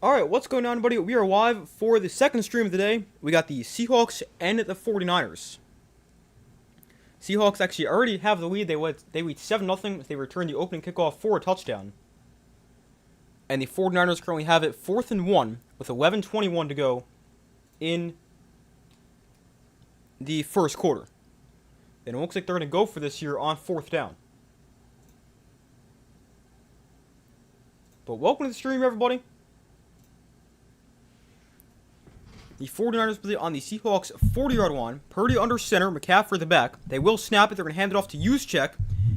Alright, what's going on, buddy? We are live for the second stream of the day. We got the Seahawks and the 49ers. Seahawks actually already have the lead. They lead 7-0. They returned the opening kickoff for a touchdown. And the 49ers currently have it 4th and 1 with 11:21 to go in the first quarter. And it looks like they're going to go for this here on 4th down. But welcome to the stream, everybody. The 49ers play on the Seahawks 40-yard line. Purdy under center, McCaffrey at the back. They will snap it. They're going to hand it off to Juszczyk,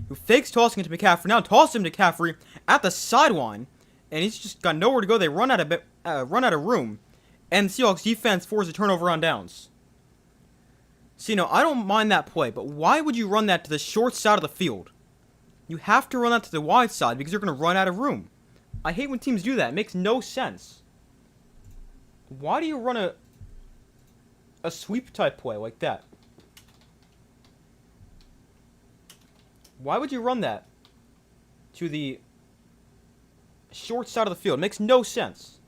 who fakes tossing it to McCaffrey. Now toss him to McCaffrey at the sideline, and he's just got nowhere to go. They run out of room, and the Seahawks defense forces a turnover on downs. See, no, I don't mind that play, but why would you run that to the short side of the field? You have to run that to the wide side because you're going to run out of room. I hate when teams do that. It makes no sense. Why do you run a sweep type play like that? Why would you run that to the short side of the field? It makes no sense.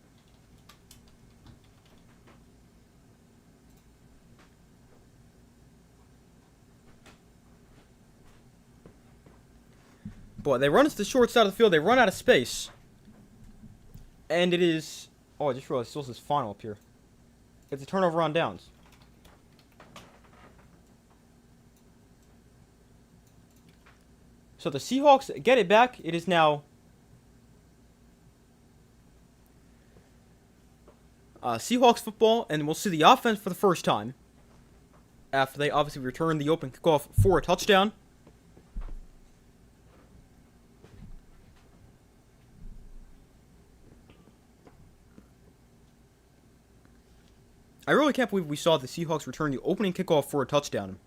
But they run it to the short side of the field. They run out of space. And it is... Oh, I just realized it still says final up here. It's a turnover on downs. So the Seahawks get it back. It is now Seahawks football, and we'll see the offense for the first time after they obviously return the open kickoff for a touchdown. I really can't believe we saw the Seahawks return the opening kickoff for a touchdown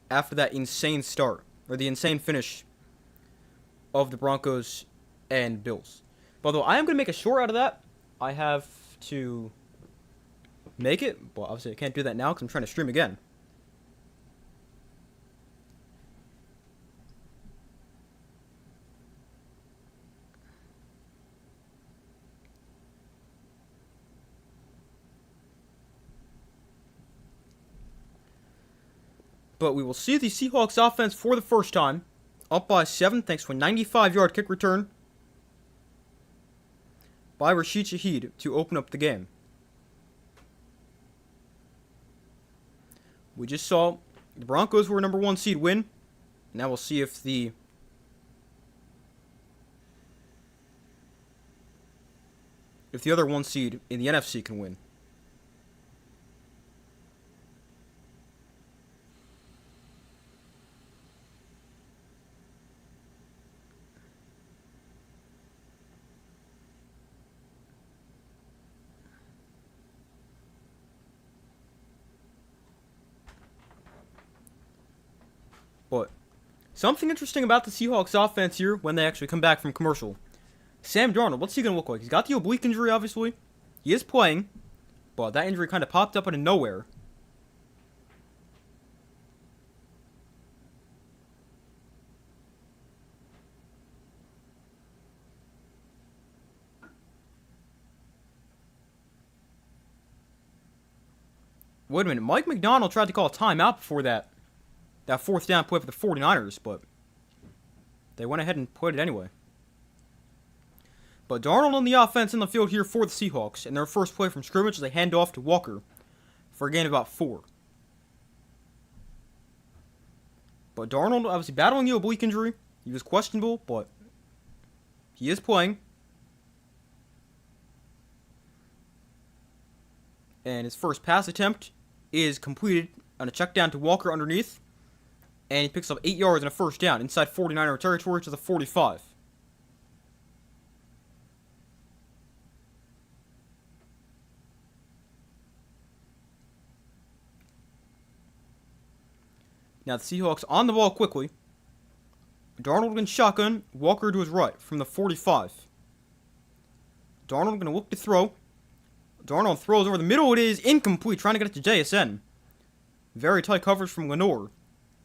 after that insane start, or the insane finish of the Broncos and Bills. But although I am going to make a short out of that, I have to make it. Well, obviously I can't do that now because I'm trying to stream again. But we will see the Seahawks offense for the first time. Up by 7 thanks to a 95-yard kick return by Rashid Shaheed to open up the game. We just saw the Broncos were number 1 seed win. Now we'll see if the other 1 seed in the NFC can win. But something interesting about the Seahawks offense here when they actually come back from commercial. Sam Darnold, what's he going to look like? He's got the oblique injury, obviously. He is playing, but that injury kind of popped up out of nowhere. Wait a minute, Mike McDonald tried to call a timeout before that 4th down play for the 49ers, but they went ahead and played it anyway. But Darnold on the offense in the field here for the Seahawks, and their first play from scrimmage as they hand off to Walker for a gain of about 4. But Darnold obviously battling the oblique injury. He was questionable, but he is playing. And his first pass attempt is completed on a check down to Walker underneath. And he picks up 8 yards and a first down inside 49er territory to the 45. Now the Seahawks on the ball quickly. Darnold in shotgun, Walker to his right from the 45. Darnold going to look to throw. Darnold throws over the middle. It is incomplete, trying to get it to JSN. Very tight coverage from Lenore.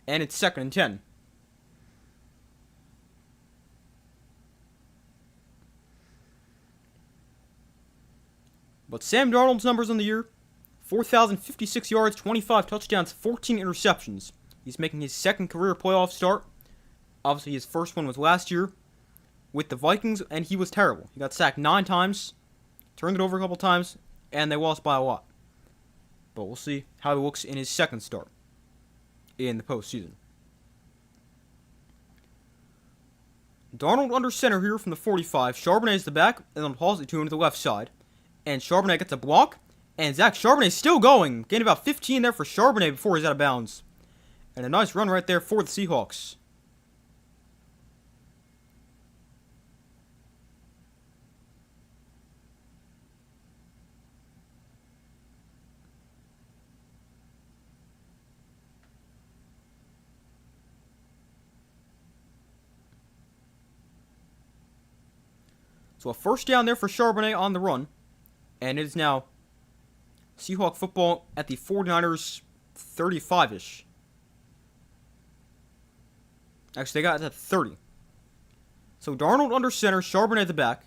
And it's 2nd and 10. But Sam Darnold's numbers on the year: 4,056 yards, 25 touchdowns, 14 interceptions. He's making his second career playoff start. Obviously, his first one was last year with the Vikings, and he was terrible. He got sacked 9 times, turned it over a couple times, and they lost by a lot. But we'll see how he looks in his second start in the postseason. Darnold under center here from the 45. Charbonnet is the back, and then pulls it to him to the left side. And Charbonnet gets a block, and Zach Charbonnet's still going. Gained about 15 there for Charbonnet before he's out of bounds. And a nice run right there for the Seahawks. So a first down there for Charbonnet on the run. And it is now Seahawk football at the 49ers 35-ish. Actually, they got it at 30. So Darnold under center, Charbonnet at the back.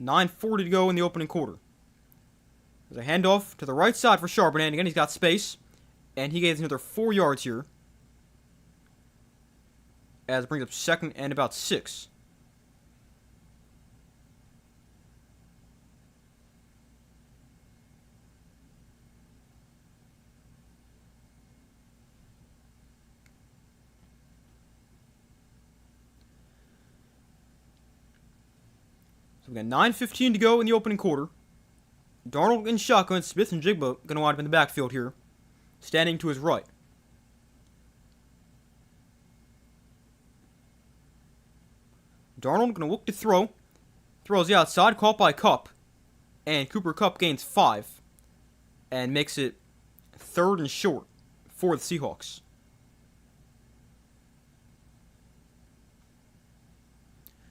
9:40 to go in the opening quarter. There's a handoff to the right side for Charbonnet. And again, he's got space. And he gains another 4 yards here. As it brings up second and about 6. So we got 9:15 to go in the opening quarter. Darnold in shotgun. Smith and Jigba going to wind up in the backfield here. Standing to his right. Darnold going to look to throw. Throws the outside. Caught by Kupp. And Cooper Kupp gains 5. And makes it 3rd and short for the Seahawks.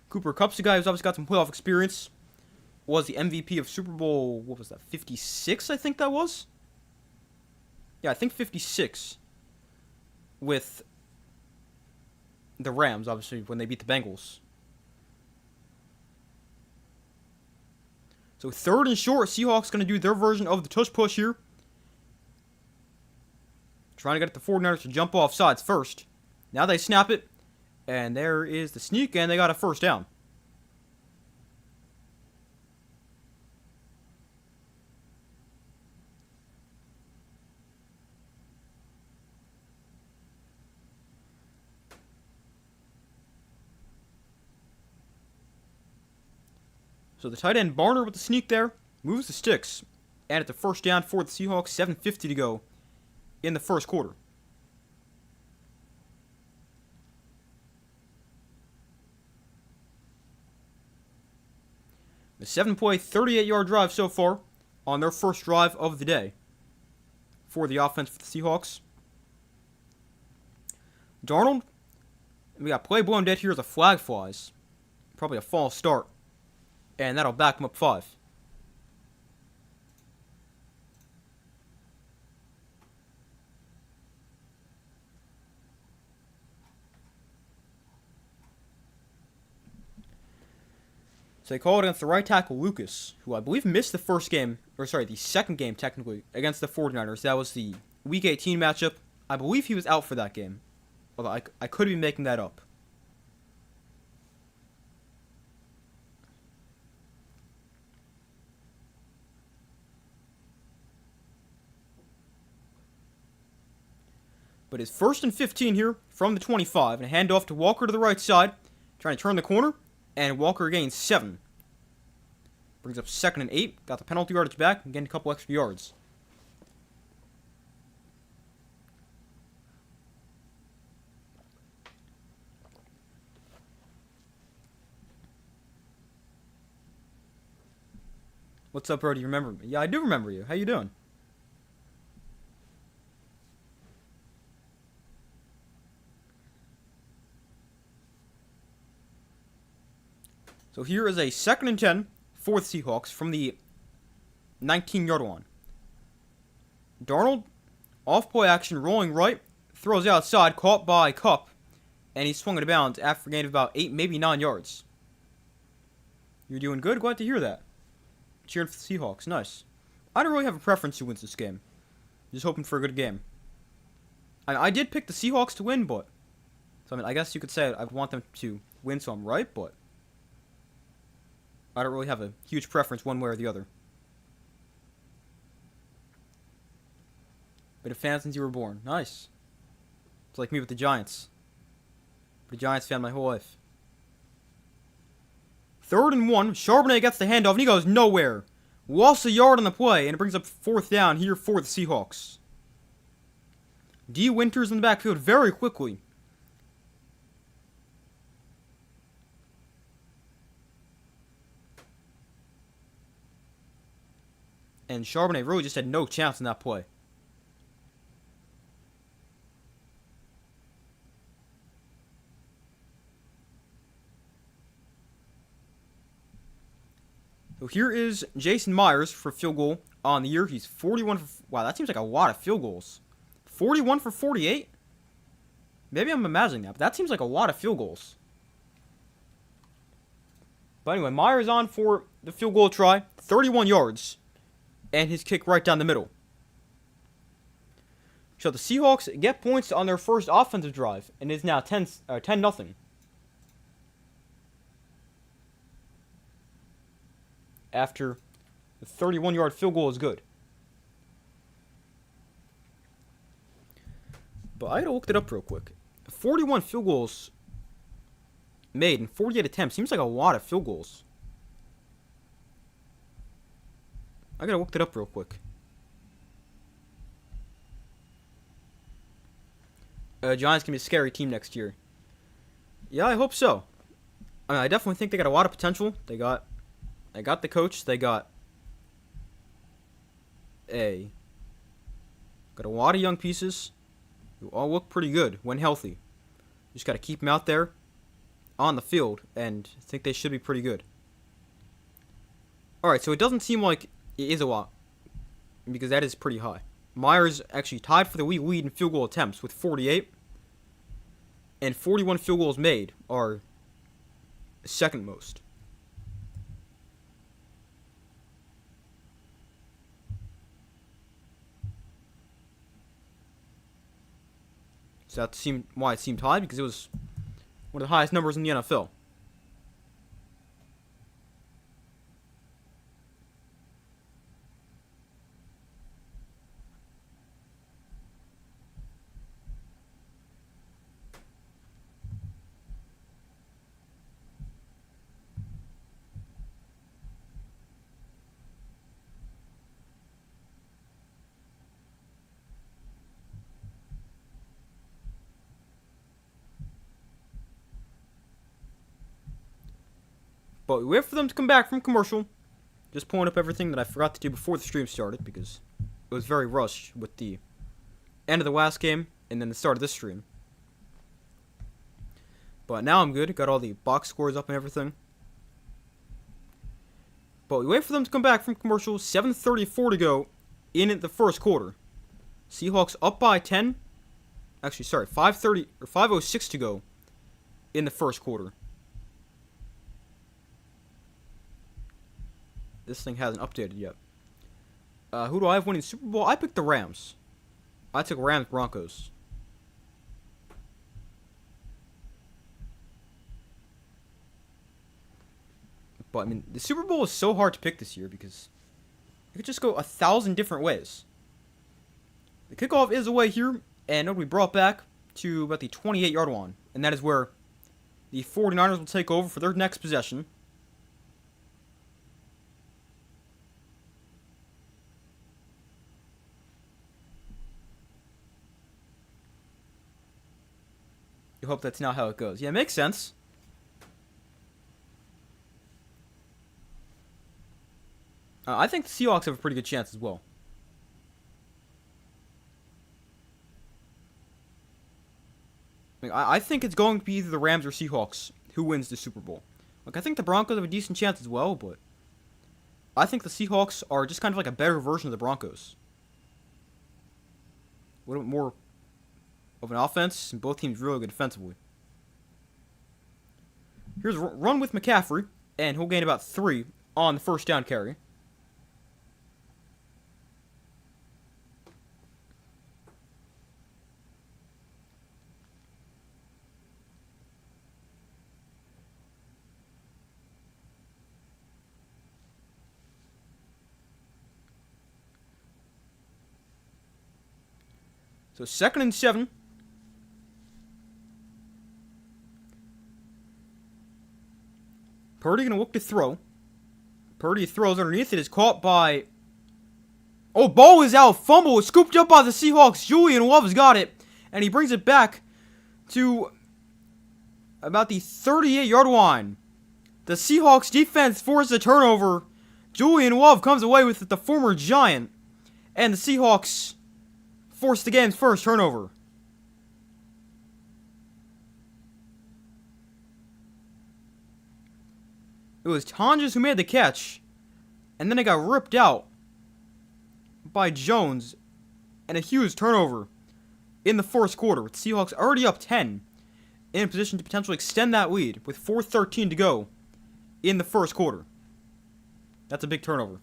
Cooper Kupp's the guy who's obviously got some playoff experience. Was the MVP of Super Bowl, what was that, 56, I think that was? Yeah, I think 56. With the Rams, obviously, when they beat the Bengals. So 3rd and short, Seahawks going to do their version of the tush push here. Trying to get the 49ers to jump off sides first. Now they snap it. And there is the sneak, and they got a first down. So the tight end Barner with the sneak there moves the sticks. And at the first down for the Seahawks, 7:50 to go in the first quarter. The 7-play, 38-yard drive so far on their first drive of the day for the offense for the Seahawks. Darnold, we got play blown dead here as a flag flies. Probably a false start. And that'll back him up 5. So they call it against the right tackle, Lucas, who I believe missed the the second game, technically, against the 49ers. That was the Week 18 matchup. I believe he was out for that game. Although I could be making that up. But it's 1st and 15 here from the 25. And a handoff to Walker to the right side. Trying to turn the corner. And Walker gains 7. Brings up 2nd and 8. Got the penalty yardage back and gained a couple extra yards. What's up, bro? Do you remember me? Yeah, I do remember you. How you doing? So here is a 2nd and 10 for the Seahawks from the 19-yard line. Darnold, off play action, rolling right, throws outside, caught by Kupp, and he's swung out of bounds after a gain of about 8, maybe 9 yards. You're doing good. Glad to hear that. cheering for the Seahawks. Nice. I don't really have a preference who wins this game. Just hoping for a good game. I did pick the Seahawks to win, but... So, I mean, I guess you could say I want them to win, so I'm right, but... I don't really have a huge preference one way or the other. Been a fan since you were born. Nice. It's like me with the Giants. Been a Giants fan my whole life. 3rd and 1. Charbonnet gets the handoff, and he goes nowhere. Lost a yard on the play, and it brings up 4th down here for the Seahawks. D. Winters in the backfield very quickly. And Charbonnet really just had no chance in that play. So here is Jason Myers for field goal on the year. He's 41 for... Wow, that seems like a lot of field goals. 41 for 48? Maybe I'm imagining that, but that seems like a lot of field goals. But anyway, Myers on for the field goal try. 31 yards. And his kick right down the middle. So the Seahawks get points on their first offensive drive. And it's now 10-0. After the 31-yard field goal is good. But I gotta look it up real quick. 41 field goals made in 48 attempts seems like a lot of field goals. I gotta look it up real quick. Giants can be a scary team next year. Yeah, I hope so. I mean, I definitely think they got a lot of potential. They got the coach. They got a lot of young pieces who all look pretty good when healthy. Just got to keep them out there on the field, and I think they should be pretty good. Alright, so it doesn't seem like it is a lot, because that is pretty high. Myers actually tied for the lead in field goal attempts with 48, and 41 field goals made are second most. So that seemed why it seemed high, because it was one of the highest numbers in the NFL. But we wait for them to come back from commercial. Just pulling up everything that I forgot to do before the stream started, because it was very rushed with the end of the last game and then the start of this stream. But now I'm good. Got all the box scores up and everything. But we wait for them to come back from commercial. 7:34 to go in the first quarter. Seahawks up by 10. Actually, sorry, 5:06 to go in the first quarter. This thing hasn't updated yet. Who do I have winning the Super Bowl? I picked the Rams. I took Rams Broncos. But, I mean, the Super Bowl is so hard to pick this year because it could just go 1,000 different ways. The kickoff is away here, and it'll be brought back to about the 28-yard line. And that is where the 49ers will take over for their next possession. You hope that's not how it goes. Yeah, it makes sense. I think the Seahawks have a pretty good chance as well. I think it's going to be either the Rams or Seahawks who wins the Super Bowl. I think the Broncos have a decent chance as well, but I think the Seahawks are just kind of like a better version of the Broncos. A little bit more of an offense, and both teams really good defensively. Here's a run with McCaffrey, and he'll gain about 3 on the first down carry. So 2nd and 7. Purdy gonna look to throw. Purdy throws underneath. It is caught by... Oh, ball is out. Fumble is scooped up by the Seahawks. Julian Love's got it. And he brings it back to about the 38-yard line. The Seahawks defense forces a turnover. Julian Love comes away with it, the former Giant. And the Seahawks force the game's first turnover. It was Tonjes who made the catch. And then it got ripped out by Jones. And a huge turnover in the first quarter. With the Seahawks already up 10. In a position to potentially extend that lead with 4:13 to go in the first quarter. That's a big turnover.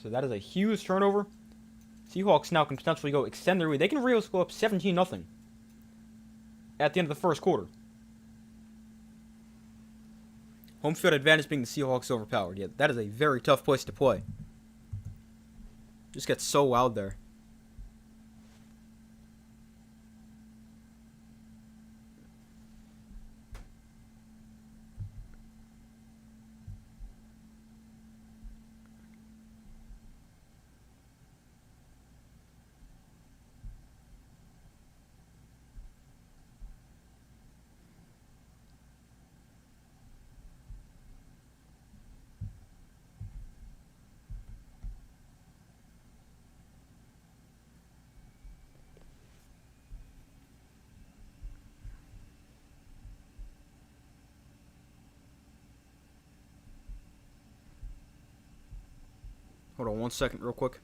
So that is a huge turnover. Seahawks now can potentially go extend their lead. They can really go up 17-0 at the end of the first quarter. Home field advantage being the Seahawks overpowered. Yeah, that is a very tough place to play. Just gets so loud there. Hold on 1 second real quick.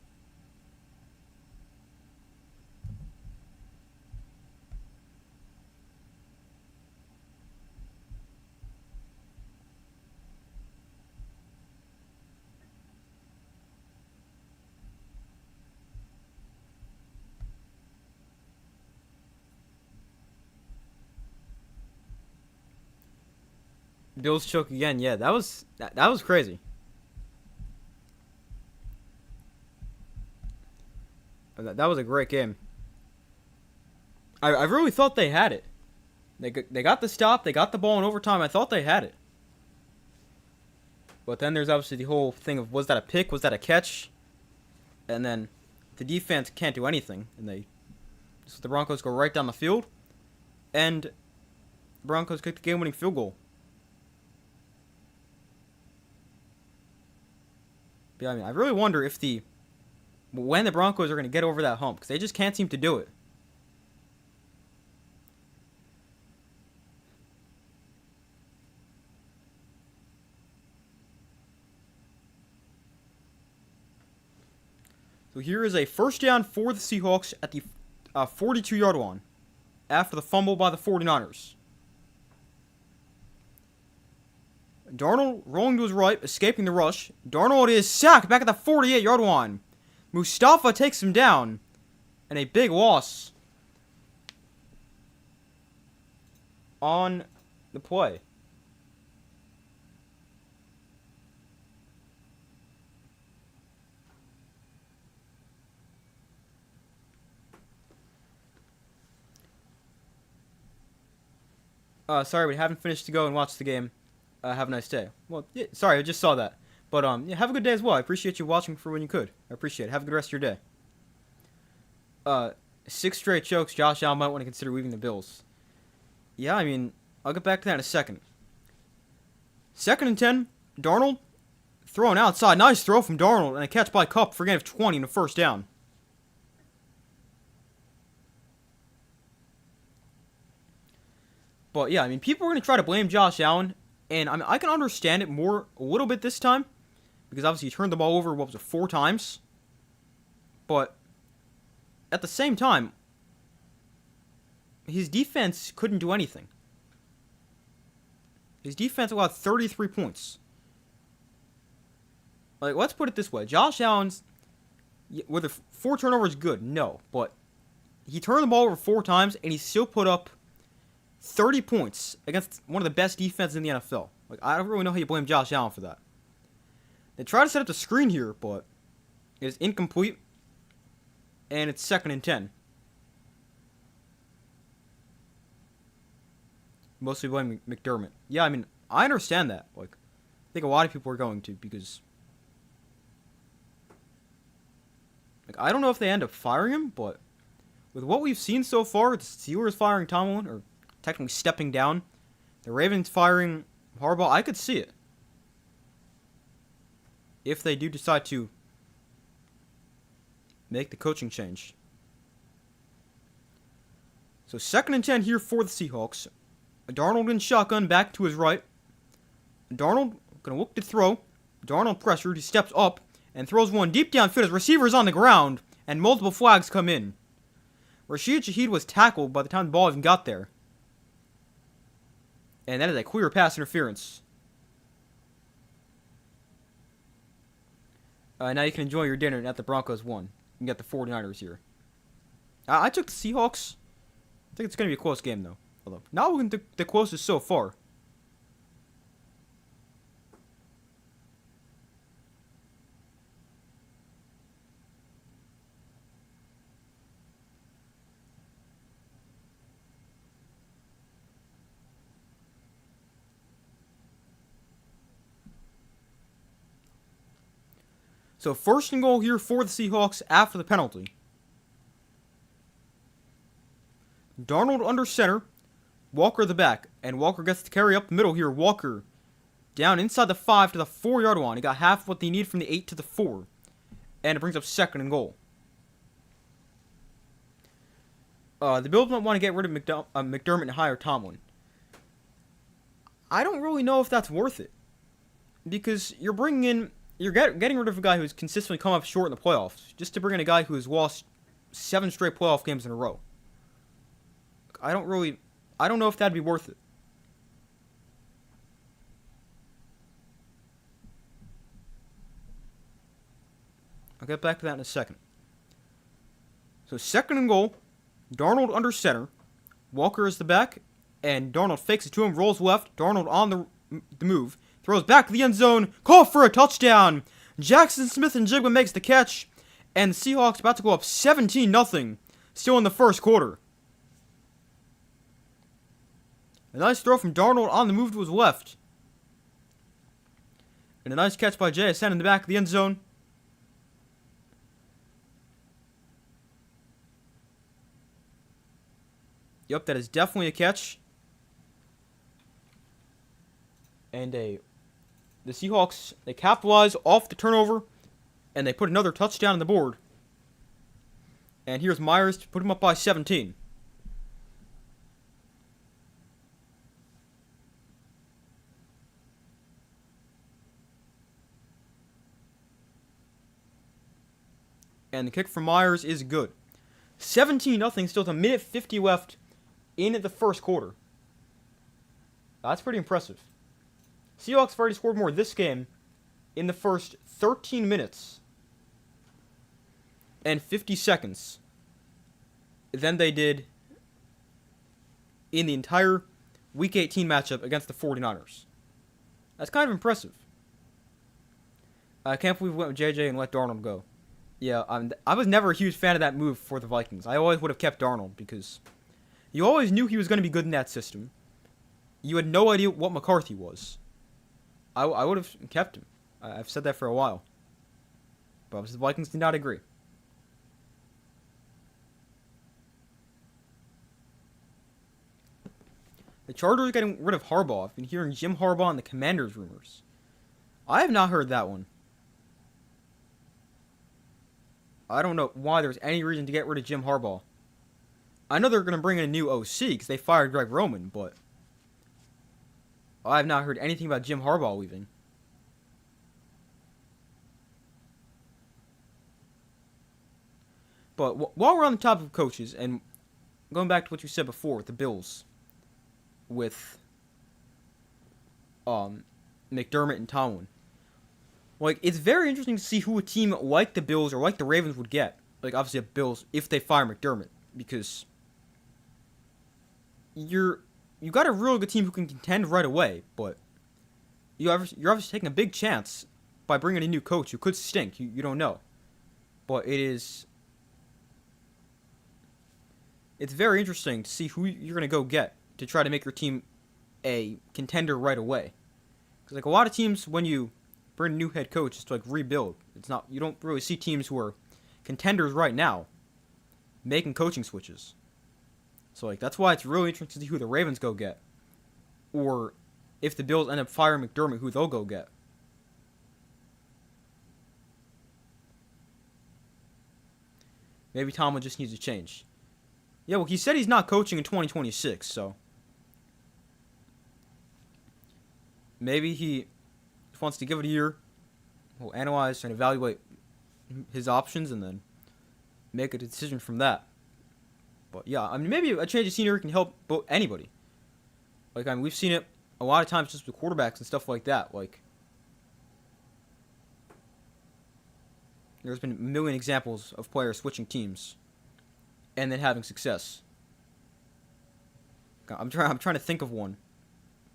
Bills choke again. Yeah, that was crazy. That was a great game. I really thought they had it. They got the stop. They got the ball in overtime. I thought they had it. But then there's obviously the whole thing of, was that a pick? Was that a catch? And then the defense can't do anything. And so the Broncos go right down the field. And the Broncos kick the game-winning field goal. But yeah, I mean, I really wonder if when the Broncos are going to get over that hump, because they just can't seem to do it. So here is a first down for the Seahawks at the 42-yard line after the fumble by the 49ers. Darnold rolling to his right, escaping the rush. Darnold is sacked back at the 48-yard line. Mustafa takes him down. And a big loss on the play. Sorry, we haven't finished to go and watch the game. Have a nice day. Well, yeah, sorry, I just saw that. But, yeah, have a good day as well. I appreciate you watching for when you could. I appreciate it. Have a good rest of your day. 6 straight chokes. Josh Allen might want to consider leaving the Bills. Yeah, I mean, I'll get back to that in a second. 2nd and 10. Darnold throwing outside. Nice throw from Darnold. And a catch by Kupp for a gain of 20 and a first down. But, yeah, I mean, people are going to try to blame Josh Allen. And, I mean, I can understand it a little bit this time. Because, obviously, he turned the ball over, 4 times? But, at the same time, his defense couldn't do anything. His defense allowed 33 points. Like, let's put it this way. Josh Allen's, whether 4 turnovers is good, no. But he turned the ball over 4 times, and he still put up 30 points against one of the best defenses in the NFL. Like, I don't really know how you blame Josh Allen for that. They try to set up the screen here, but it is incomplete. And it's 2nd and 10. Mostly blaming McDermott. Yeah, I mean, I understand that. Like, I think a lot of people are going to, because like, I don't know if they end up firing him, but with what we've seen so far, the Steelers firing Tomlin, or technically stepping down, the Ravens firing Harbaugh, I could see it. If they do decide to make the coaching change. So 2nd and 10 here for the Seahawks. Darnold in shotgun, back to his right. Darnold gonna look to throw. Darnold pressured, he steps up and throws one deep downfield. His receiver's on the ground, and multiple flags come in. Rashid Shaheed was tackled by the time the ball even got there. And that is a clear pass interference. Now you can enjoy your dinner at the Broncos 1. You got the 49ers here. I took the Seahawks. I think it's going to be a close game, though. Although, not the closest so far. So 1st and goal here for the Seahawks after the penalty. Darnold under center. Walker the back. And Walker gets to carry up the middle here. Walker down inside the 5 to the 4-yard line. He got half of what they need from the 8 to the 4. And it brings up 2nd and goal. The Bills might want to get rid of McDermott and hire Tomlin. I don't really know if that's worth it. Because you're bringing in... You're getting rid of a guy who's consistently come up short in the playoffs, just to bring in a guy who has lost 7 straight playoff games in a row. I don't know if that'd be worth it. I'll get back to that in a second. So 2nd and goal, Darnold under center, Walker is the back, and Darnold fakes it to him, rolls left, Darnold on the move, throws back to the end zone. Call for a touchdown. Jackson Smith-Njigba makes the catch. And the Seahawks about to go up 17-0. Still in the 1st quarter. A nice throw from Darnold on the move to his left. And a nice catch by JSN in the back of the end zone. Yep, that is definitely a catch. And the Seahawks, they capitalize off the turnover, and they put another touchdown on the board. And here's Myers to put him up by 17. And the kick from Myers is good. 17-0, still with a minute 50 left in the 1st quarter. That's pretty impressive. Seahawks have already scored more this game in the first 13 minutes and 50 seconds than they did in the entire Week 18 matchup against the 49ers. That's kind of impressive. I can't believe we went with JJ and let Darnold go. Yeah, I was never a huge fan of that move for the Vikings. I always would have kept Darnold because you always knew he was going to be good in that system. You had no idea what McCarthy was. I would have kept him. I've said that for a while. But the Vikings did not agree. The Chargers are getting rid of Harbaugh. I've been hearing Jim Harbaugh and the Commanders rumors. I have not heard that one. I don't know why there's any reason to get rid of Jim Harbaugh. I know they're going to bring in a new OC because they fired Greg Roman, but I have not heard anything about Jim Harbaugh leaving. But while we're on the topic of coaches, and going back to what you said before with the Bills, with McDermott and Tomlin, like, it's very interesting to see who a team like the Bills or like the Ravens would get. Like, obviously the Bills, if they fire McDermott, because you're you got a really good team who can contend right away, but you're obviously taking a big chance by bringing a new coach who could stink. You don't know. But it's very interesting to see who you're going to go get to try to make your team a contender right away. Because like a lot of teams, when you bring a new head coach, it's to like rebuild. You don't really see teams who are contenders right now making coaching switches. So like that's why it's really interesting to see who the Ravens go get, or if the Bills end up firing McDermott, who they'll go get. Maybe Tomlin just needs to change. Yeah, well, he said he's not coaching in 2026, so maybe he wants to give it a year. We'll analyze and evaluate his options and then make a decision from that. But yeah, I mean, maybe a change of scenery can help anybody. Like, I mean, we've seen it a lot of times just with quarterbacks and stuff like that. Like, there's been a million examples of players switching teams and then having success. I'm trying to think of one,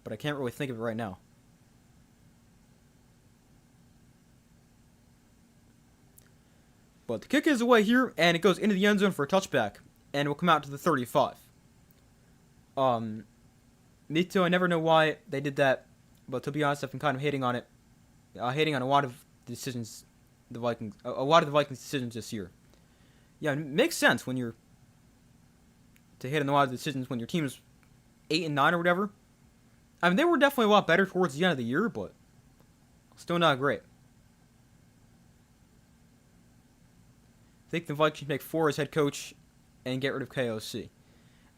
but I can't really think of it right now. But the kick is away here, and it goes into the end zone for a touchback, and will come out to the 35. Me too, I never know why they did that, but to be honest, I've been kind of hating on it. Hating on a lot of decisions, a lot of the Vikings' decisions this year. Yeah, it makes sense when you're to hit on a lot of decisions when your team's 8-9 or whatever. I mean, they were definitely a lot better towards the end of the year, but still not great. I think the Vikings should make 4 as head coach and get rid of KOC.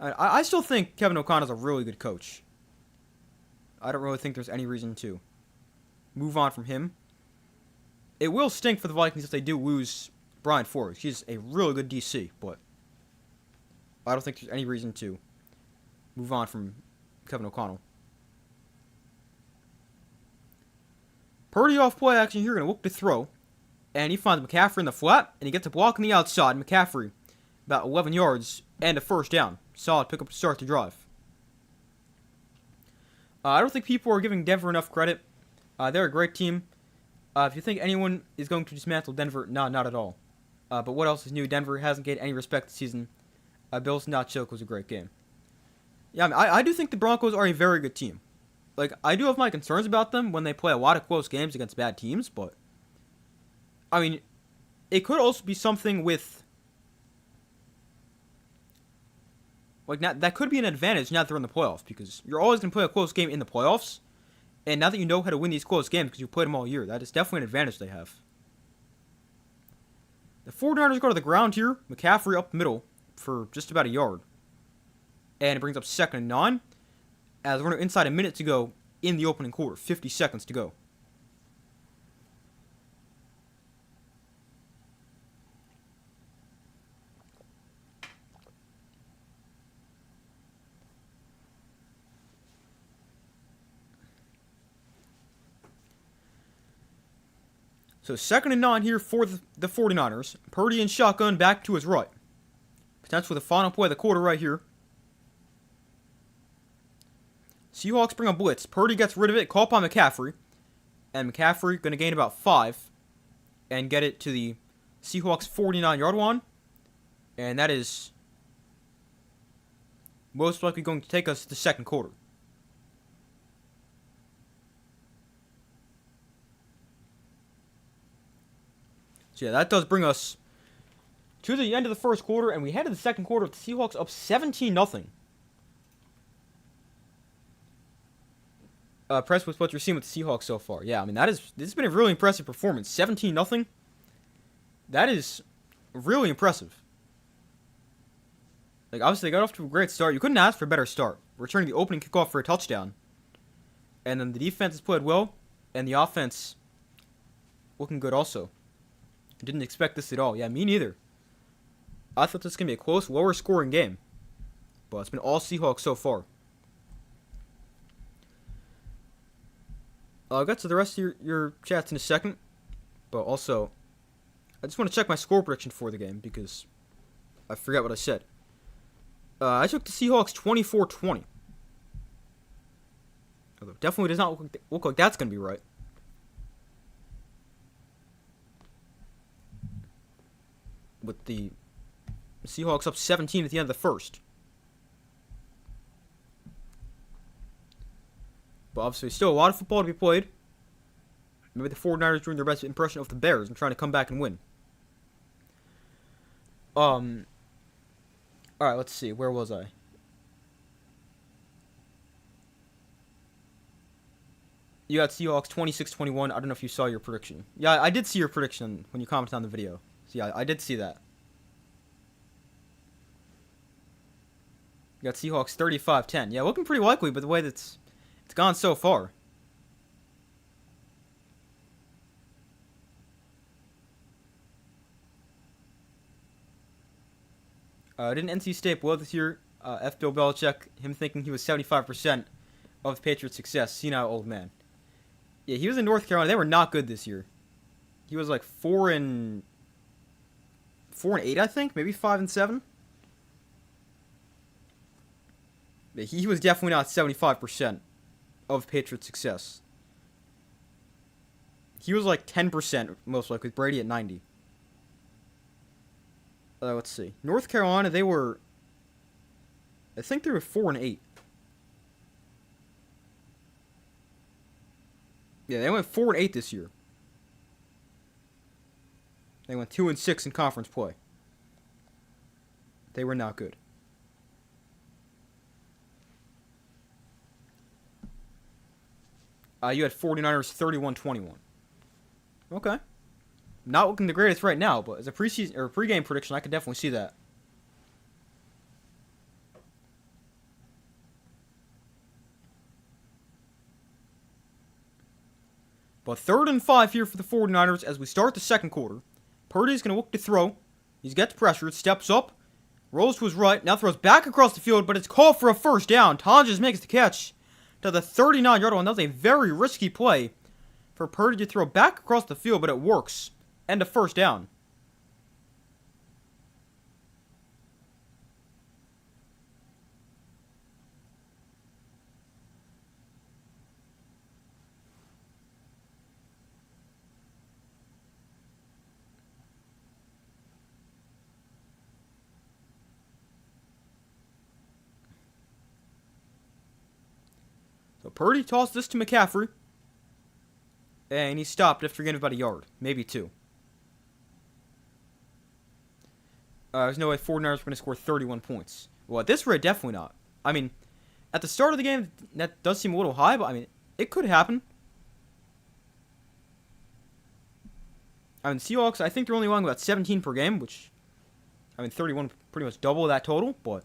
I still think Kevin O'Connell's a really good coach. I don't really think there's any reason to move on from him. It will stink for the Vikings if they do lose Brian Flores. He's a really good DC, but I don't think there's any reason to move on from Kevin O'Connell. Purdy off play action here, going to look to throw. And he finds McCaffrey in the flat, and he gets a block on the outside. McCaffrey, about 11 yards, and a first down. Solid pickup to start the drive. I don't think people are giving Denver enough credit. They're a great team. If you think anyone is going to dismantle Denver, no, not at all. But what else is new? Denver hasn't gained any respect this season. Bills not choke was a great game. Yeah, I do think the Broncos are a very good team. Like, I do have my concerns about them when they play a lot of close games against bad teams, but I mean, it could also be something with like that could be an advantage now that they're in the playoffs, because you're always going to play a close game in the playoffs, and now that you know how to win these close games because you played them all year, that is definitely an advantage they have. The 49ers go to the ground here. McCaffrey up the middle for just about a yard. And it brings up 2nd and 9. As we're inside a minute to go in the opening quarter. 50 seconds to go. So 2nd and 9 here for the 49ers. Purdy in shotgun back to his right. Potentially the final play of the quarter right here. Seahawks bring a blitz. Purdy gets rid of it, caught by McCaffrey. And McCaffrey going to gain about 5 and get it to the Seahawks 49-yard line. And that is most likely going to take us to the second quarter. So yeah, that does bring us to the end of the first quarter, and we head to the second quarter with the Seahawks up 17-0. Impressed with what you're seeing with the Seahawks so far. Yeah, I mean, this has been a really impressive performance. 17-0. That is really impressive. Like, obviously, they got off to a great start. You couldn't ask for a better start. Returning the opening kickoff for a touchdown. And then the defense has played well, and the offense looking good also. Didn't expect this at all. Yeah, me neither. I thought this was going to be a close, lower-scoring game. But it's been all Seahawks so far. I'll get to the rest of your chats in a second. But also, I just want to check my score prediction for the game because I forgot what I said. I took the Seahawks 24-20. Although definitely does not look like that's going to be right. With the Seahawks up 17 at the end of the first. But obviously, still a lot of football to be played. Maybe the 49ers doing their best impression of the Bears and trying to come back and win. Alright, let's see. Where was I? You got Seahawks 26-21. I don't know if you saw your prediction. Yeah, I did see your prediction when you commented on the video. So yeah, I did see that. You got Seahawks 35-10. Yeah, looking pretty likely, but the way that's it's gone so far. Didn't NC State blow this year? F. Bill Belichick, him thinking he was 75% of the Patriots' success. Senile old man. Yeah, he was in North Carolina. They were not good this year. He was like 4-8, I think, maybe 5-7. Yeah, he was definitely not 75% of Patriots' success. He was like 10% most likely, with Brady at 90. Let's see. North Carolina, they were, I think they were 4-8. Yeah, they went 4-8 this year. They went 2-6 in conference play. They were not good. You had 49ers 31-21. Okay. Not looking the greatest right now, but as a preseason or pregame prediction, I could definitely see that. But 3rd and 5 here for the 49ers as we start the second quarter. Purdy's going to look to throw. He gets pressured, steps up, rolls to his right, now throws back across the field, but it's called for a first down. Tonjes makes the catch to the 39-yard line. That was a very risky play for Purdy to throw back across the field, but it works. And a first down. So Purdy tossed this to McCaffrey. And he stopped after getting about a yard. Maybe 2. There's no way 49ers were going to score 31 points. Well, at this rate, definitely not. I mean, at the start of the game, that does seem a little high, but I mean, it could happen. I mean, Seahawks, I think they're only allowing about 17 per game, which, I mean, 31 pretty much double that total, but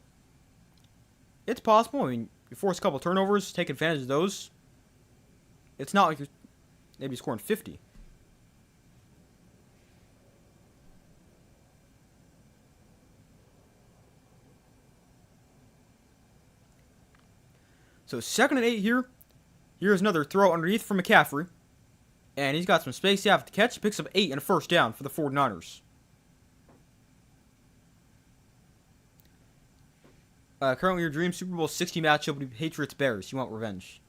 it's possible. I mean, you force a couple turnovers, take advantage of those. It's not like you're maybe scoring 50. So 2nd and 8 here. Here's another throw underneath for McCaffrey. And he's got some space to have to catch. He picks up 8 and a first down for the 49ers. Currently your dream Super Bowl 60 matchup would be Patriots-Bears. You want revenge.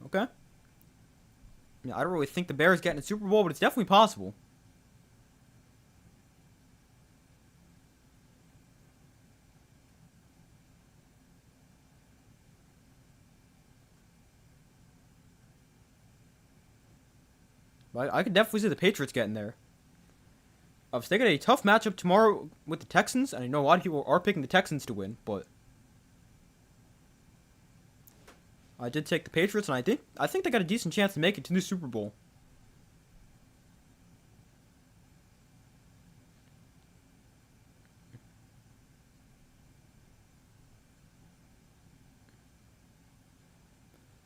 Okay. I don't really think the Bears get in the Super Bowl, but it's definitely possible. But I could definitely see the Patriots getting there. So they got a tough matchup tomorrow with the Texans, and I know a lot of people are picking the Texans to win, but I did take the Patriots, and I think they got a decent chance to make it to the Super Bowl.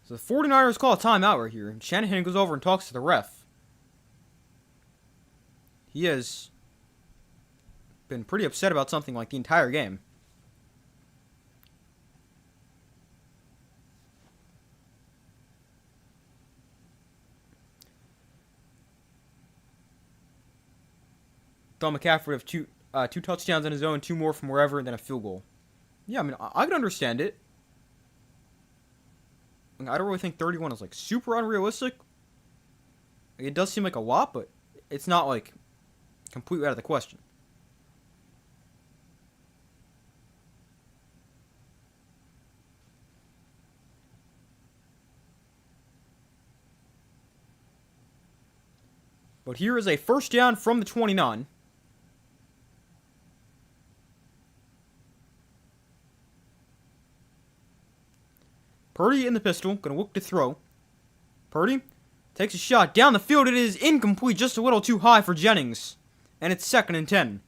So the 49ers call a timeout right here, and Shanahan goes over and talks to the ref. He has been pretty upset about something like the entire game. Thought McCaffrey would have two touchdowns on his own, 2 more from wherever, and then a field goal. Yeah, I mean, I can understand it. I don't really think 31 is like super unrealistic. It does seem like a lot, but it's not like completely out of the question. But here is a first down from the 29. Purdy in the pistol, gonna look to throw. Purdy takes a shot down the field. It is incomplete, just a little too high for Jennings. And it's 2nd and 10.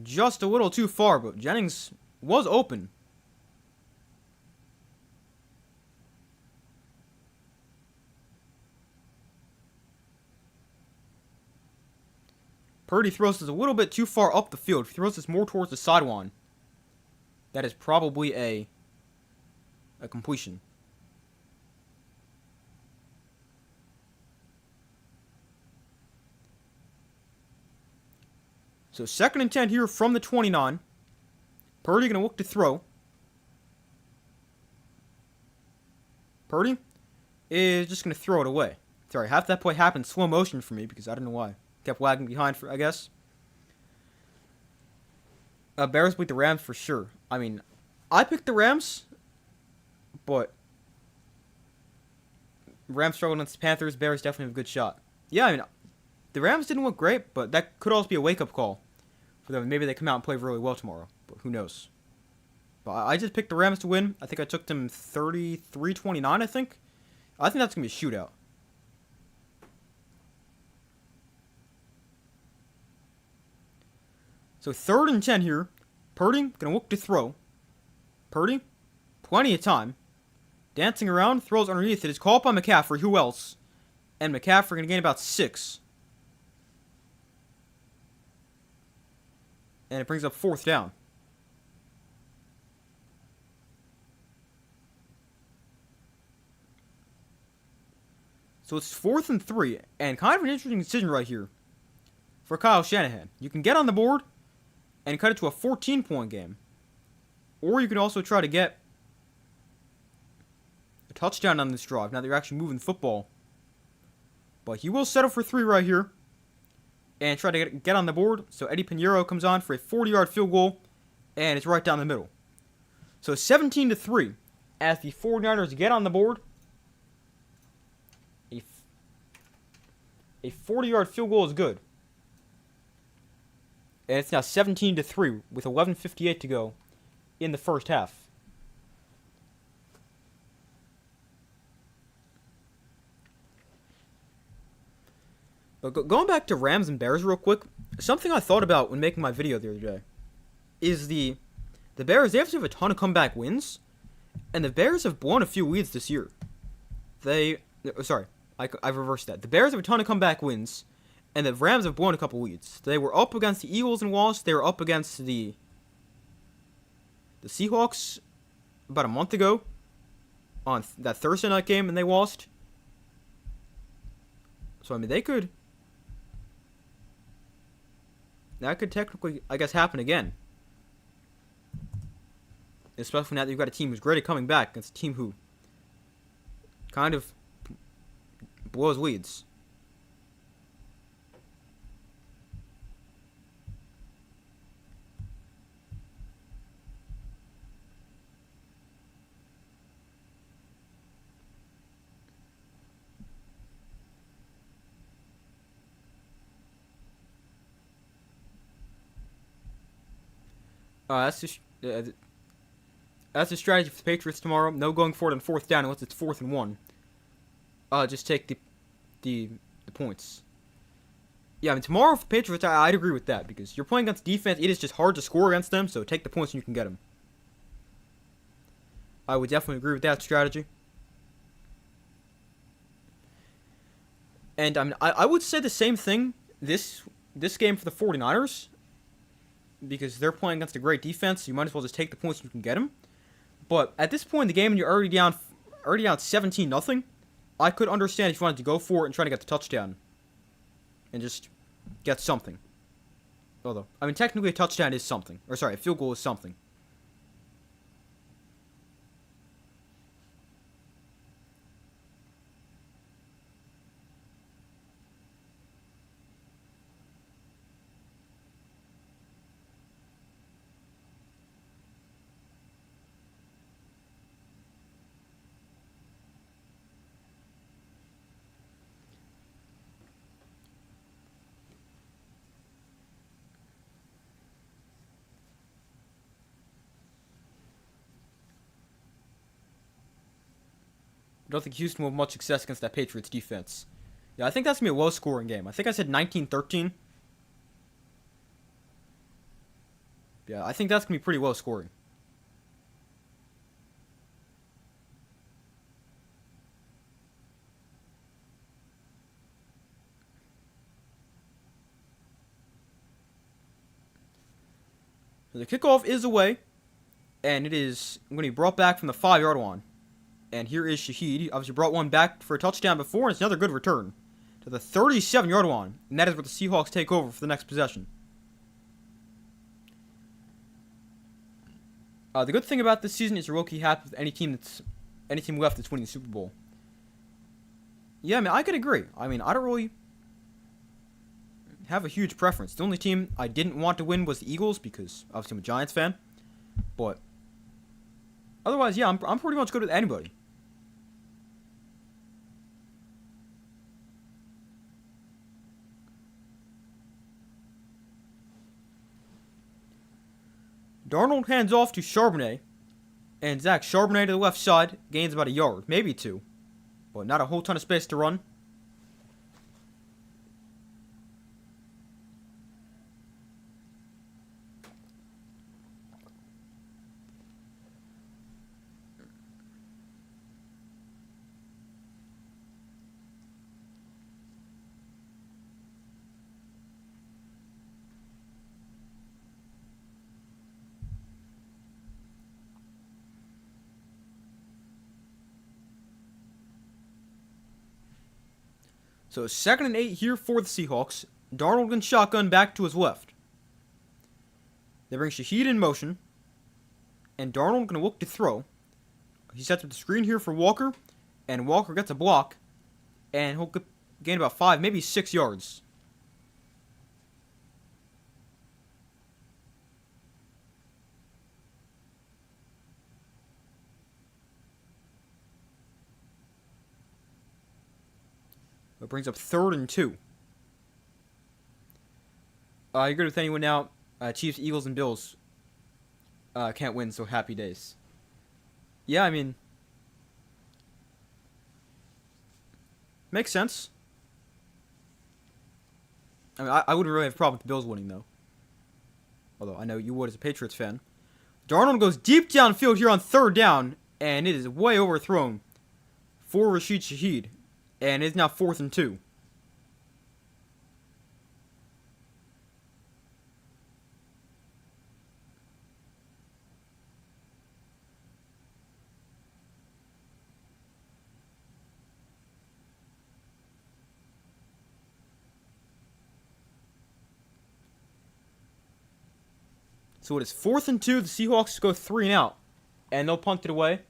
Just a little too far, but Jennings was open. Purdy throws this a little bit too far up the field. He throws this more towards the sideline. That is probably a completion. So 2nd and 10 here from the 29. Purdy going to look to throw. Purdy is just going to throw it away. Sorry, half that play happened slow motion for me because I don't know why. Kept lagging behind, I guess. Bears beat the Rams for sure. I mean, I picked the Rams, but Rams struggled against the Panthers. Bears definitely have a good shot. Yeah, I mean, the Rams didn't look great, but that could also be a wake-up call for them. Maybe they come out and play really well tomorrow, but who knows. But I just picked the Rams to win. I think I took them 33-29, I think. I think that's going to be a shootout. So 3rd and 10 here. Purdy going to look to throw. Purdy, plenty of time. Dancing around, throws underneath it. It's called by McCaffrey. Who else? And McCaffrey going to gain about 6. And it brings up 4th down. So it's 4th and 3. And kind of an interesting decision right here for Kyle Shanahan. You can get on the board and cut it to a 14-point game. Or you can also try to get a touchdown on this drive, now that you're actually moving the football. But he will settle for 3 right here and try to get on the board. So Eddie Pinheiro comes on for a 40-yard field goal, and it's right down the middle. So 17-3 as the 49ers get on the board. A 40-yard field goal is good. And it's now 17-3 with 11:58 to go in the first half. But going back to Rams and Bears real quick, something I thought about when making my video the other day is the Bears, they have to have a ton of comeback wins, and the Bears have blown a few leads this year. I've reversed that. The Bears have a ton of comeback wins, and the Rams have blown a couple leads. They were up against the Eagles and lost. They were up against the Seahawks about a month ago on that Thursday night game, and they lost. So, I mean, that could technically, I guess, happen again. Especially now that you've got a team who's great at coming back against a team who kind of blows leads. That's the strategy for the Patriots tomorrow. No going for it on 4th down unless it's 4th and 1. Just take the points. Yeah, I mean, tomorrow for the Patriots, I'd agree with that, because you're playing against defense. It is just hard to score against them, so take the points and you can get them. I would definitely agree with that strategy. And I mean, I would say the same thing this game for the 49ers, because they're playing against a great defense, so you might as well just take the points and you can get them. But at this point in the game, and you're already down 17-0, I could understand if you wanted to go for it and try to get the touchdown and just get something. Although, I mean, technically a touchdown is something. Or sorry, a field goal is something. I don't think Houston will have much success against that Patriots defense. Yeah, I think that's going to be a low-scoring game. I think I said 19-13. Yeah, I think that's going to be pretty low-scoring. So the kickoff is away, and it is going to be brought back from the 5-yard line. And here is Shaheed. He obviously brought one back for a touchdown before, and it's another good return to the 37-yard line. And that is where the Seahawks take over for the next possession. The good thing about this season is you're low-key happy with any team left that's winning the Super Bowl. Yeah, I mean, I could agree. I mean, I don't really have a huge preference. The only team I didn't want to win was the Eagles because obviously I'm a Giants fan. But otherwise, yeah, I'm pretty much good with anybody. Darnold hands off to Charbonnet, and Zach Charbonnet to the left side gains about a yard, maybe two, but not a whole ton of space to run. So 2nd and 8 here for the Seahawks. Darnold and shotgun back to his left. They bring Shaheed in motion. And Darnold going to look to throw. He sets up the screen here for Walker. And Walker gets a block. And he'll gain about 5, maybe 6 yards. It brings up 3rd and 2. I agree with anyone now. Chiefs, Eagles, and Bills can't win, so happy days. Yeah, I mean, makes sense. I mean, I wouldn't really have a problem with the Bills winning, though. Although I know you would as a Patriots fan. Darnold goes deep downfield here on 3rd down, and it is way overthrown for Rashid Shaheed. And it's now 4th and 2. So it is 4th and 2. The Seahawks go 3 and out. And they'll punt it away.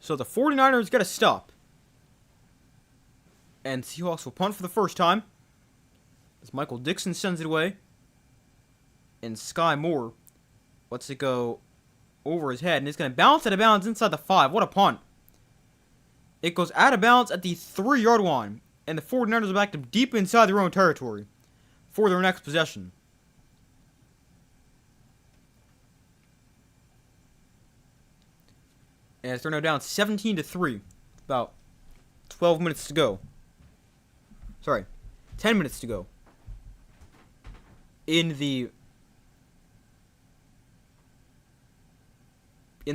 So the 49ers get a stop. And Seahawks will punt for the first time. As Michael Dixon sends it away. And Sky Moore lets it go over his head. And it's going to bounce out of bounds inside the 5. What a punt. It goes out of bounds at the 3-yard line. And the 49ers are back to deep inside their own territory for their next possession. And they're now down 17-3. About 12 minutes to go. Sorry, 10 minutes to go. In the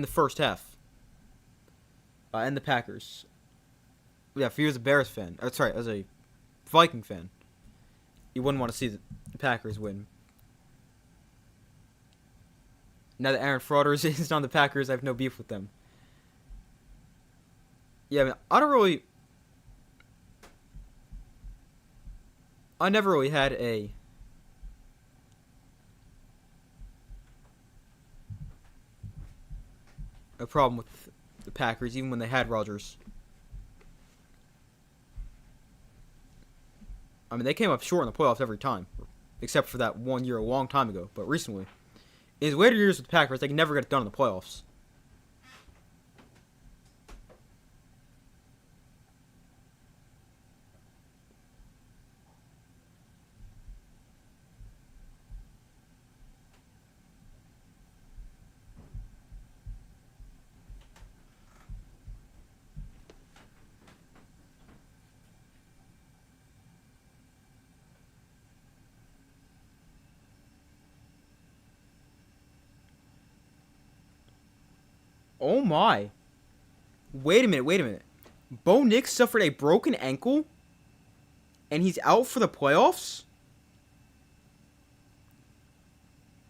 first half. And the Packers. Yeah, for you as a Bears fan. Sorry, as a Viking fan. You wouldn't want to see the Packers win. Now that Aaron Frauders is on the Packers, I have no beef with them. Yeah, I mean, I don't really I never really had a problem with the Packers, even when they had Rodgers. I mean, they came up short in the playoffs every time, except for that 1 year a long time ago. But recently, in his later years with the Packers, they can never get it done in the playoffs. Oh my. Wait a minute. Bo Nix suffered a broken ankle, and he's out for the playoffs?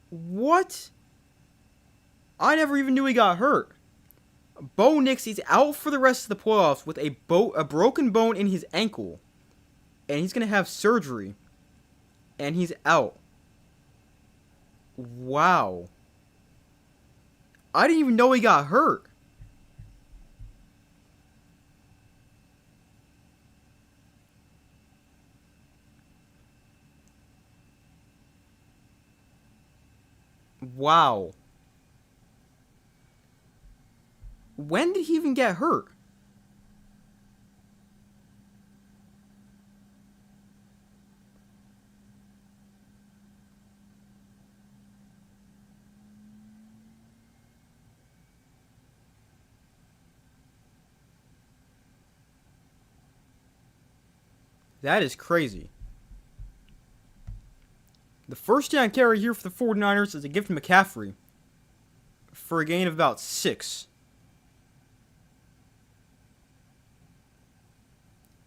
What? I never even knew he got hurt. Bo Nix is out for the rest of the playoffs with a broken bone in his ankle, and he's going to have surgery, and he's out. Wow. I didn't even know he got hurt. Wow. When did he even get hurt? That is crazy. The first down carry here for the 49ers is a gift to McCaffrey for a gain of about 6.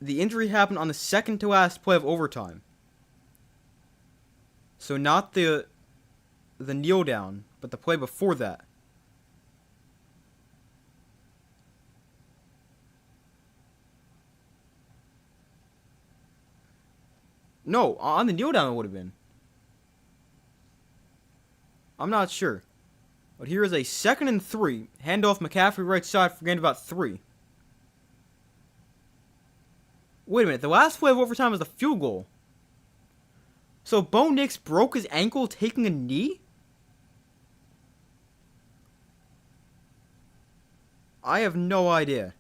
The injury happened on the second to last play of overtime. So not the kneel down, but the play before that. No, on the kneel down it would have been. I'm not sure. But here is a 2nd and 3. Handoff McCaffrey right side for gain of about 3. Wait a minute. The last play of overtime was the field goal. So Bo Nix broke his ankle taking a knee? I have no idea.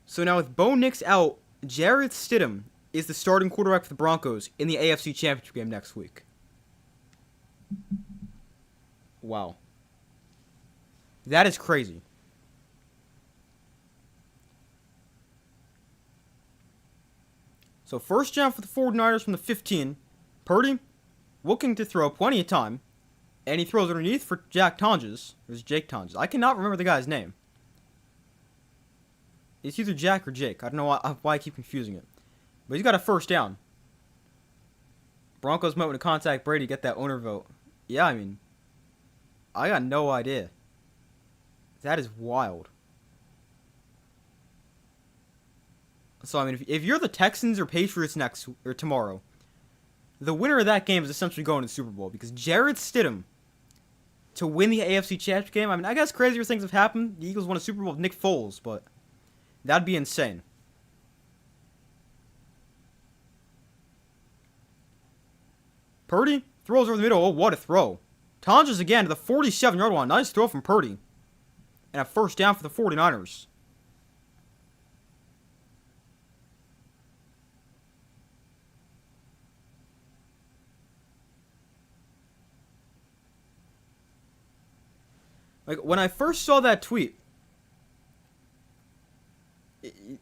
So now with Bo Nix out, Jarrett Stidham is the starting quarterback for the Broncos in the AFC Championship game next week. Wow. That is crazy. So first down for the 49ers from the 15. Purdy looking to throw plenty of time. And he throws underneath for Jack Tonges. There's Jake Tonges. I cannot remember the guy's name. It's either Jack or Jake. I don't know why I keep confusing it. But he's got a first down. Broncos might want to contact Brady to get that owner vote. Yeah, I mean, I got no idea. That is wild. So, I mean, if you're the Texans or Patriots next or tomorrow, the winner of that game is essentially going to the Super Bowl because Jarrett Stidham to win the AFC Championship game. I mean, I guess crazier things have happened. The Eagles won a Super Bowl with Nick Foles, but that'd be insane. Purdy throws over the middle. Oh, what a throw. Tonjes again to the 47-yard line. Nice throw from Purdy. And a first down for the 49ers. Like, when I first saw that tweet,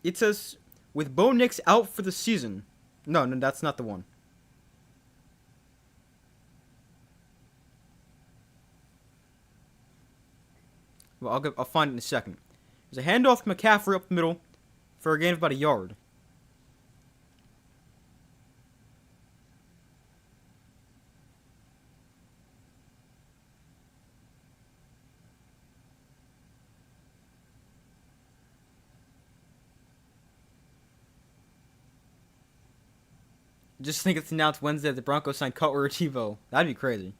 it says, with Bo Nix out for the season. No, that's not the one. Well, I'll find it in a second. There's a handoff to McCaffrey up the middle for a gain of about a yard. Just think it's announced Wednesday that the Broncos signed Cutler or Tebow. That'd be crazy.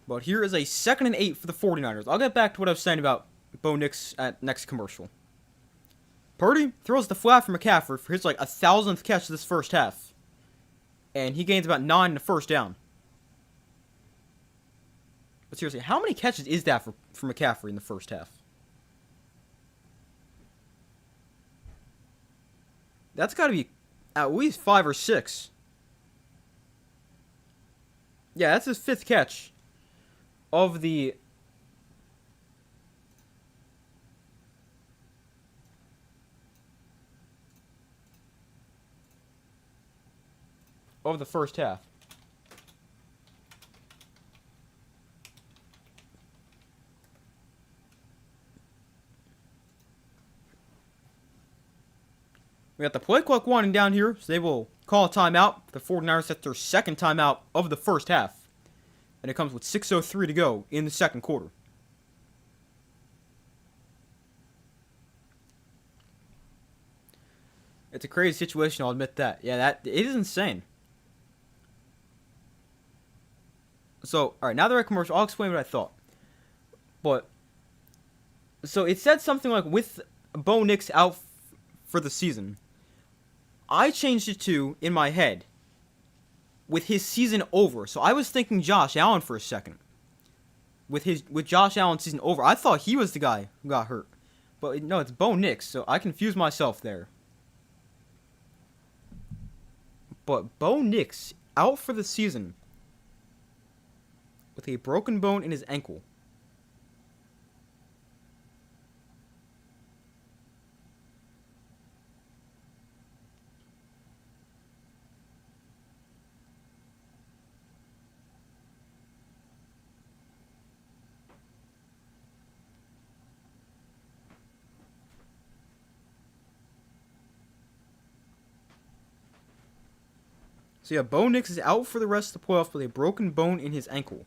But here is a 2nd and 8 for the 49ers. I'll get back to what I was saying about Bo Nix at next commercial. Purdy throws the flat for McCaffrey for his 1,000th catch this first half. And he gains about 9 in the first down. But seriously, how many catches is that for McCaffrey in the first half? That's got to be at least 5 or 6. Yeah, that's his 5th catch of the first half. We got the play clock winding down here, so they will call a timeout. The 49ers set their 2nd timeout of the first half. And it comes with 6:03 to go in the 2nd quarter. It's a crazy situation, I'll admit that. Yeah, it is insane. So, alright, now that we're at commercial, I'll explain what I thought. But, so it said something like, with Bo Nix out for the season. I changed it to, in my head, with his season over. So I was thinking Josh Allen for a second. With Josh Allen's season over, I thought he was the guy who got hurt. But no, it's Bo Nix, so I confused myself there. But Bo Nix out for the season with a broken bone in his ankle. So yeah, Bo Nix is out for the rest of the playoffs with a broken bone in his ankle.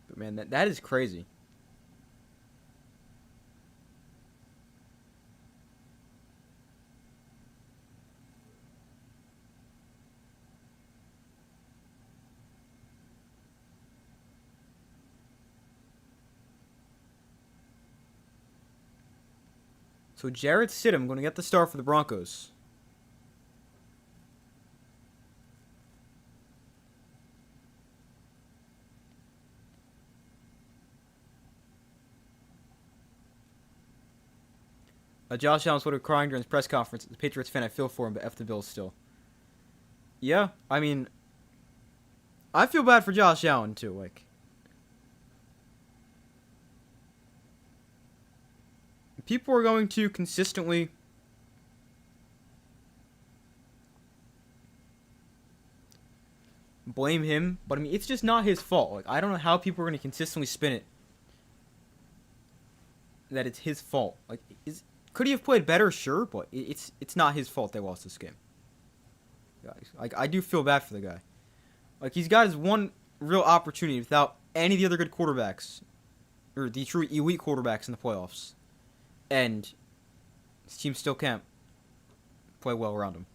But man, that is crazy. So Jarrett Stidham going to get the start for the Broncos. Josh Allen sort of crying during his press conference. As a Patriots fan, I feel for him, but F the Bills still. Yeah, I mean, I feel bad for Josh Allen too. People are going to consistently blame him, but I mean, it's just not his fault. I don't know how people are going to consistently spin it that it's his fault. Could he have played better? Sure, but it's not his fault they lost this game. Guys, I do feel bad for the guy. He's got his one real opportunity without any of the other good quarterbacks, or the true elite quarterbacks in the playoffs. And his team still can't play well around him.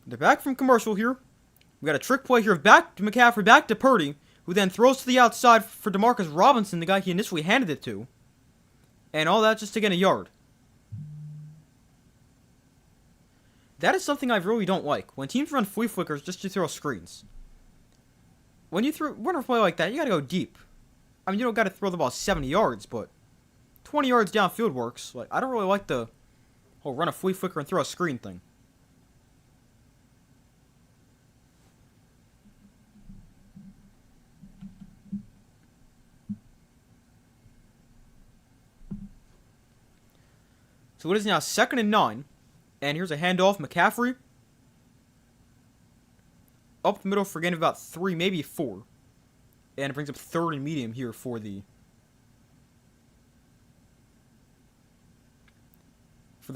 They're back from commercial here. We got a trick play here back to McCaffrey, back to Purdy, who then throws to the outside for Demarcus Robinson, the guy he initially handed it to. And all that just to get a yard. That is something I really don't like. When teams run flea flickers just to throw screens. When you run a play like that, you gotta go deep. I mean, you don't gotta throw the ball 70 yards, but 20 yards downfield works. I don't really like the whole run a flea flicker and throw a screen thing. So it is now 2nd and 9. And here's a handoff. McCaffrey. Up the middle for a gain of about 3, maybe 4. And it brings up 3rd and medium here for the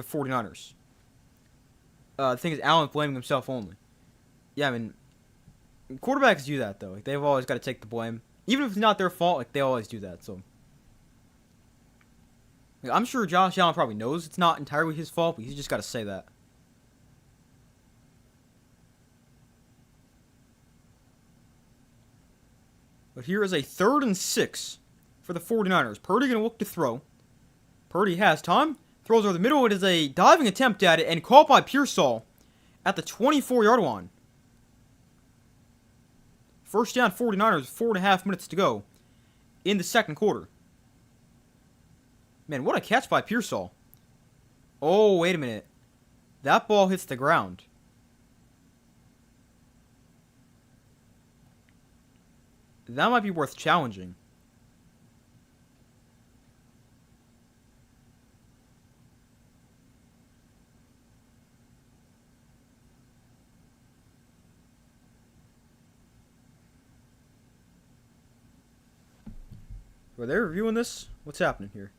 for the 49ers. The thing is, Allen's blaming himself only. Yeah, I mean, quarterbacks do that, though. Like, they've always got to take the blame. Even if it's not their fault, like, they always do that, so. Like, I'm sure Josh Allen probably knows it's not entirely his fault, but he's just got to say that. But here is a 3rd and 6 for the 49ers. Purdy going to look to throw. Purdy has time. Throws over the middle. It is a diving attempt at it and caught by Pearsall at the 24-yard line. First down 49ers, 4.5 minutes to go in the second quarter. Man, what a catch by Pearsall. Oh, wait a minute. That ball hits the ground. That might be worth challenging. Are they reviewing this? What's happening here?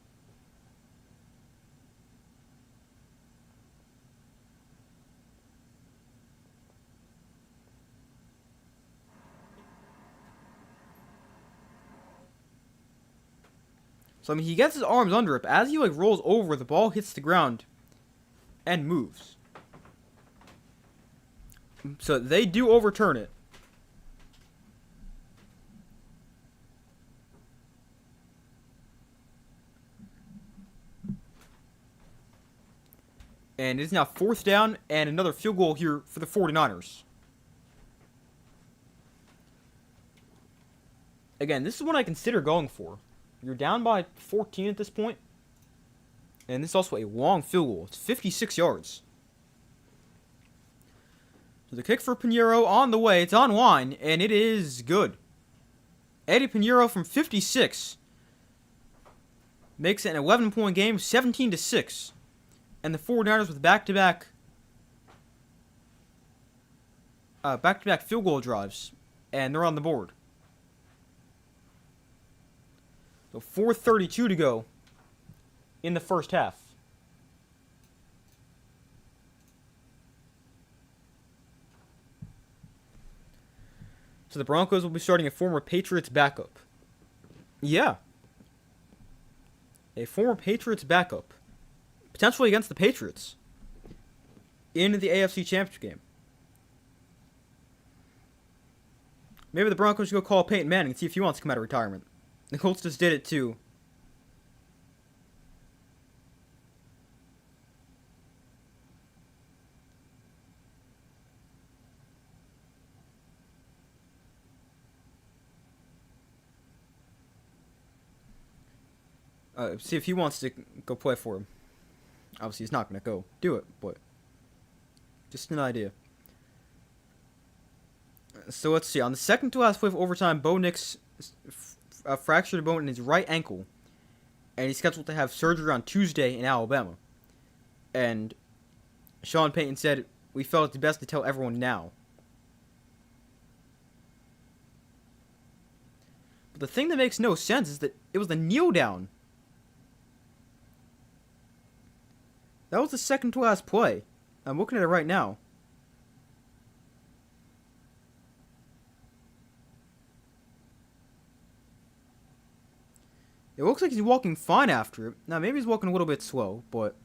So, I mean, he gets his arms under it, but as he, like, rolls over, the ball hits the ground and moves. So, they do overturn it. And it is now 4th down and another field goal here for the 49ers. Again, this is what I consider going for. You're down by 14 at this point. And this is also a long field goal. It's 56 yards. So the kick for Pinheiro on the way. It's on line, and it is good. Eddie Pinheiro from 56 makes it an 11-point game, 17-6. And the 49ers with back-to-back field goal drives. And they're on the board. So 4:32 to go in the first half. So the Broncos will be starting a former Patriots backup. Yeah. A former Patriots backup. Potentially against the Patriots. In the AFC Championship game. Maybe the Broncos should go call Peyton Manning and see if he wants to come out of retirement. The Colts just did it too. See if he wants to go play for him. Obviously, he's not going to go do it, but just an idea. So let's see. On the second to last play of overtime, Bo Nix fractured a bone in his right ankle, and he's scheduled to have surgery on Tuesday in Alabama. And Sean Payton said, "We felt it best to tell everyone now." But the thing that makes no sense is that it was the kneel down. That was the second to last play. I'm looking at it right now. It looks like he's walking fine after it. Now, maybe he's walking a little bit slow, but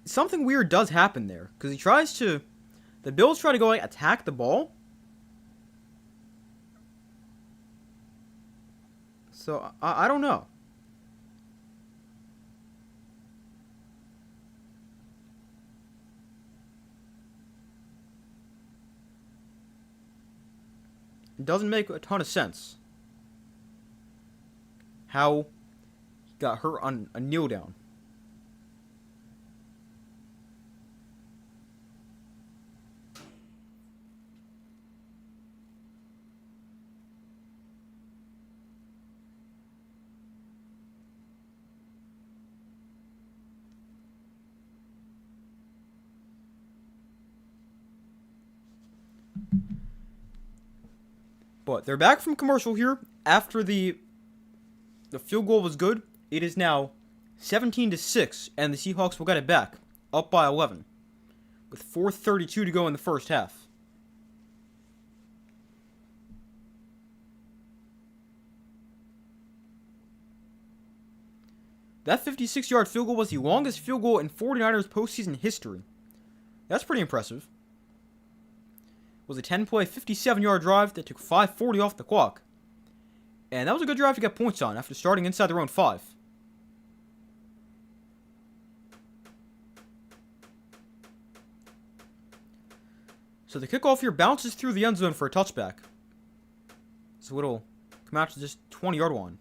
something weird does happen there. Because the Bills try to go, like, attack the ball. So, I don't know. It doesn't make a ton of sense how he got hurt on a kneel down. But they're back from commercial here after the field goal was good It is now 17-6, and the Seahawks will get it back, up by 11, with 4:32 to go in the first half. That 56-yard field goal was the longest field goal in 49ers postseason history. That's pretty impressive. It was a 10-play, 57-yard drive that took 5:40 off the clock. And that was a good drive to get points on after starting inside their own 5. So the kickoff here bounces through the end zone for a touchback. So it'll come out to just 20-yard line.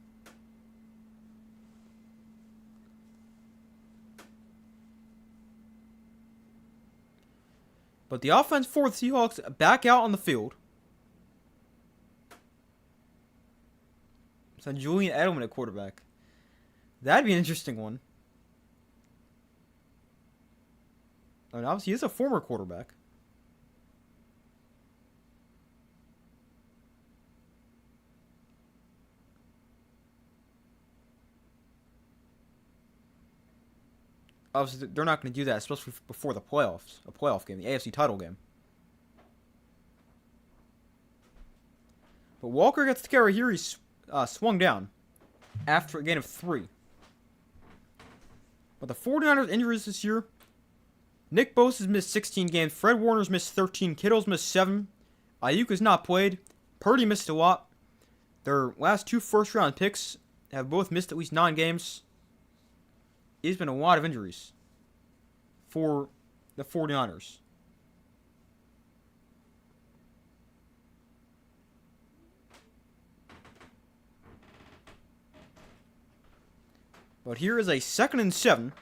But the offense for the Seahawks back out on the field. So Julian Edelman at quarterback. That'd be an interesting one. I mean, obviously, he is a former quarterback. Obviously, they're not going to do that, especially before the playoffs. A playoff game, the AFC title game. But Walker gets the carry here. He's swung down after a gain of 3. But the 49ers injuries this year, Nick Bosa's missed 16 games. Fred Warner's missed 13. Kittle's missed 7. Ayuk has not played. Purdy missed a lot. Their last 2 first-round picks have both missed at least 9 games. It's been a lot of injuries for the 49ers. But here is a 2nd and 7.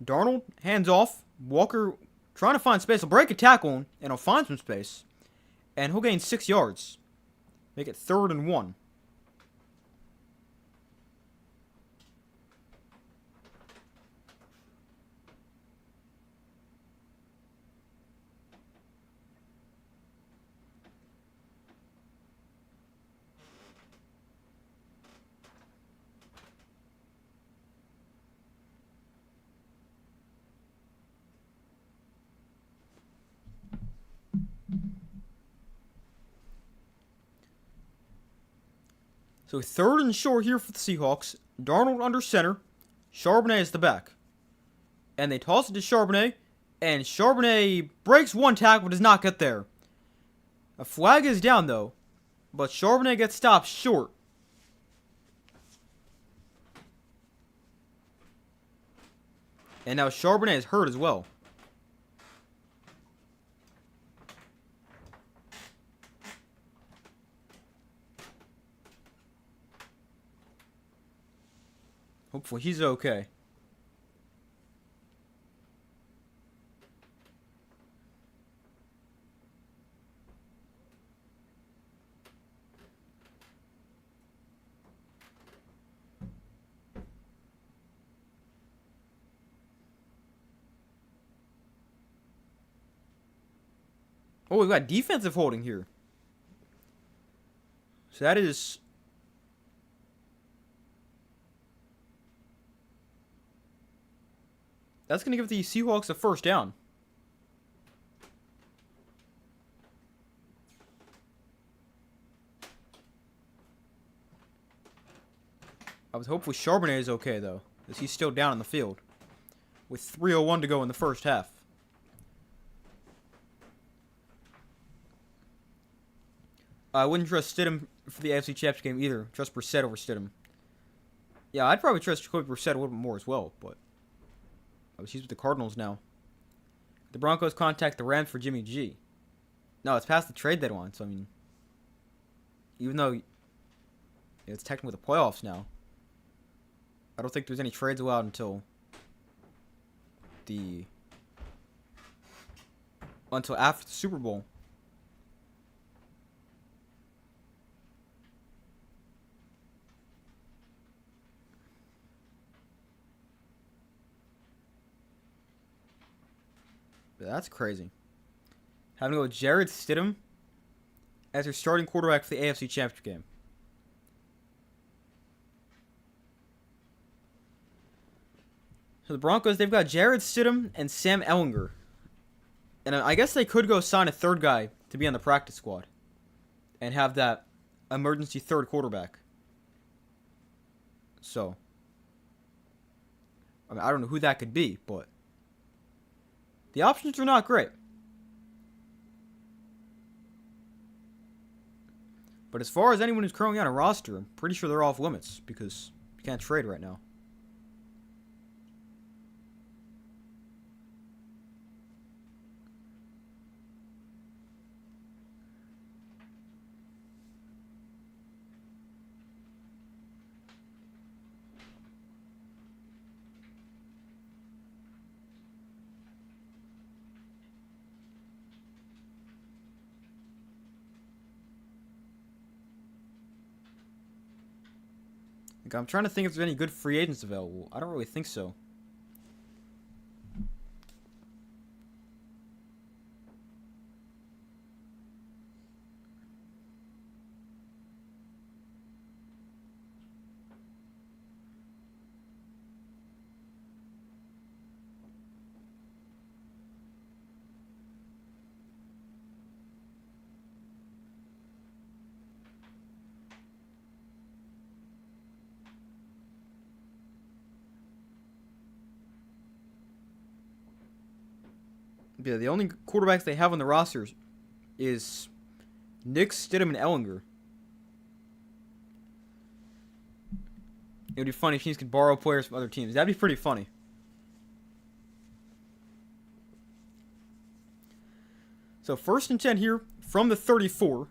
Darnold hands off. Walker trying to find space. He'll break a tackle and he'll find some space. And he'll gain 6 yards. Make it 3rd and 1. So 3rd and short here for the Seahawks. Darnold under center. Charbonnet is the back. And they toss it to Charbonnet. And Charbonnet breaks 1 tackle but does not get there. A flag is down though. But Charbonnet gets stopped short. And now Charbonnet is hurt as well. Hopefully he's okay. Oh, we've got defensive holding here. So that is... That's going to give the Seahawks a 1st down. Hopefully Charbonnet is okay, though, as he's still down in the field, with 3:01 to go in the first half. I wouldn't trust Stidham for the AFC Championship game either. Trust Brissett over Stidham. Yeah, I'd probably trust Jacoby Brissett a little bit more as well, but he's with the Cardinals now. The Broncos contact the Rams for Jimmy G. No, it's past the trade deadline, so I mean, even though it's technically the playoffs now, I don't think there's any trades allowed until after the Super Bowl. But that's crazy. Having to go with Jared Stidham as their starting quarterback for the AFC Championship game. So the Broncos, they've got Jared Stidham and Sam Ehlinger. And I guess they could go sign a third guy to be on the practice squad and have that emergency third quarterback. So, I mean, I don't know who that could be, but the options are not great. But as far as anyone who's currently on a roster, I'm pretty sure they're off limits because you can't trade right now. Like, I'm trying to think if there's any good free agents available. I don't really think so. Yeah, the only quarterbacks they have on the rosters is Nick, Stidham, and Ehlinger. It would be funny if teams could borrow players from other teams. That'd be pretty funny. So 1st and 10 here from the 34.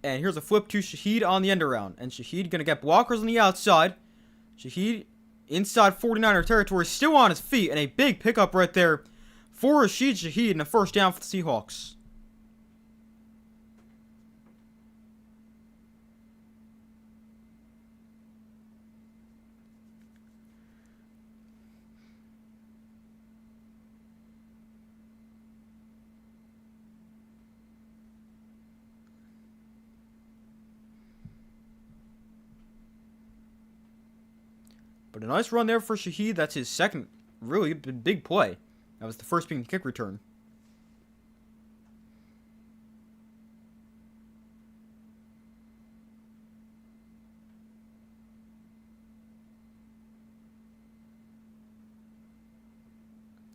And here's a flip to Shaheed on the end around. And Shaheed going to get blockers on the outside. Shaheed inside 49er territory, still on his feet. And a big pickup right there for Rashid Shaheed and a first down for the Seahawks. But a nice run there for Shaheed. That's his second really big play. That was the first being the kick return.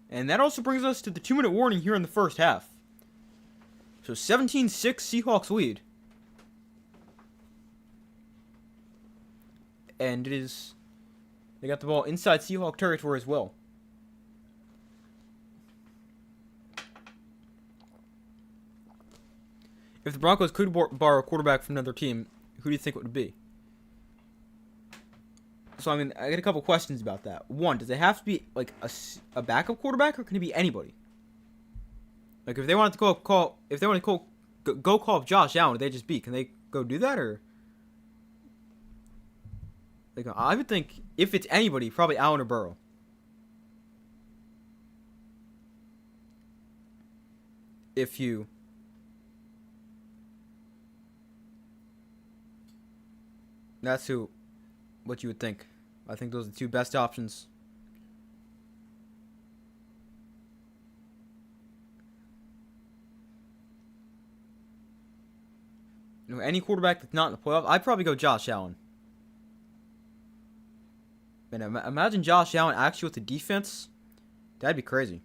And that also brings us to the 2-minute warning here in the first half. So 17-6 Seahawks lead. And it is... They got the ball inside Seahawk territory as well. If the Broncos could borrow a quarterback from another team, who do you think it would be? So, I mean, I got a couple questions about that. One, does it have to be, like, a backup quarterback, or can it be anybody? Like, if they wanted to go call up Josh Allen, would they just be? Can they go do that, or? Like, I would think, if it's anybody, probably Allen or Burrow. If you... That's what you would think. I think those are the two best options. You know, any quarterback that's not in the playoff, I'd probably go Josh Allen. Man, imagine Josh Allen actually with the defense. That'd be crazy.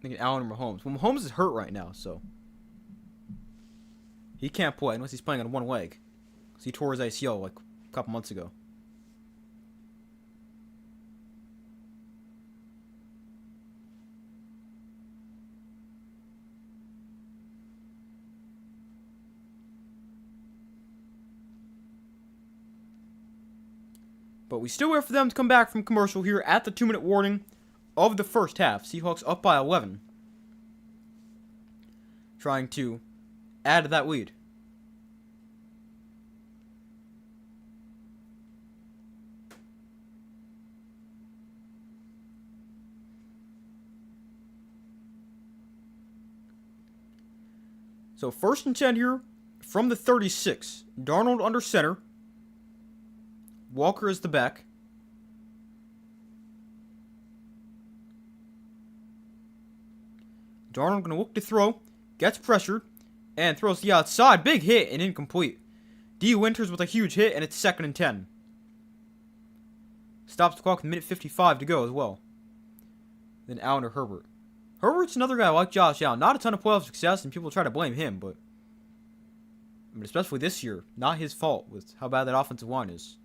Thinking Allen or Mahomes. Well, Mahomes is hurt right now, so he can't play unless he's playing on one leg. Because he tore his ACL like a couple months ago. But we still wait for them to come back from commercial here at the 2-minute warning of the first half. Seahawks up by 11. Trying to add to that lead. So 1st and 10 here from the 36. Darnold under center. Walker is the back. Darnold going to look to throw. Gets pressured. And throws the outside. Big hit and incomplete. D. Winters with a huge hit, and it's 2nd and 10. Stops the clock with 1:55 to go as well. Then Allen or Herbert. Herbert's another guy like Josh Allen. Not a ton of playoff success, and people try to blame him, but especially this year, not his fault with how bad that offensive line is.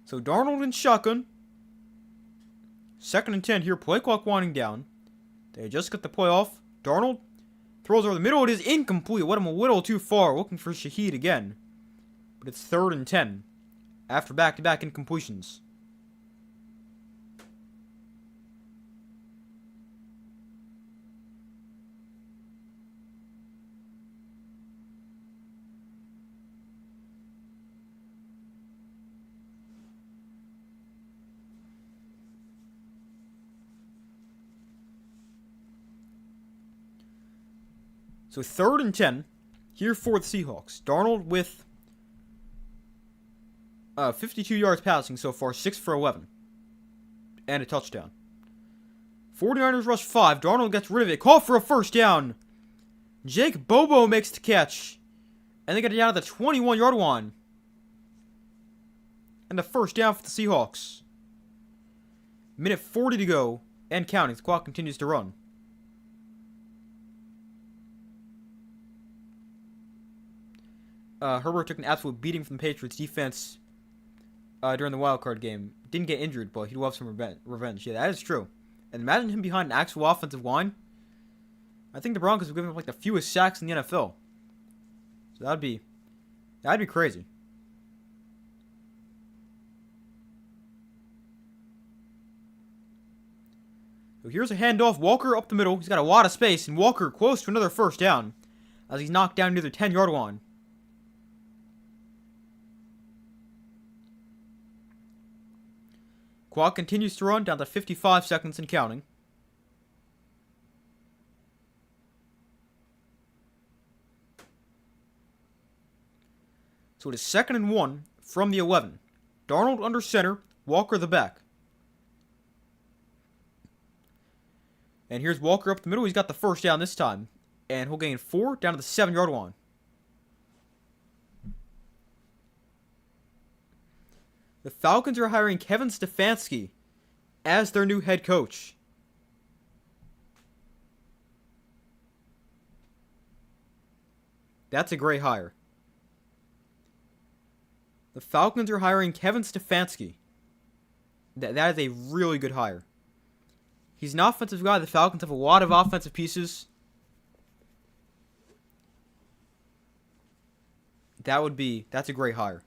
So Darnold in shotgun. 2nd and 10 here. Play clock winding down. They just got the play off. Darnold throws over the middle. It is incomplete. Went him a little too far. Looking for Shaheed again. But it's 3rd and 10. After back-to-back incompletions. So 3rd and 10 here for the Seahawks. Darnold with 52 yards passing so far, 6 for 11. And a touchdown. 49ers rush 5. Darnold gets rid of it. Call for a first down. Jake Bobo makes the catch. And they get it down to the 21-yard line. And the first down for the Seahawks. 1:40 to go. And counting. The clock continues to run. Herbert took an absolute beating from the Patriots defense during the wildcard game. Didn't get injured, but he'd love some revenge. Yeah, that is true. And imagine him behind an actual offensive line. I think the Broncos have given up like the fewest sacks in the NFL. So that'd be crazy. So here's a handoff. Walker up the middle. He's got a lot of space, and Walker close to another first down as he's knocked down near the 10-yard line. Clock continues to run down to 55 seconds and counting. So it is 2nd and 1 from the 11. Darnold under center, Walker the back. And here's Walker up the middle. He's got the first down this time. And he'll gain 4 down to the 7-yard line. The Falcons are hiring Kevin Stefanski as their new head coach. That's a great hire. The Falcons are hiring Kevin Stefanski. That is a really good hire. He's an offensive guy. The Falcons have a lot of offensive pieces. That's a great hire.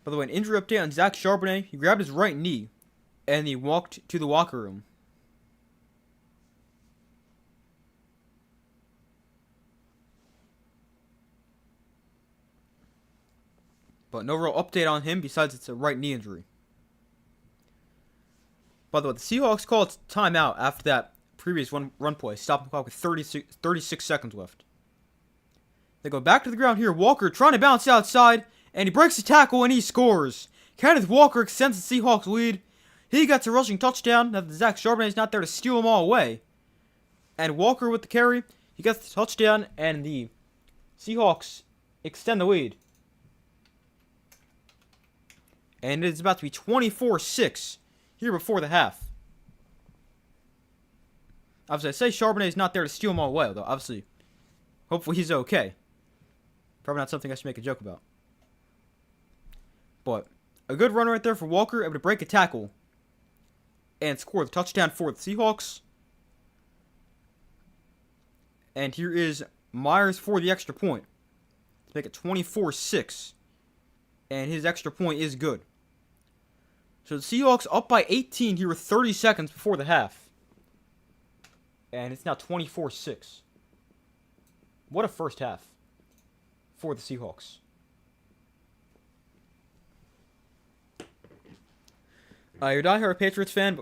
By the way, an injury update on Zach Charbonnet. He grabbed his right knee, and he walked to the locker room. But no real update on him besides it's a right knee injury. By the way, the Seahawks called timeout after that previous run play, stopping the clock with 36 seconds left. They go back to the ground here. Walker trying to bounce outside, and he breaks the tackle and he scores. Kenneth Walker extends the Seahawks lead. He gets a rushing touchdown. Now that Zach Charbonnet is not there to steal them all away. And Walker with the carry. He gets the touchdown, and the Seahawks extend the lead. And it's about to be 24-6 here before the half. Obviously, I say Charbonnet's not there to steal them all away, though. Obviously, hopefully he's okay. Probably not something I should make a joke about. But a good run right there for Walker, able to break a tackle and score the touchdown for the Seahawks. And here is Myers for the extra point to make it 24-6. And his extra point is good. So the Seahawks up by 18 here with 30 seconds before the half. And it's now 24-6. What a first half for the Seahawks. You're a diehard Patriots fan,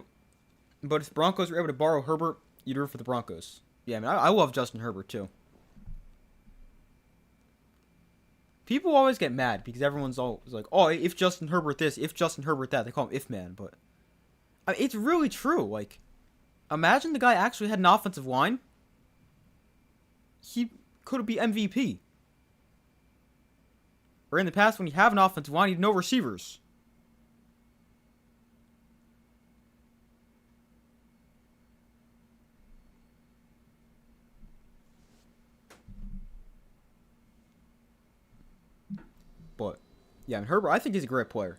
but if the Broncos were able to borrow Herbert, you'd root for the Broncos. Yeah, I mean, I love Justin Herbert, too. People always get mad because everyone's always like, oh, if Justin Herbert this, if Justin Herbert that. They call him if man, but I mean, it's really true. Like, imagine the guy actually had an offensive line. He could be MVP. Or in the past, when you have an offensive line, you have no receivers. But, yeah, and Herbert, I think he's a great player.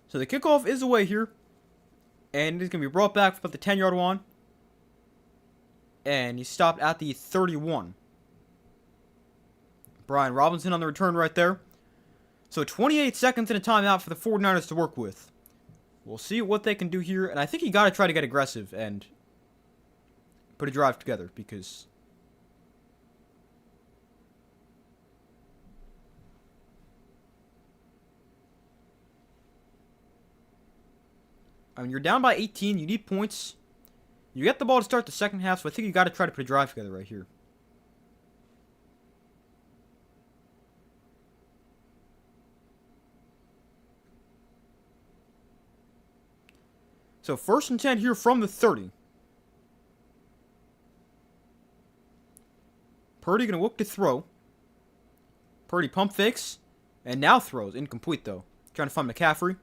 So the kickoff is away here. And he's going to be brought back for about the 10-yard line. And he stopped at the 31. Brian Robinson on the return right there. So 28 seconds in a timeout for the 49ers to work with. We'll see what they can do here. And I think you got to try to get aggressive and put a drive together because I mean, you're down by 18. You need points. You get the ball to start the second half, so I think you got to try to put a drive together right here. So 1st and 10 here from the 30. Purdy going to look to throw. Purdy pump fakes. And now throws. Incomplete, though. Trying to find McCaffrey.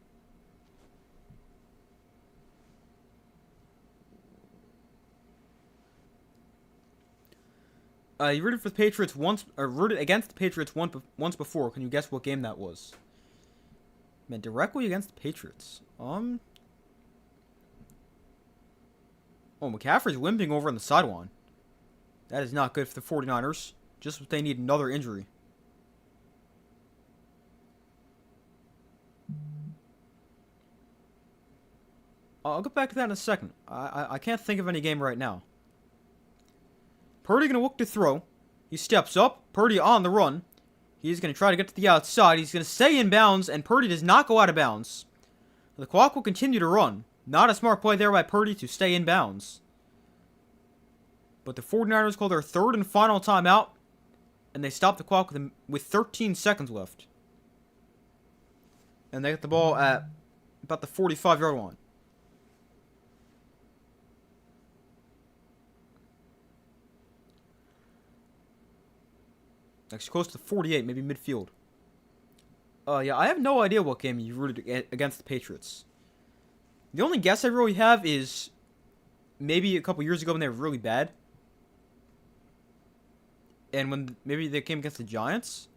You rooted for the Patriots once, or rooted against the Patriots once before. Can you guess what game that was? Man, directly against the Patriots. Oh, McCaffrey's limping over on the sideline. That is not good for the 49ers. Just what they need, another injury. I'll get back to that in a second. I can't think of any game right now. Purdy going to look to throw. He steps up. Purdy on the run. He's going to try to get to the outside. He's going to stay in bounds, and Purdy does not go out of bounds. The clock will continue to run. Not a smart play there by Purdy to stay in bounds. But the 49ers call their 3rd and final timeout, and they stop the clock with 13 seconds left. And they get the ball at about the 45-yard line. Actually, close to 48, maybe midfield. Yeah, I have no idea what game you rooted against the Patriots. The only guess I really have is maybe a couple years ago when they were really bad. And when maybe they came against the Giants.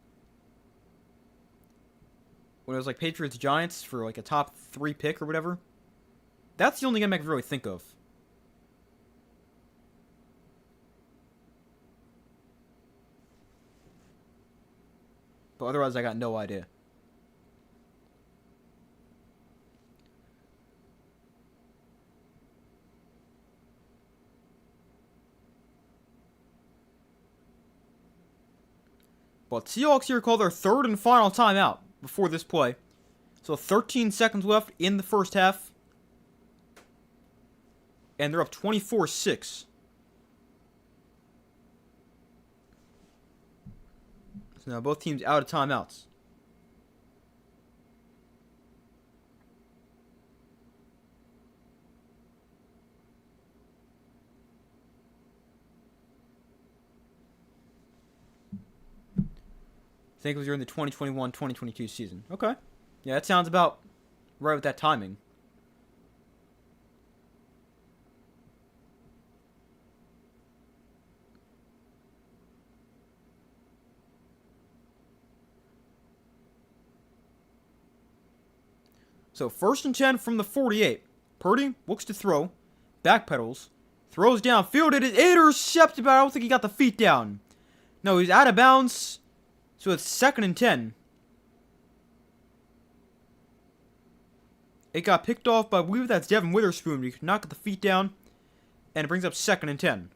When it was like Patriots-Giants for like a top 3 pick or whatever. That's the only game I can really think of. But otherwise, I got no idea. But Seahawks here call their 3rd and final timeout before this play. So 13 seconds left in the first half. And they're up 24-6. So now both teams out of timeouts. I think it was during the 2021-2022 season. Okay. Yeah, that sounds about right with that timing. So 1st and 10 from the 48. Purdy looks to throw. Backpedals. Throws downfield. It is intercepted, but I don't think he got the feet down. No, he's out of bounds. So it's 2nd and 10. It got picked off by, I believe that's Devin Witherspoon. He could not get the feet down. And it brings up 2nd and 10.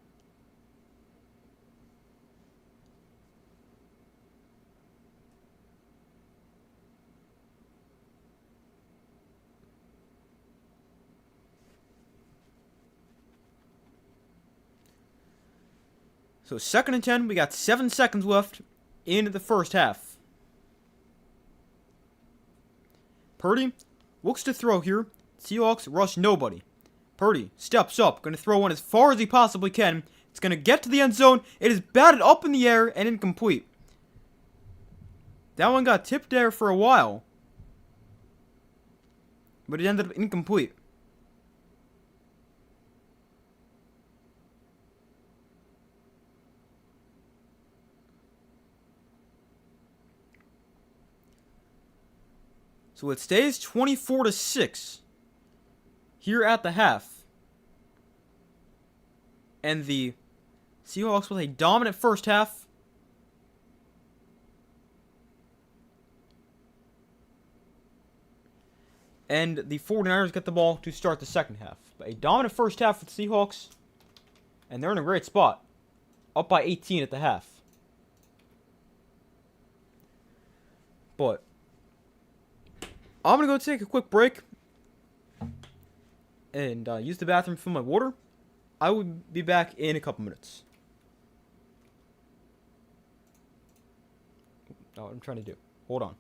So 2nd and 10. We got 7 seconds left in the first half. Purdy looks to throw here. Seahawks rush nobody. Purdy steps up. Going to throw one as far as he possibly can. It's going to get to the end zone. It is batted up in the air and incomplete. That one got tipped there for a while. But it ended up incomplete. So it stays 24-6 here at the half. And the Seahawks with a dominant first half. And the 49ers get the ball to start the second half. But a dominant first half for the Seahawks. And they're in a great spot. Up by 18 at the half. But I'm going to go take a quick break and use the bathroom, fill my water. I will be back in a couple minutes. Oh, what I'm trying to do. Hold on.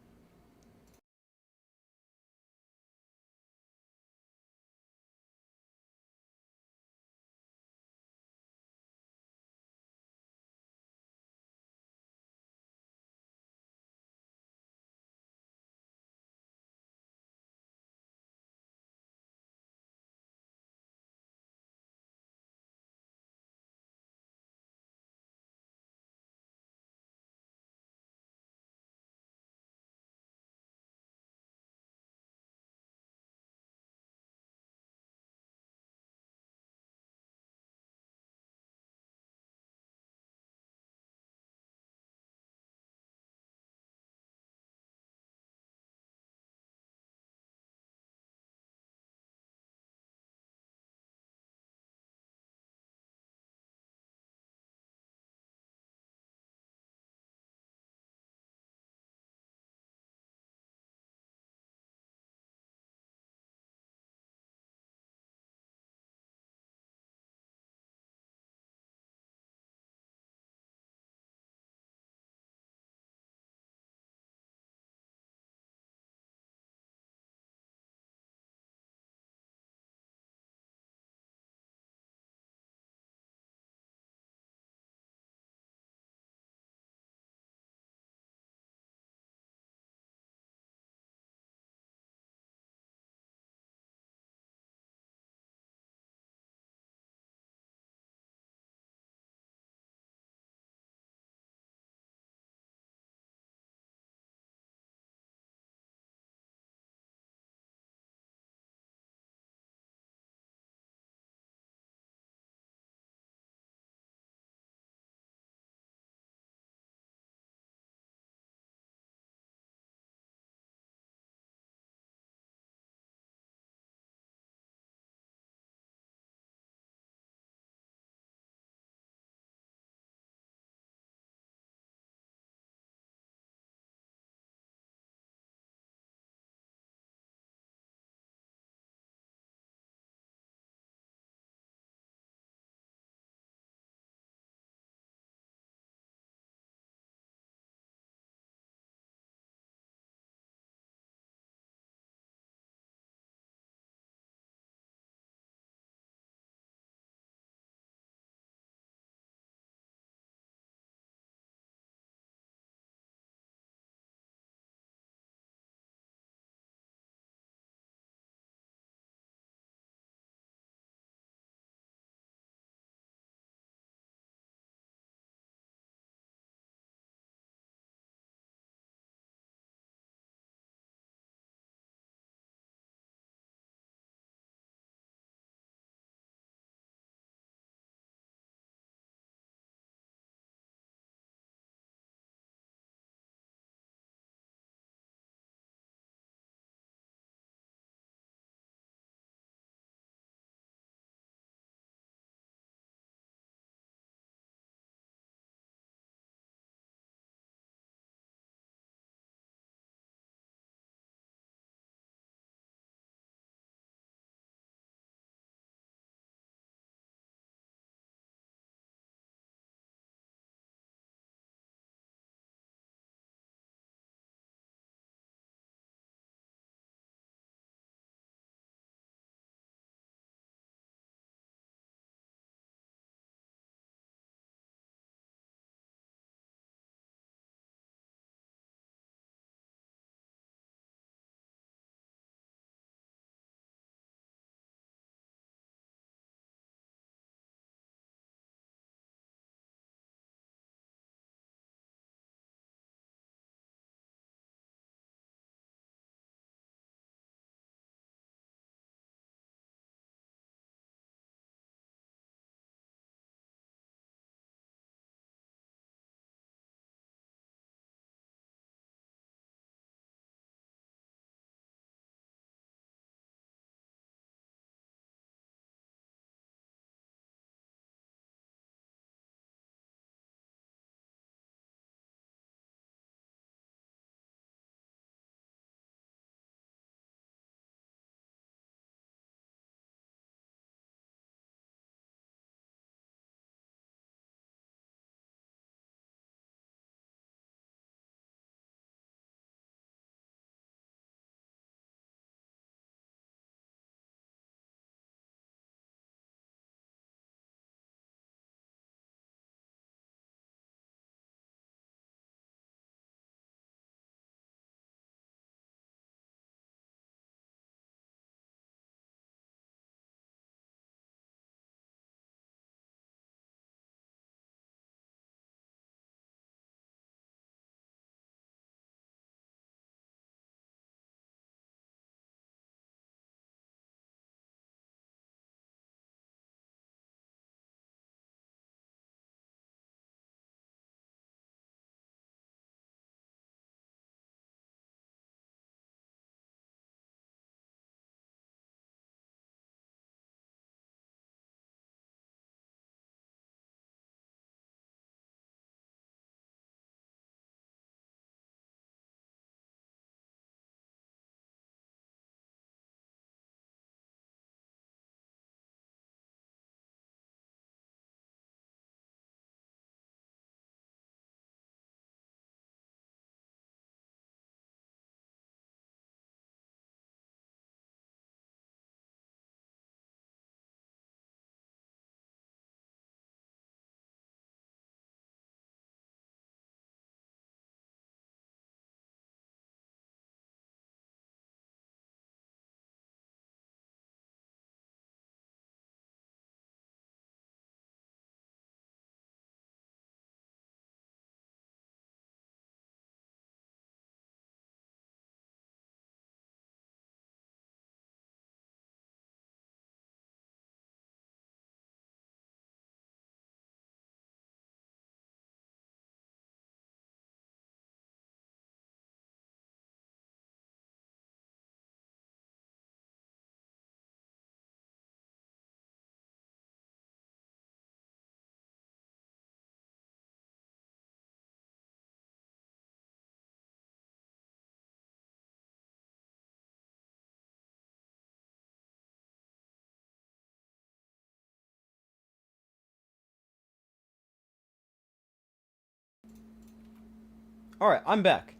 Alright, I'm back.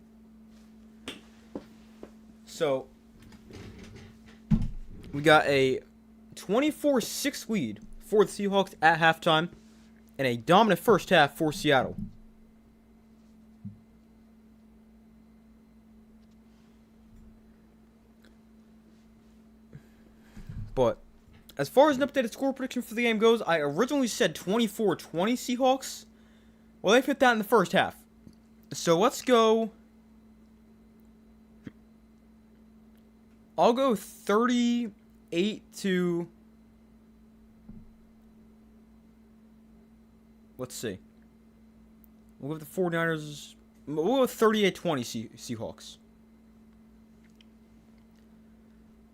So, we got a 24-6 lead for the Seahawks at halftime and a dominant first half for Seattle. But as far as an updated score prediction for the game goes, I originally said 24-20 Seahawks. Well, they fit that in the first half. So let's go. I'll go 38 to. Let's see. We'll go with the 49ers. We'll go with 38-20 Seahawks.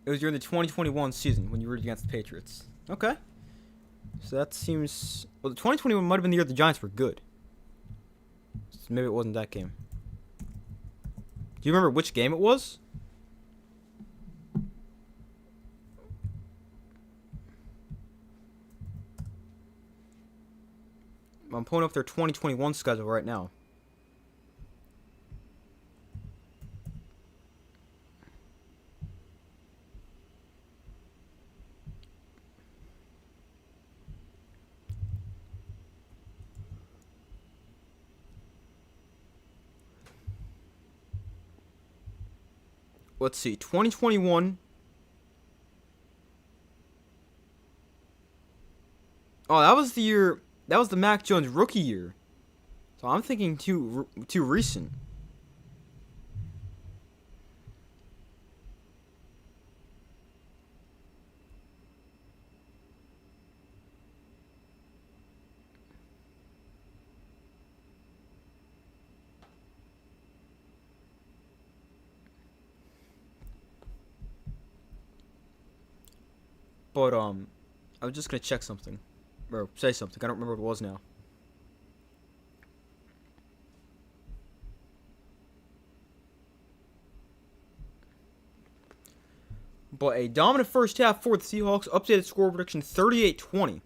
It was during the 2021 season when you were against the Patriots. Okay. So that seems. Well, the 2021 might have been the year the Giants were good. So maybe it wasn't that game. Do you remember which game it was? I'm pulling up their 2021 schedule right now. Let's see, 2021. Oh, that was the year. That was the Mac Jones rookie year. So I'm thinking too recent. But I was just gonna check something. Or say something. I don't remember what it was now. But a dominant first half for the Seahawks. Updated score prediction 38-20.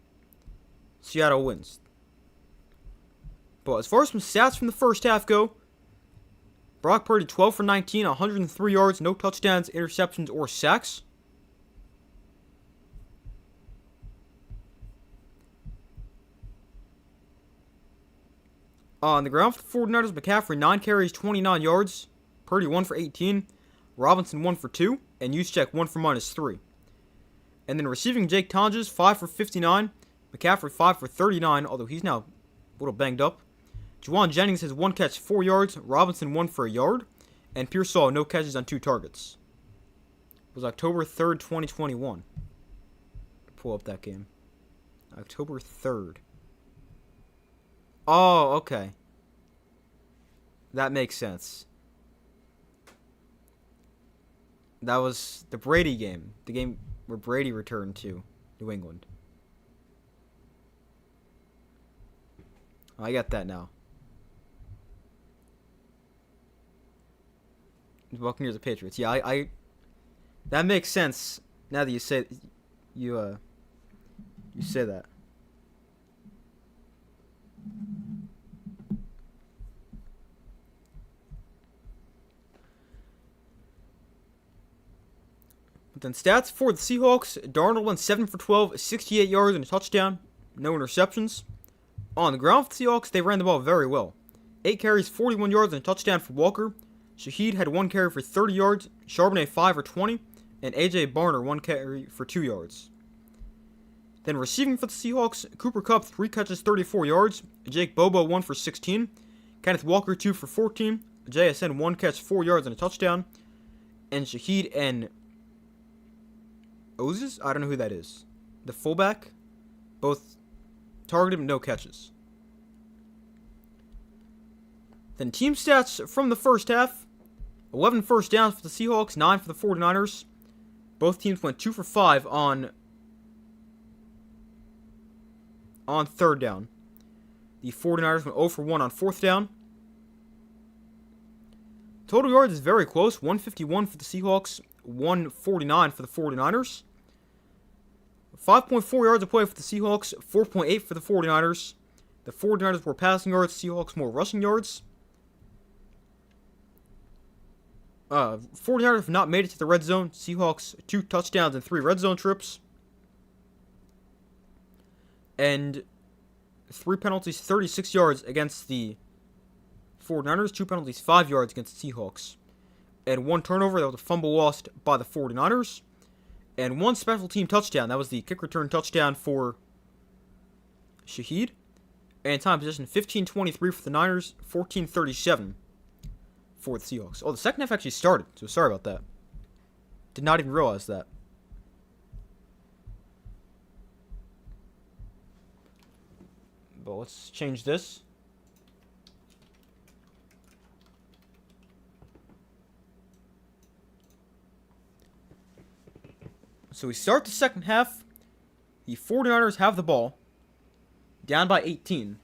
Seattle wins. But as far as some stats from the first half go, Brock Purdy 12 for 19, 103 yards, no touchdowns, interceptions, or sacks. On the ground for the 49ers, McCaffrey 9 carries, 29 yards. Purdy 1 for 18. Robinson 1 for 2. And Juszczyk 1 for -3. And then receiving, Jake Tonjes 5 for 59. McCaffrey 5 for 39, although he's now a little banged up. Juwan Jennings has 1 catch, 4 yards. Robinson 1 for a yard. And Pearsall no catches on 2 targets. It was October 3rd, 2021. Pull up that game. October 3rd. Oh, okay. That makes sense. That was the Brady game. The game where Brady returned to New England. I got that now. The Buccaneers, the Patriots. Yeah, I that makes sense now that you say you say that. But then stats for the Seahawks. Darnold went 7 for 12, 68 yards and a touchdown. No interceptions. On the ground for the Seahawks, they ran the ball very well. 8 carries, 41 yards and a touchdown for Walker. Shaheed had 1 carry for 30 yards. Charbonnet 5 for 20. And A.J. Barner 1 carry for 2 yards. Then receiving for the Seahawks, Cooper Kupp 3 catches, 34 yards. Jake Bobo 1 for 16. Kenneth Walker 2 for 14. JSN 1 catch, 4 yards and a touchdown. And Shaheed and Ozis? I don't know who that is. The fullback? Both targeted, no catches. Then team stats from the first half. 11 first downs for the Seahawks, 9 for the 49ers. Both teams went 2 for 5 on third down. The 49ers went 0 for 1 on fourth down. Total yards is very close. 151 for the Seahawks, 149 for the 49ers. 5.4 yards a play for the Seahawks, 4.8 for the 49ers. The 49ers more passing yards, Seahawks more rushing yards. 49ers have not made it to the red zone. Seahawks 2 touchdowns and 3 red zone trips. And 3 penalties, 36 yards against the 49ers. 2 penalties, 5 yards against the Seahawks. And 1 turnover, that was a fumble lost by the 49ers. And 1 special team touchdown, that was the kick return touchdown for Shaheed. And time possession 15-23 for the Niners, 14-37 for the Seahawks. Oh, the second half actually started, so sorry about that. Did not even realize that. But let's change this. So we start the second half. The 49ers have the ball. Down by 18.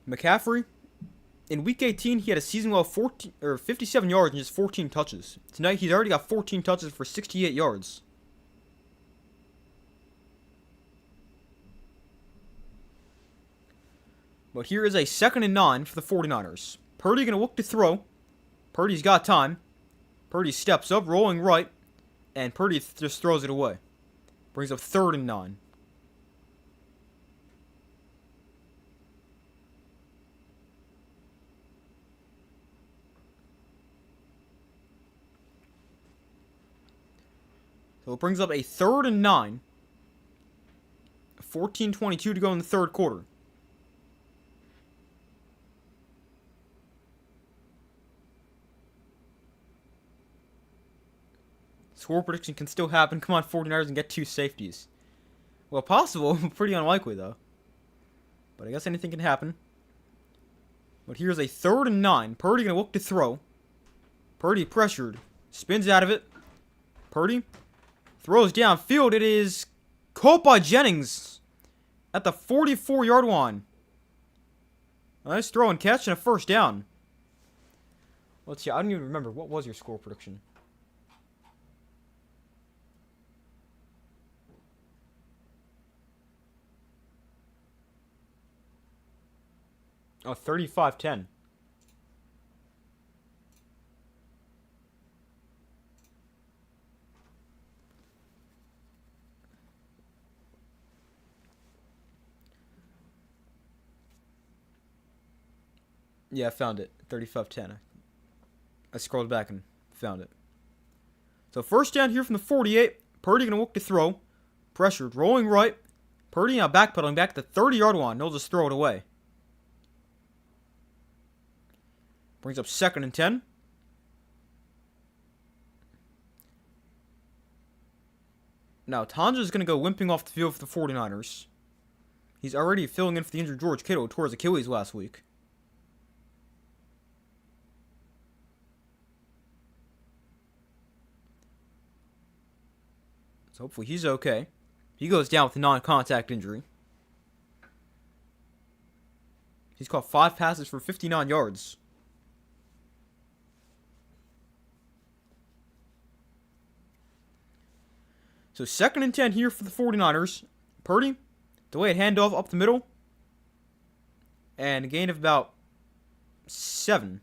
McCaffrey, in week 18, he had a season-low 57 yards and just 14 touches. Tonight, he's already got 14 touches for 68 yards. But here is a 2nd and 9 for the 49ers. Purdy going to look to throw. Purdy's got time. Purdy steps up, rolling right. And Purdy just throws it away. Brings up 3rd and 9. So it brings up a 3rd and 9. 14-22 to go in the 3rd quarter. Score prediction can still happen. Come on, 49ers, and get 2 safeties. Well, possible. Pretty unlikely, though. But I guess anything can happen. But here's a 3rd and 9. Purdy going to look to throw. Purdy pressured. Spins out of it. Purdy throws downfield. It is caught by Jennings at the 44-yard line. Nice throw and catch and a 1st down. Let's see. I don't even remember. What was your score prediction? Oh, 35-10. Yeah, I found it. 35-10. I scrolled back and found it. So 1st down here from the 48. Purdy going to look to throw. Pressured. Rolling right. Purdy now backpedaling back at the 30-yard line. They'll just throw it away. Brings up 2nd and 10. Now, Tanja's going to go limping off the field for the 49ers. He's already filling in for the injured George Kittle, who tore his Achilles last week. So hopefully he's okay. He goes down with a non-contact injury. He's caught 5 passes for 59 yards. So 2nd and 10 here for the 49ers. Purdy, delayed handoff up the middle. And a gain of about 7.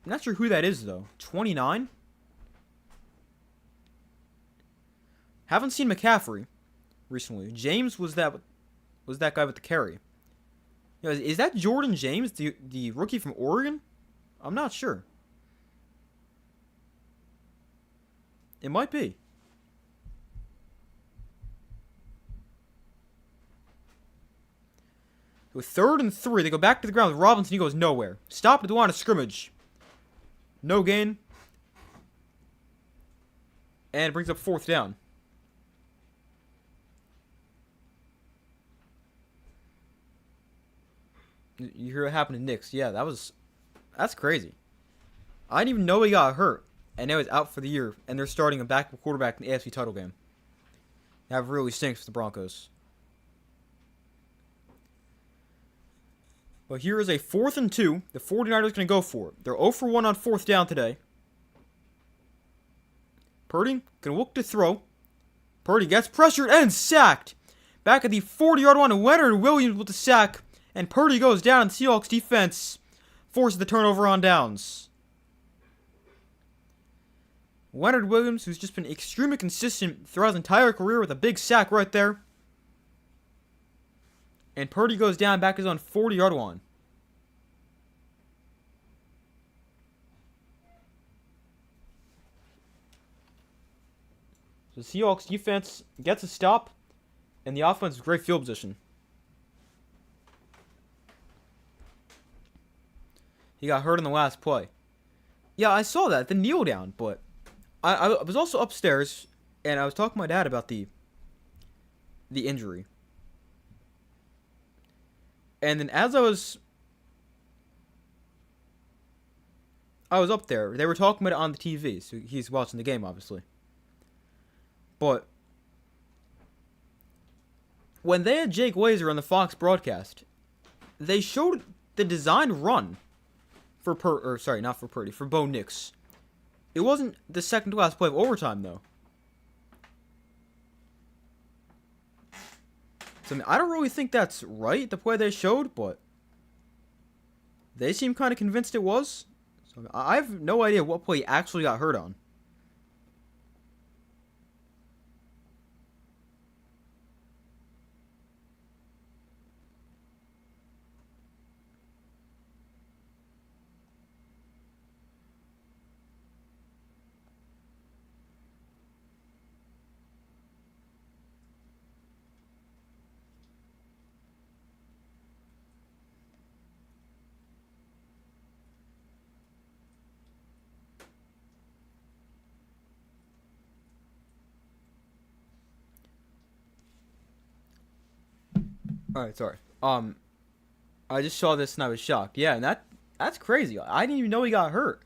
I'm not sure who that is, though. 29? Haven't seen McCaffrey recently. James was that guy with the carry. You know, is that Jordan James, the rookie from Oregon? I'm not sure. It might be. With 3rd and 3, they go back to the ground with Robinson. He goes nowhere. Stopped at the line of scrimmage. No gain. And it brings up 4th down. You hear what happened to Knicks? Yeah, that's crazy. I didn't even know he got hurt, and now he's out for the year, and they're starting a backup quarterback in the AFC title game. That really stinks for the Broncos. But here is a 4th and 2. The 49ers going to go for it. They're 0 for 1 on 4th down today. Purdy gonna look to throw. Purdy gets pressured and sacked. Back at the 40-yard line, Leonard Williams with the sack. And Purdy goes down, and Seahawks defense forces the turnover on downs. Leonard Williams, who's just been extremely consistent throughout his entire career with a big sack right there. And Purdy goes down back his own 40-yard line. So the Seahawks defense gets a stop, and the offense is great field position. He got hurt in the last play. Yeah, I saw that, the kneel down, but I was also upstairs, and I was talking to my dad about the injury. And then as I was up there, they were talking about it on the TV, so he's watching the game, obviously. But when they had Jake Glazer on the Fox broadcast, they showed the designed run for for Bo Nix. It wasn't the second to last play of overtime, though. So, I mean, I don't really think that's right, the play they showed, but they seem kind of convinced it was. So, I have no idea what play he actually got hurt on. Alright, sorry. I just saw this and I was shocked. Yeah, and that's crazy. I didn't even know he got hurt.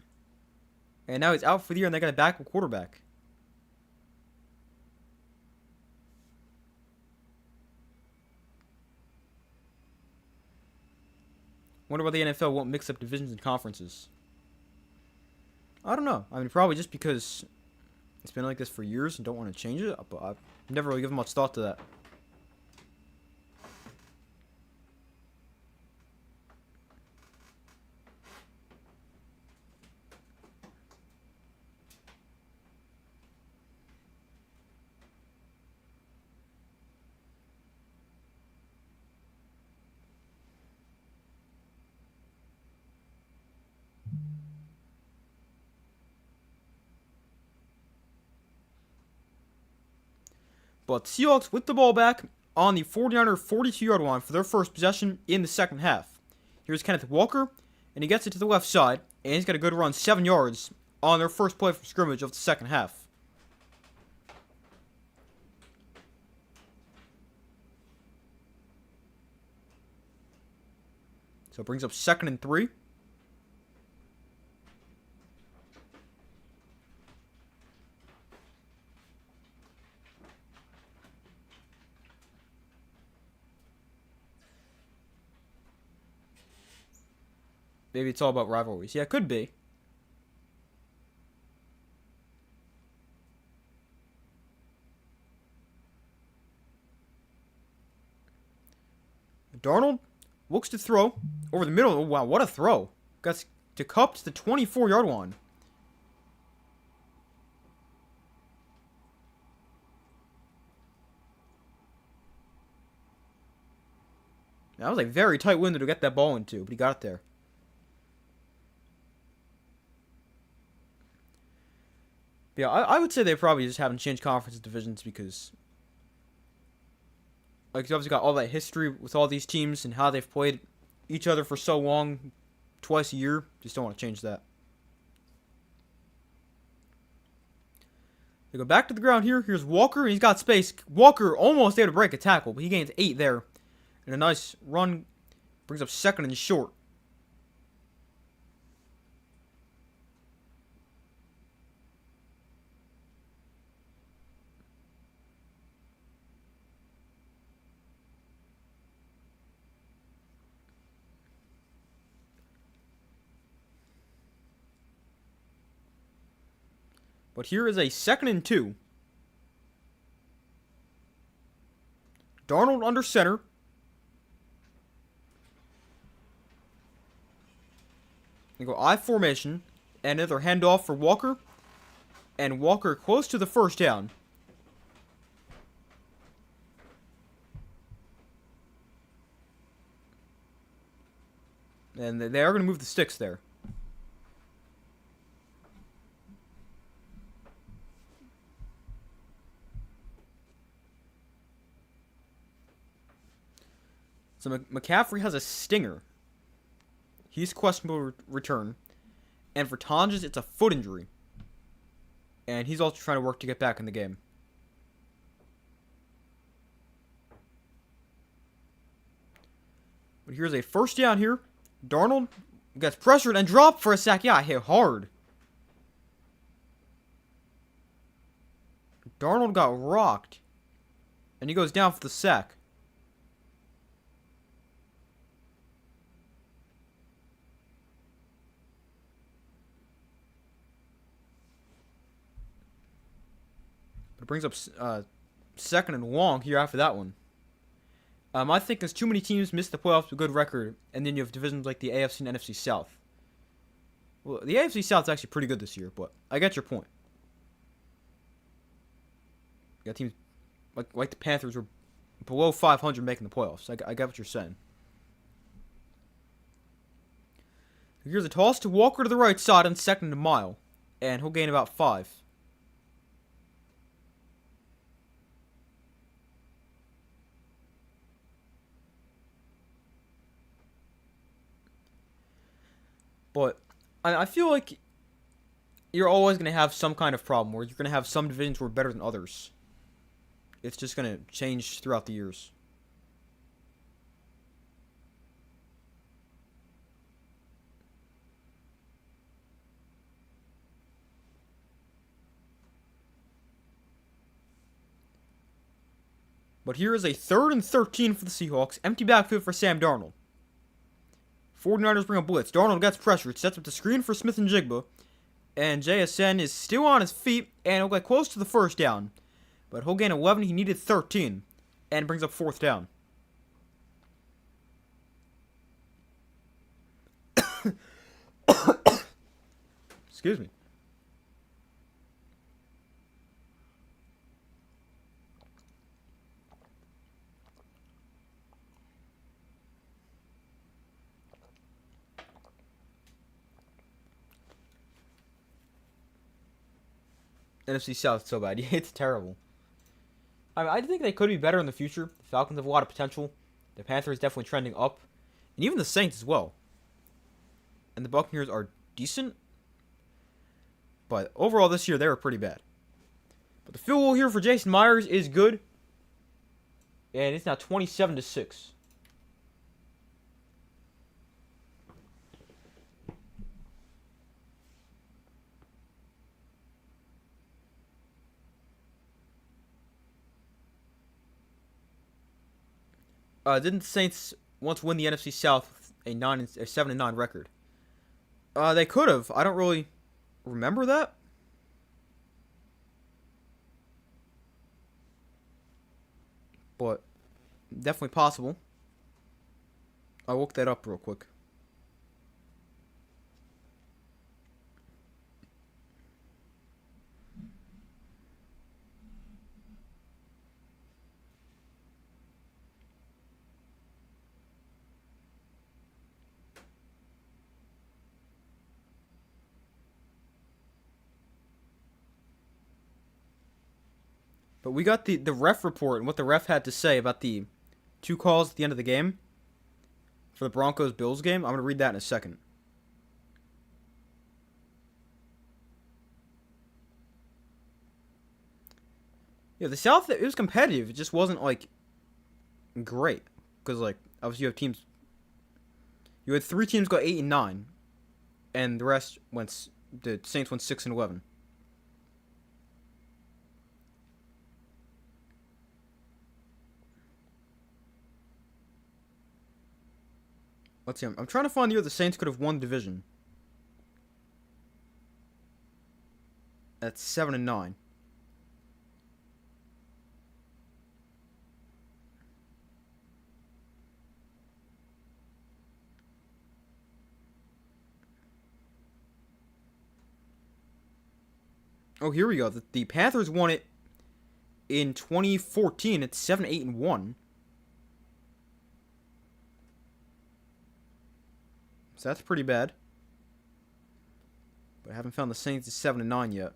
And now he's out for the year and they got a backup quarterback. Wonder why the NFL won't mix up divisions and conferences. I don't know. I mean, probably just because it's been like this for years and don't want to change it. But I've never really given much thought to that. But Seahawks with the ball back on the 49er 42-yard line for their first possession in the second half. Here's Kenneth Walker, and he gets it to the left side, and he's got a good run, 7 yards, on their first play from scrimmage of the second half. So it brings up 2nd and 3. Maybe it's all about rivalries. Yeah, it could be. Darnold looks to throw over the middle. Oh, wow, what a throw. Got to Kupp to the 24-yard line. That was a very tight window to get that ball into, but he got it there. Yeah, I would say they probably just haven't changed conference divisions because, like, you obviously got all that history with all these teams and how they've played each other for so long, twice a year. Just don't want to change that. They go back to the ground here. Here's Walker, and he's got space. Walker almost able to break a tackle, but he gains 8 there. And a nice run brings up 2nd and short. But here is a 2nd and 2. Darnold under center. They go I formation. And another handoff for Walker. And Walker close to the first down. And they are going to move the sticks there. So McCaffrey has a stinger. He's questionable return. And for Tonjes, it's a foot injury. And he's also trying to work to get back in the game. But here's a first down here. Darnold gets pressured and dropped for a sack. Yeah, hit hard. Darnold got rocked. And he goes down for the sack. But it brings up 2nd and long here after that one. I think there's too many teams miss the playoffs with a good record, and then you have divisions like the AFC and NFC South. Well, the AFC South is actually pretty good this year, but I get your point. You got teams like the Panthers were below 500 making the playoffs. I get what you're saying. Here's a toss to Walker to the right side on 2nd and a mile, and he'll gain about 5. But I feel like you're always going to have some kind of problem where you're going to have some divisions who are better than others. It's just going to change throughout the years. But here is a 3rd and 13 for the Seahawks. Empty backfield for Sam Darnold. 49ers bring a blitz. Darnold gets pressured. Sets up the screen for Smith and Jigba. And JSN is still on his feet. And he'll get close to the first down. But he'll gain 11. He needed 13. And brings up 4th down. Excuse me. NFC South so bad. It's terrible. I think they could be better in the future. The Falcons have a lot of potential. The Panthers definitely trending up. And even the Saints as well. And the Buccaneers are decent. But overall this year, they were pretty bad. But the field goal here for Jason Myers is good. And it's now 27-6. Didn't the Saints once win the NFC South with a 7-9 record? They could have. I don't really remember that. But definitely possible. I'll look that up real quick. But we got the ref report and what the ref had to say about the 2 calls at the end of the game for the Broncos-Bills game. I'm going to read that in a second. Yeah, the South, it was competitive. It just wasn't, like, great. Because, like, obviously you have teams... You had 3 teams go 8-9. And the rest went... The Saints went 6-11. Let's see. I'm trying to find the year the Saints could have won the division. at 7-9. Oh, here we go. The Panthers won it in 2014. It's 7-8-1. So that's pretty bad. But I haven't found the Saints at 7-9 yet.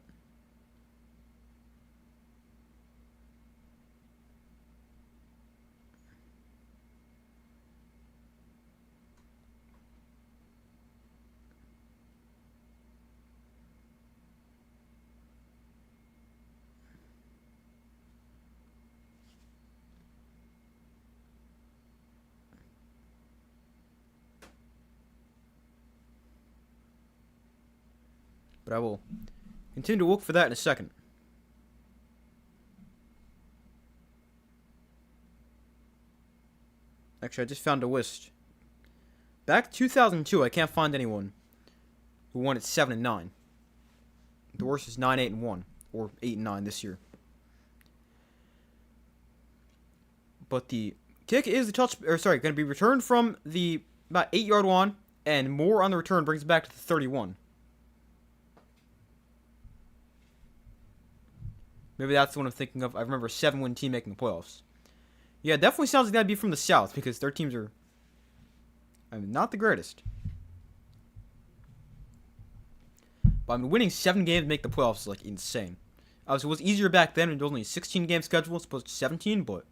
But I will continue to look for that in a second. Actually, I just found a list. Back in 2002, I can't find anyone who won at 7-9. The worst is 9-8-1, or 8-9 this year. But the kick is going to be returned from the about 8-yard line, and more on the return brings it back to the 31. Maybe that's the one I'm thinking of. I remember a 7-win team making the playoffs. Yeah, it definitely sounds like that'd be from the South, because their teams are, not the greatest. But winning 7 games to make the playoffs is, like, insane. Obviously, it was easier back then, and there was only a 16-game schedule as opposed to 17, but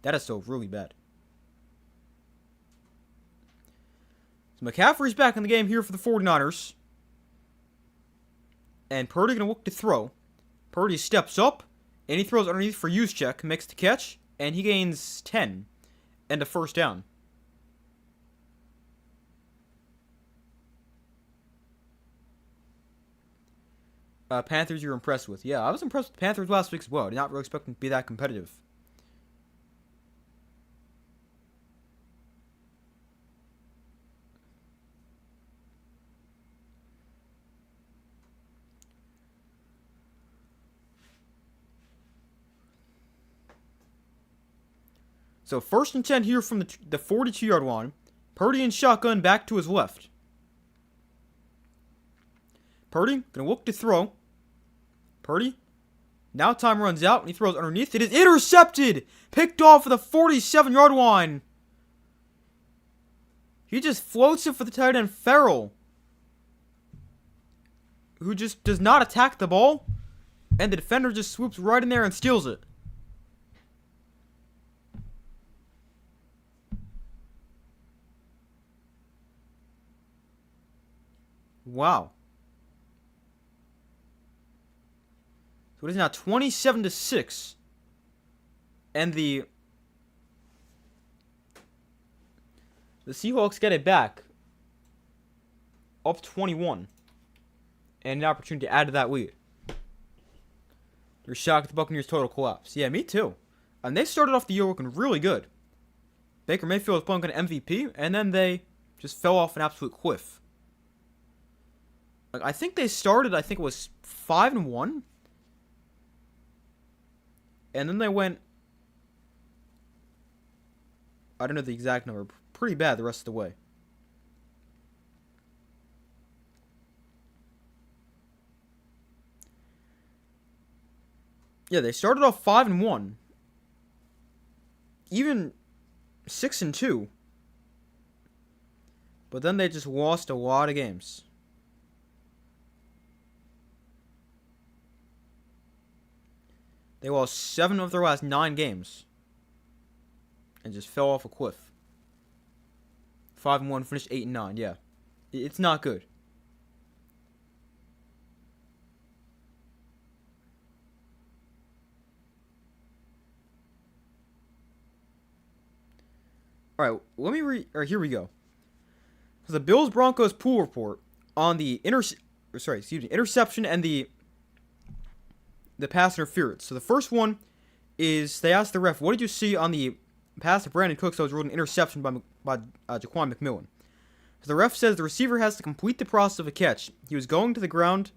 that is still really bad. So McCaffrey's back in the game here for the 49ers. And Purdy going to look to throw. Purdy steps up, and he throws underneath for Juszczyk, makes the catch, and he gains 10 and a first down. Panthers you're impressed with. Yeah, I was impressed with the Panthers last week as well. I did not really expect them to be that competitive. So 1st and 10 here from the 42-yard line. Purdy in shotgun back to his left. Purdy going to look to throw. Purdy. Now time runs out and he throws underneath. It is intercepted. Picked off for the 47-yard line. He just floats it for the tight end Farrell, who just does not attack the ball. And the defender just swoops right in there and steals it. Wow. So it is now 27-6. And the Seahawks get it back. Up 21. And an opportunity to add to that lead. You're shocked at the Buccaneers' total collapse. Yeah, me too. And they started off the year looking really good. Baker Mayfield was playing an MVP, and then they just fell off an absolute cliff. Like, I think they started, it was 5-1. And then they went, I don't know the exact number, pretty bad the rest of the way. Yeah, they started off 5-1. Even 6-2. But then they just lost a lot of games. They lost 7 of their last 9 games. And just fell off a cliff. 5-1, finished 8-9, yeah. It's not good. Alright, here we go. So the Bills-Broncos pool report on the interception and the pass interference. So the first one is they asked the ref, what did you see on the pass to Brandon Cooks that was ruled an interception by Jaquan McMillan? So the ref says the receiver has to complete the process of a catch. He was going to the ground,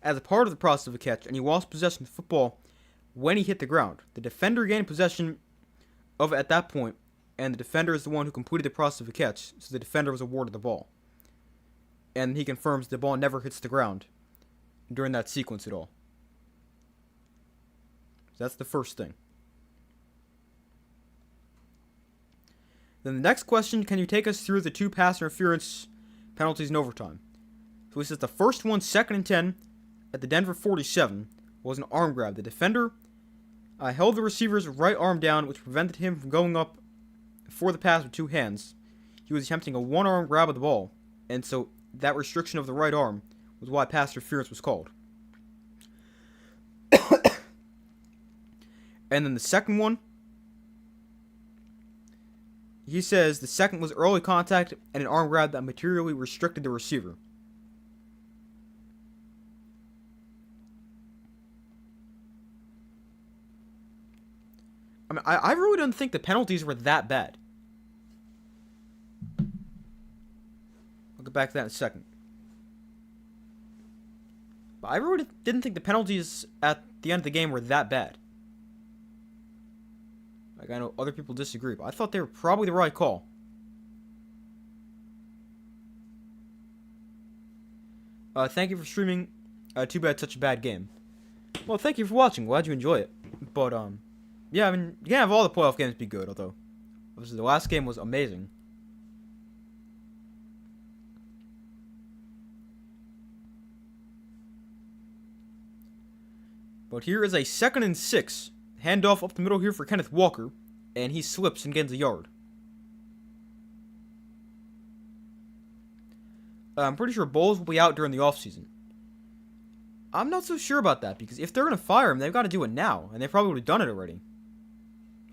as a part of the process of a catch, and he lost possession of the football when he hit the ground. The defender gained possession of it at that point, and the defender is the one who completed the process of a catch, so the defender was awarded the ball. And he confirms the ball never hits the ground during that sequence at all. So that's the first thing. Then the next question, can you take us through the 2 pass interference penalties in overtime? So he says the first one, 2nd and 10, at the Denver 47, was an arm grab. The defender held the receiver's right arm down, which prevented him from going up for the pass with 2 hands. He was attempting a one-arm grab of the ball, and so that restriction of the right arm was why pass interference was called. And then the second one, he says the second was early contact and an arm grab that materially restricted the receiver. I mean, I really don't think the penalties were that bad. I'll get back to that in a second. But I really didn't think the penalties at the end of the game were that bad. Like, I know other people disagree, but I thought they were probably the right call. Thank you for streaming. Too bad it's such a bad game. Well, thank you for watching. Glad you enjoy it. But, yeah, I mean, you can't have all the playoff games be good, although obviously the last game was amazing. But here is a 2nd and 6. Handoff up the middle here for Kenneth Walker, and he slips and gains a yard. I'm pretty sure Bowles will be out during the offseason. I'm not so sure about that, because if they're going to fire him, they've got to do it now, and they've probably would have done it already.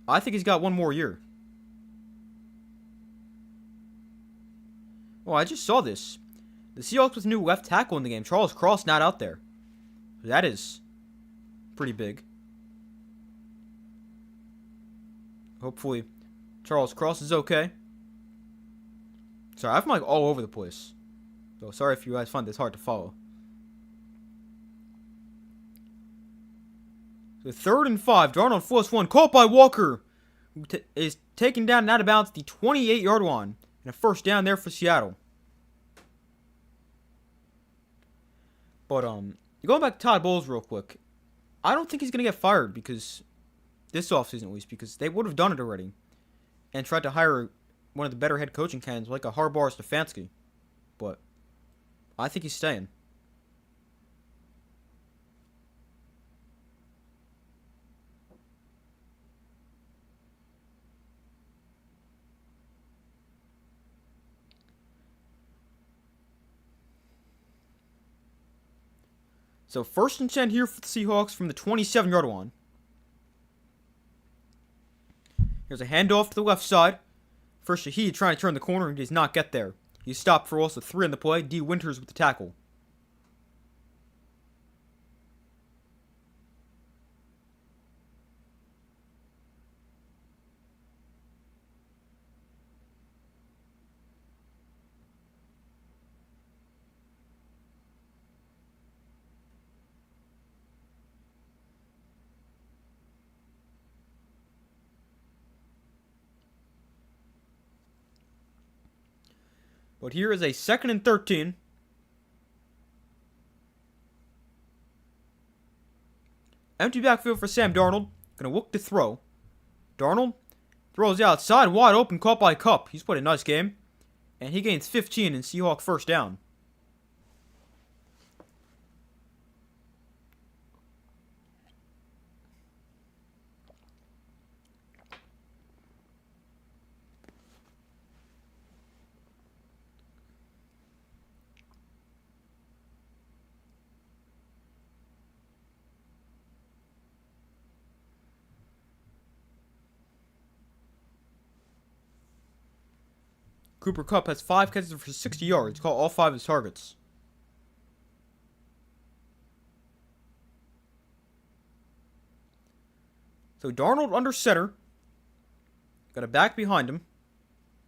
I think he's got 1 more year. Well, I just saw this. The Seahawks with a new left tackle in the game. Charles Cross not out there. That is pretty big. Hopefully, Charles Cross is okay. Sorry, I'm like all over the place. So sorry if you guys find this hard to follow. So 3rd and 5. Darnold force 1. Caught by Walker. Who is taken down and out of bounds at the 28-yard line. And a first down there for Seattle. But, going back to Todd Bowles real quick. I don't think he's going to get fired because this offseason at least, because they would have done it already and tried to hire one of the better head coaching candidates like a Harbaugh or Stefanski. But I think he's staying. So 1st and 10 here for the Seahawks from the 27-yard line. Here's a handoff to the left side. First Shaheed trying to turn the corner and does not get there. He's stopped for also 3 in the play. D. Winters with the tackle. But here is a 2nd and 13. Empty backfield for Sam Darnold. Gonna look to throw. Darnold throws outside, wide open, caught by Kupp. He's played a nice game. And he gains 15 in Seahawk first down. Cooper Kupp has 5 catches for 60 yards. Caught all 5 of his targets. So Darnold under center. Got a back behind him.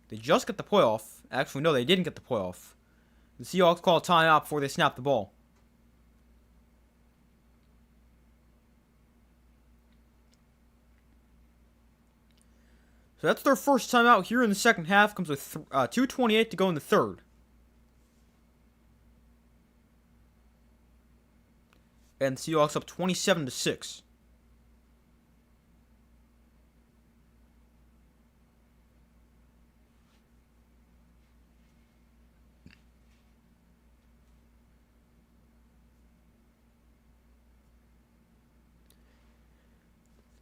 They just get the playoff. Actually, no, they didn't get the playoff. The Seahawks call a timeout before they snap the ball. So that's their first time out here in the second half. Comes with 2:28 to go in the third. And the Seahawks up 27-6.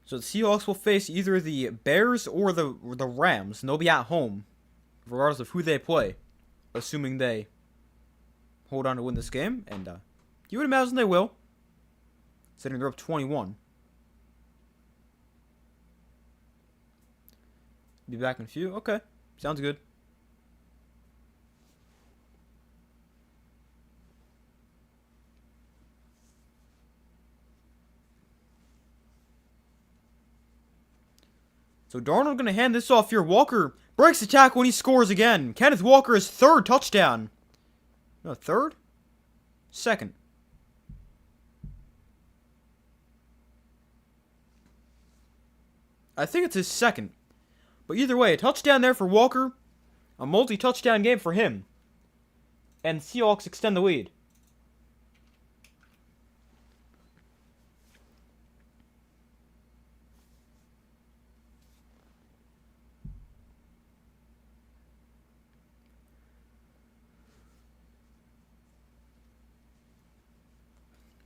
So the Seahawks will face either the Bears or the Rams, and they'll be at home, regardless of who they play, assuming they hold on to win this game, and you would imagine they will, considering they're up 21. Be back in a few. Okay, sounds good. So Darnold going to hand this off here. Walker breaks the tackle when he scores again. Kenneth Walker, his third touchdown. No, third? Second. I think it's his second. But either way, a touchdown there for Walker. A multi-touchdown game for him. And the Seahawks extend the lead.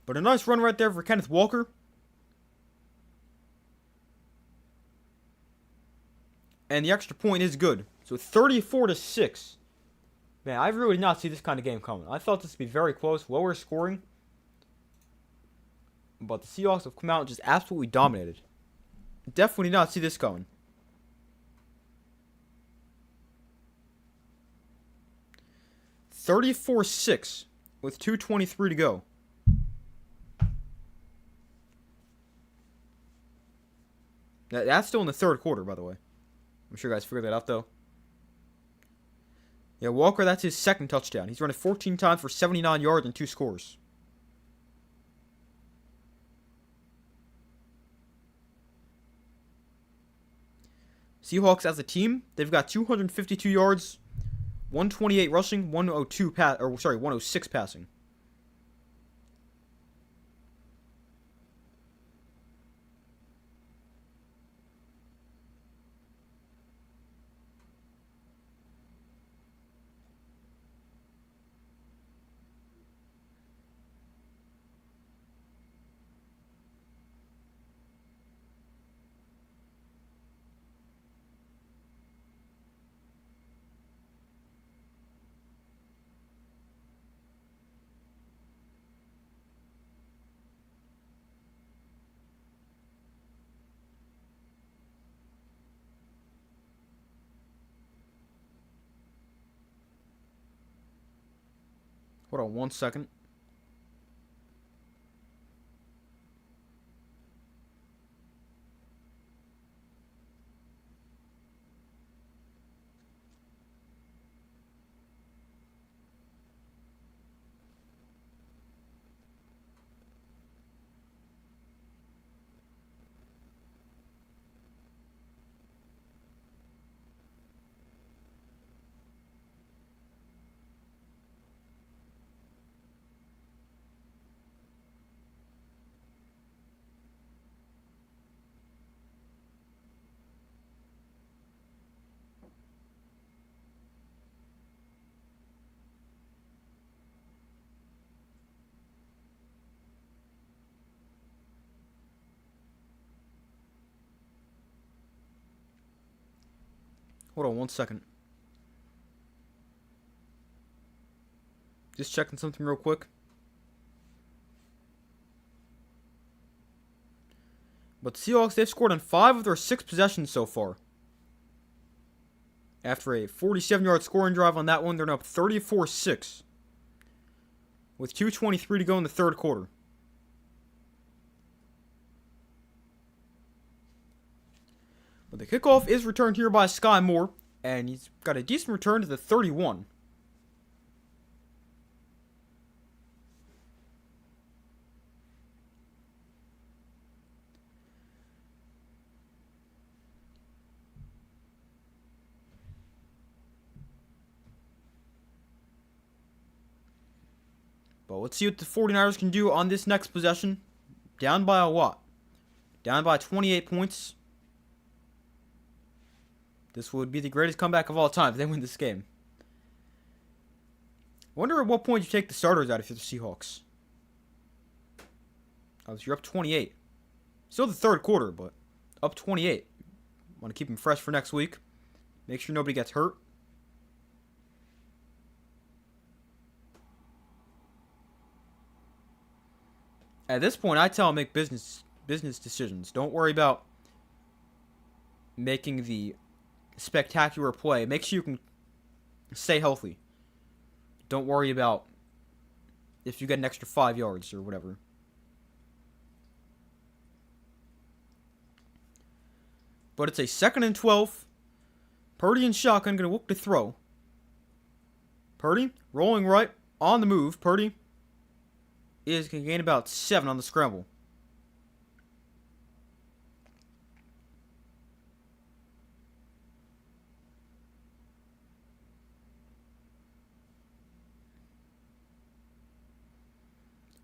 But a nice run right there for Kenneth Walker. And the extra point is good. So 34-6. Man, I really did not see this kind of game coming. I thought this would be very close, lower scoring. But the Seahawks have come out and just absolutely dominated. Definitely did not see this coming. $34-6 with 2:23 to go. That's still in the third quarter, by the way. I'm sure you guys figured that out, though. Yeah, Walker, that's his second touchdown. He's run it 14 times for 79 yards and 2 scores. Seahawks as a team, they've got 252 yards, 128 rushing, 106 passing. Hold on 1 second. Hold on 1 second. Just checking something real quick. But the Seahawks, they've scored on 5 of their 6 possessions so far. After a 47-yard scoring drive on that one, they're now up 34-6. With 2:23 to go in the third quarter. But the kickoff is returned here by Sky Moore, and he's got a decent return to the 31. But let's see what the 49ers can do on this next possession. Down by a lot. Down by 28 points. This would be the greatest comeback of all time if they win this game. I wonder at what point you take the starters out if you're the Seahawks. Oh, so you're up 28. Still the third quarter, but up 28. Want to keep them fresh for next week. Make sure nobody gets hurt. At this point, I tell them make business decisions. Don't worry about making the spectacular play. Make sure you can stay healthy. Don't worry about if you get an extra 5 yards or whatever. But it's a 2nd and 12. Purdy and shotgun going to look to throw. Purdy rolling right on the move. Purdy is going to gain about 7 on the scramble.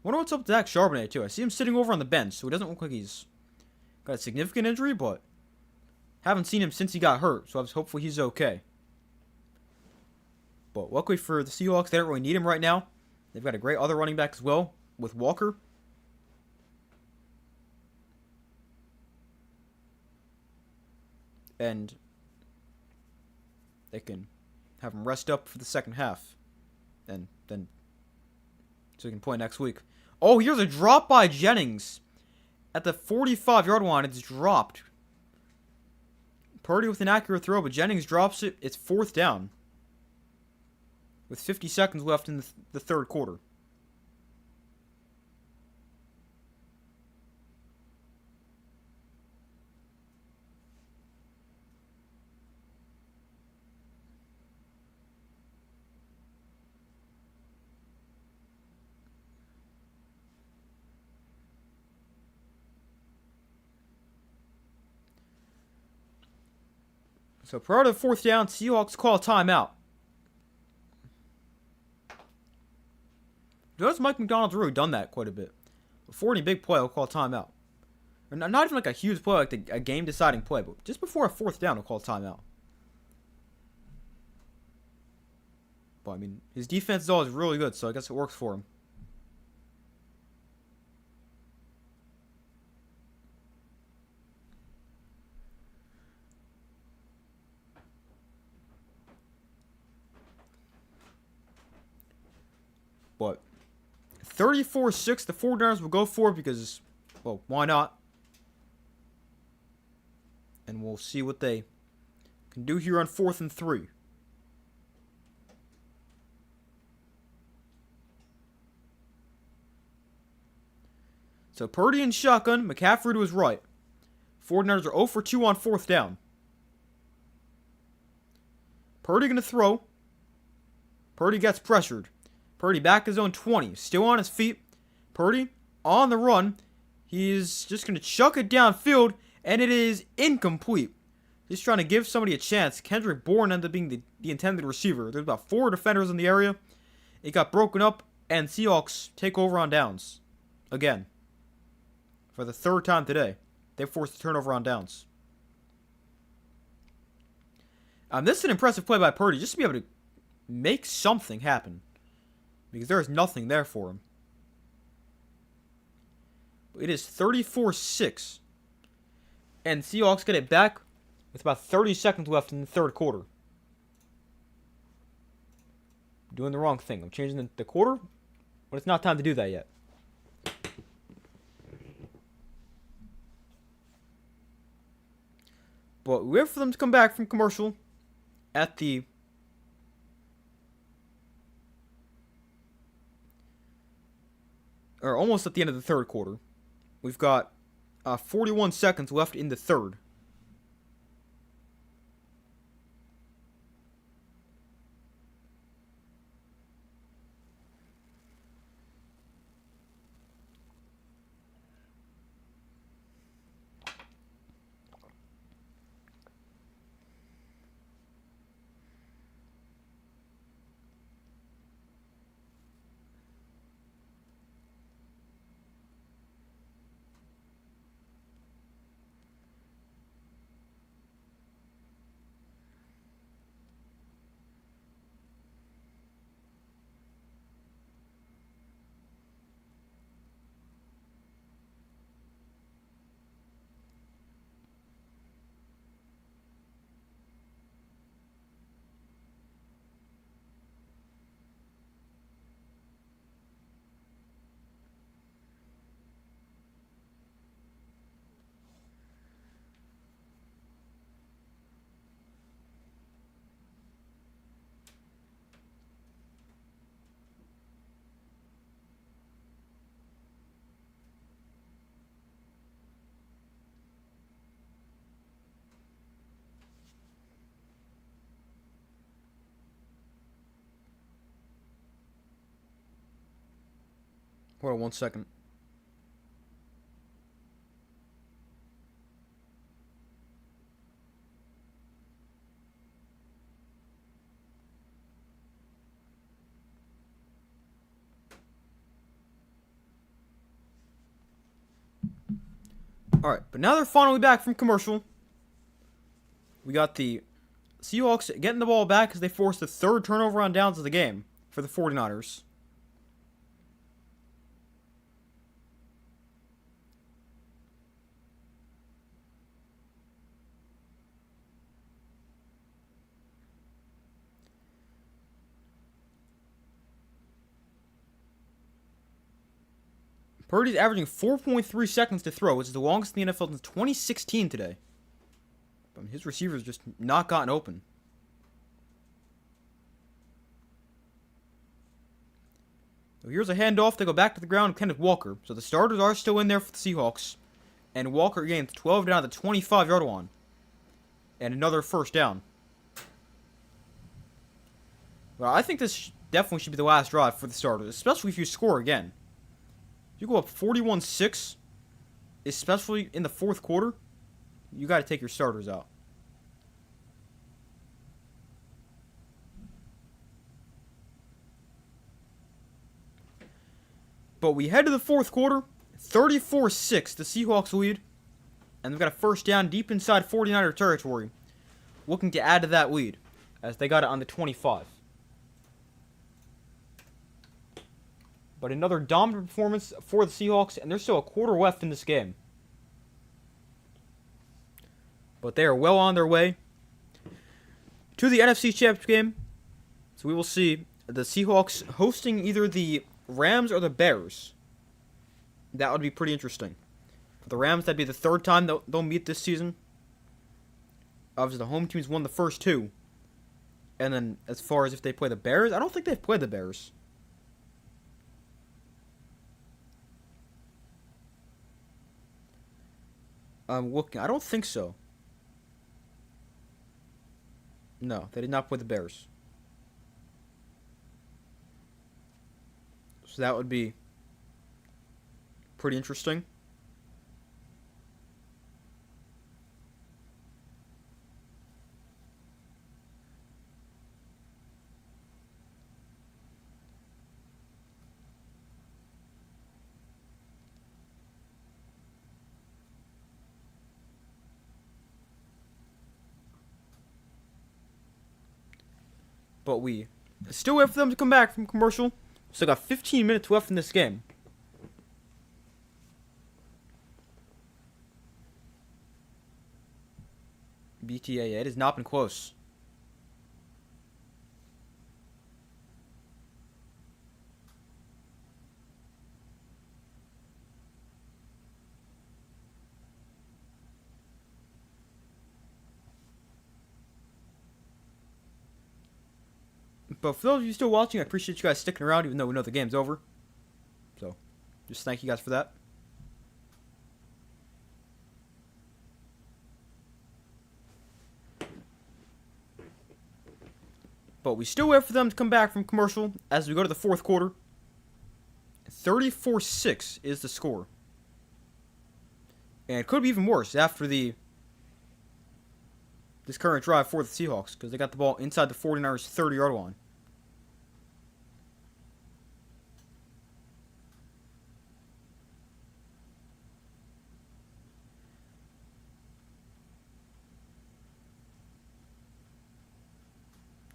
Wonder what's up with Zach Charbonnet, too. I see him sitting over on the bench, so he doesn't look like he's got a significant injury, but haven't seen him since he got hurt, so hopefully he's okay. But luckily for the Seahawks, they don't really need him right now. They've got a great other running back as well, with Walker. And they can have him rest up for the second half. And then so he can play next week. Oh, here's a drop by Jennings. At the 45-yard line, it's dropped. Purdy with an accurate throw, but Jennings drops it. It's 4th down. With 50 seconds left in the third quarter. So prior to the 4th down, Seahawks call a timeout. Does Mike McDonald's really done that quite a bit? Before any big play, he'll call a timeout. Or not even like a huge play, like a game-deciding play, but just before a 4th down, he'll call a timeout. But I mean, his defense is always really good, so I guess it works for him. But 34-6, the 49ers will go for it because, well, why not? And we'll see what they can do here on 4th and 3. So Purdy and shotgun, McCaffrey to his right. 49ers are 0 for 2 on 4th down. Purdy going to throw. Purdy gets pressured. Purdy back his own 20. Still on his feet. Purdy on the run. He's just going to chuck it downfield, and it is incomplete. He's trying to give somebody a chance. Kendrick Bourne ended up being the intended receiver. There's about 4 defenders in the area. It got broken up, and Seahawks take over on downs. Again. For the 3rd time today. They forced a turnover on downs. This is an impressive play by Purdy, just to be able to make something happen. Because there is nothing there for him. It is 34-6. And Seahawks get it back with about 30 seconds left in the third quarter. I'm doing the wrong thing. I'm changing the quarter, but it's not time to do that yet. But we wait for them to come back from commercial at the or almost at the end of the third quarter. We've got 41 seconds left in the third. Hold on 1 second. Alright, but now they're finally back from commercial. We got the Seahawks getting the ball back as they forced the third turnover on downs of the game for the 49ers. Purdy's averaging 4.3 seconds to throw, which is the longest in the NFL since 2016 today. But his receivers just not gotten open. So here's a handoff. They go back to the ground. Kenneth Walker. So the starters are still in there for the Seahawks. And Walker gains 12 down at the 25-yard line. And another first down. Well, I think this definitely should be the last drive for the starters, especially if you score again. If you go up 41-6, especially in the fourth quarter, you got to take your starters out. But we head to the fourth quarter, 34-6, the Seahawks lead. And they've got a first down deep inside 49er territory, looking to add to that lead, as they got it on the 25. But another dominant performance for the Seahawks, and there's still a quarter left in this game. But they are well on their way to the NFC Championship game. So we will see the Seahawks hosting either the Rams or the Bears. That would be pretty interesting. For the Rams, that'd be the third time they'll meet this season. Obviously, the home teams won the first two. And then as far as if they play the Bears, I don't think they've played the Bears. I'm looking. I don't think so. No, they did not play the Bears. So that would be pretty interesting. But we still wait for them to come back from commercial. Still got 15 minutes left in this game. BTA, it has not been close. But for those of you still watching, I appreciate you guys sticking around even though we know the game's over. So, just thank you guys for that. But we still wait for them to come back from commercial as we go to the fourth quarter. 34-6 is the score. And it could be even worse after this current drive for the Seahawks, because they got the ball inside the 49ers' 30-yard line.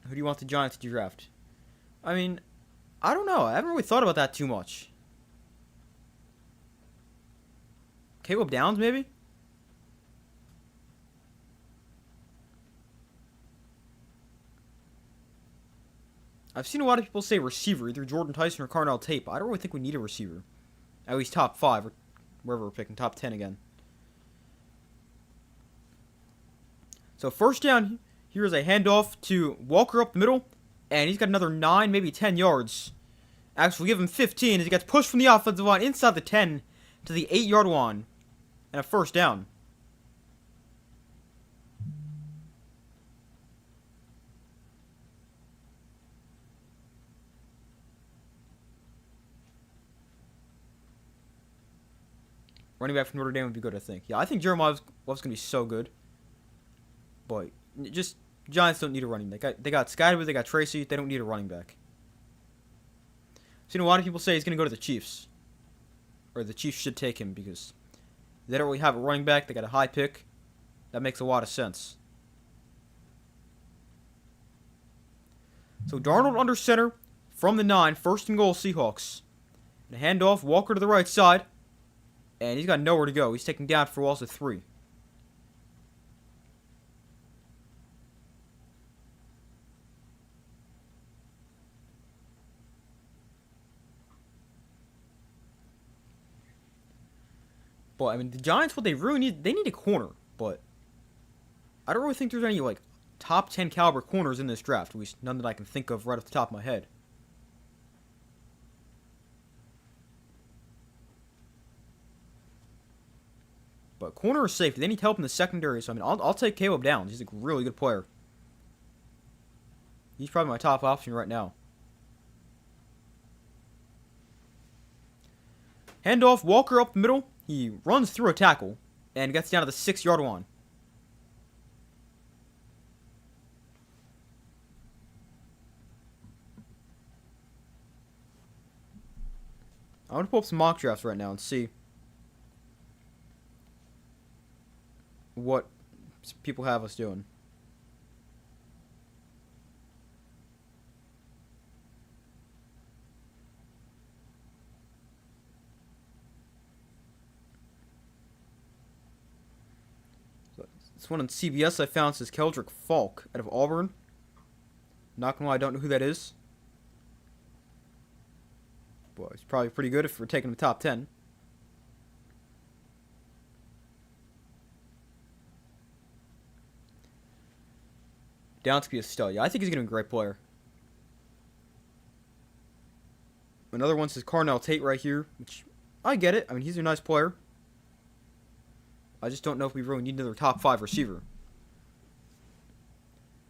Who do you want the Giants to draft? I mean, I don't know. I haven't really thought about that too much. Caleb Downs, maybe? I've seen a lot of people say receiver, either Jordan Tyson or Carnell Tate, but I don't really think we need a receiver. At least top 5, or wherever we're picking, top 10 again. So first down, here's a handoff to Walker up the middle, and he's got another 9, maybe 10 yards. Actually, give him 15 as he gets pushed from the offensive line inside the 10 to the 8-yard line, and a first down. Running back from Notre Dame would be good, I think. Yeah, I think Jeremiah Love's going to be so good. But just Giants don't need a running back. They got Skyward, they got Tracy. They don't need a running back. So, a lot of people say he's going to go to the Chiefs. Or the Chiefs should take him because they don't really have a running back. They got a high pick. That makes a lot of sense. So, Darnold under center from the 9. First and goal, Seahawks. And a handoff, Walker to the right side. And he's got nowhere to go. He's taking down for walls of 3. But, I mean, the Giants, what they really need, they need a corner. But I don't really think there's any, like, top 10 caliber corners in this draft. At least none that I can think of right off the top of my head. But corner is safe. They need help in the secondary. So, I mean, I'll take Caleb Downs. He's a really good player. He's probably my top option right now. Handoff, Walker up the middle. He runs through a tackle and gets down to the 6-yard line. I want to pull up some mock drafts right now and see what people have us doing. This one on CBS I found says Keldrick Falk out of Auburn. Not gonna lie, I don't know who that is. Boy, he's probably pretty good if we're taking the top 10. Downs could be a stud. Yeah, I think he's gonna be a great player. Another one says Carnell Tate right here, which I get it. I mean, he's a nice player. I just don't know if we really need another top 5 receiver.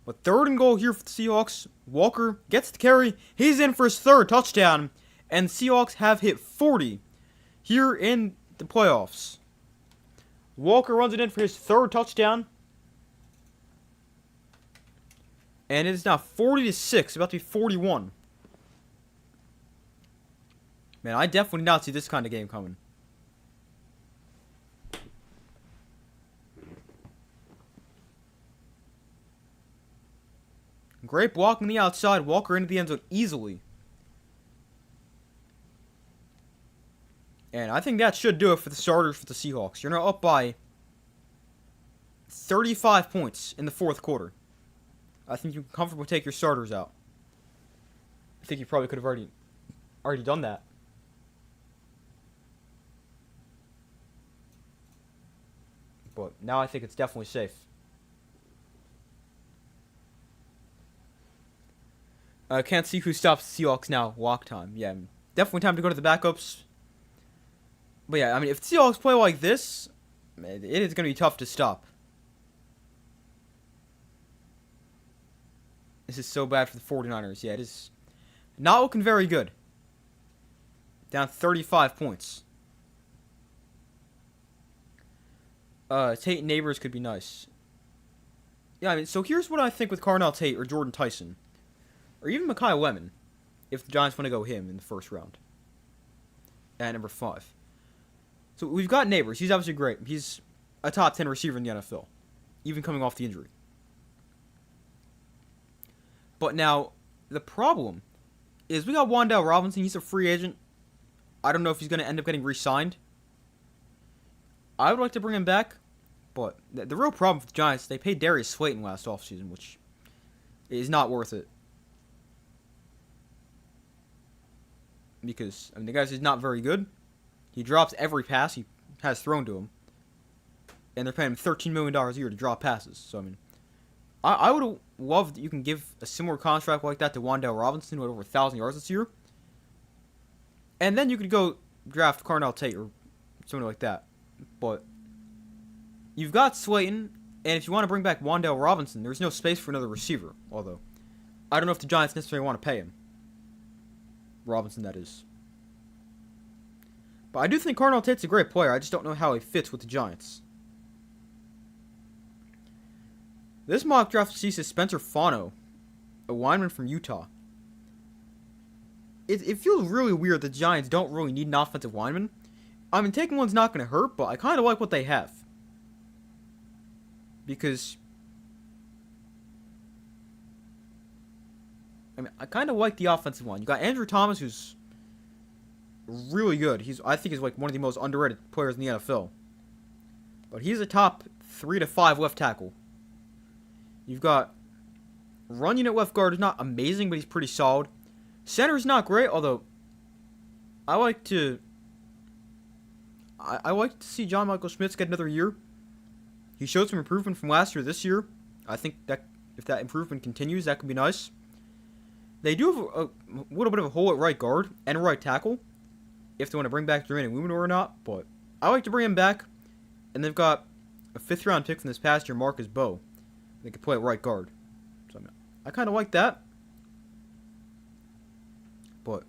But third and goal here for the Seahawks. Walker gets the carry. He's in for his 3rd touchdown. And the Seahawks have hit 40 here in the playoffs. Walker runs it in for his 3rd touchdown. And it is now 40-6, about to be 41. Man, I definitely did not see this kind of game coming. Great block on the outside. Walker into the end zone easily. And I think that should do it for the starters for the Seahawks. You're now up by 35 points in the 4th quarter. I think you can comfortably take your starters out. I think you probably could have already done that. But now I think it's definitely safe. I can't see who stops the Seahawks now. Walk time. Yeah, definitely time to go to the backups. But yeah, I mean, if the Seahawks play like this, it is going to be tough to stop. This is so bad for the 49ers. Yeah, it is not looking very good. Down 35 points. Tate and Neighbors could be nice. Yeah, I mean, so here's what I think with Carnell Tate or Jordan Tyson. Or even Mekhi Lemon, if the Giants want to go him in the 1st round. At number 5. So we've got Neighbors. He's obviously great. He's a top 10 receiver in the NFL. Even coming off the injury. But now, the problem is we got Wan'Dale Robinson. He's a free agent. I don't know if he's going to end up getting re-signed. I would like to bring him back. But the real problem with the Giants, they paid Darius Slayton last offseason, which is not worth it. Because, I mean, the guy's is not very good. He drops every pass he has thrown to him. And they're paying him $13 million a year to drop passes. So, I mean, I would have loved that you can give a similar contract like that to Wan'Dale Robinson, who had over 1,000 yards this year. And then you could go draft Carnell Tate or something like that. But you've got Slayton, and if you want to bring back Wan'Dale Robinson, there's no space for another receiver. Although, I don't know if the Giants necessarily want to pay him. Robinson, that is. But I do think Cardinal Tate's a great player. I just don't know how he fits with the Giants. This mock draft sees Spencer Fano, a lineman from Utah. It feels really weird the Giants don't really need an offensive lineman. I mean, taking one's not going to hurt, but I kind of like what they have. Because, I mean, I kind of like the offensive line. You got Andrew Thomas, who's really good. I think he's like one of the most underrated players in the NFL. But he's a top 3 to 5 left tackle. You've got run unit left guard is not amazing, but he's pretty solid. Center's not great, although I like to see John Michael Schmitz get another year. He showed some improvement from last year to this year. I think that if that improvement continues, that could be nice. They do have a little bit of a hole at right guard and right tackle, if they want to bring back Jermaine Illuminor or not, but I like to bring him back. And they've got a 5th round pick from this past year, Marcus Bowe. They could play at right guard. So I kind of like that. But,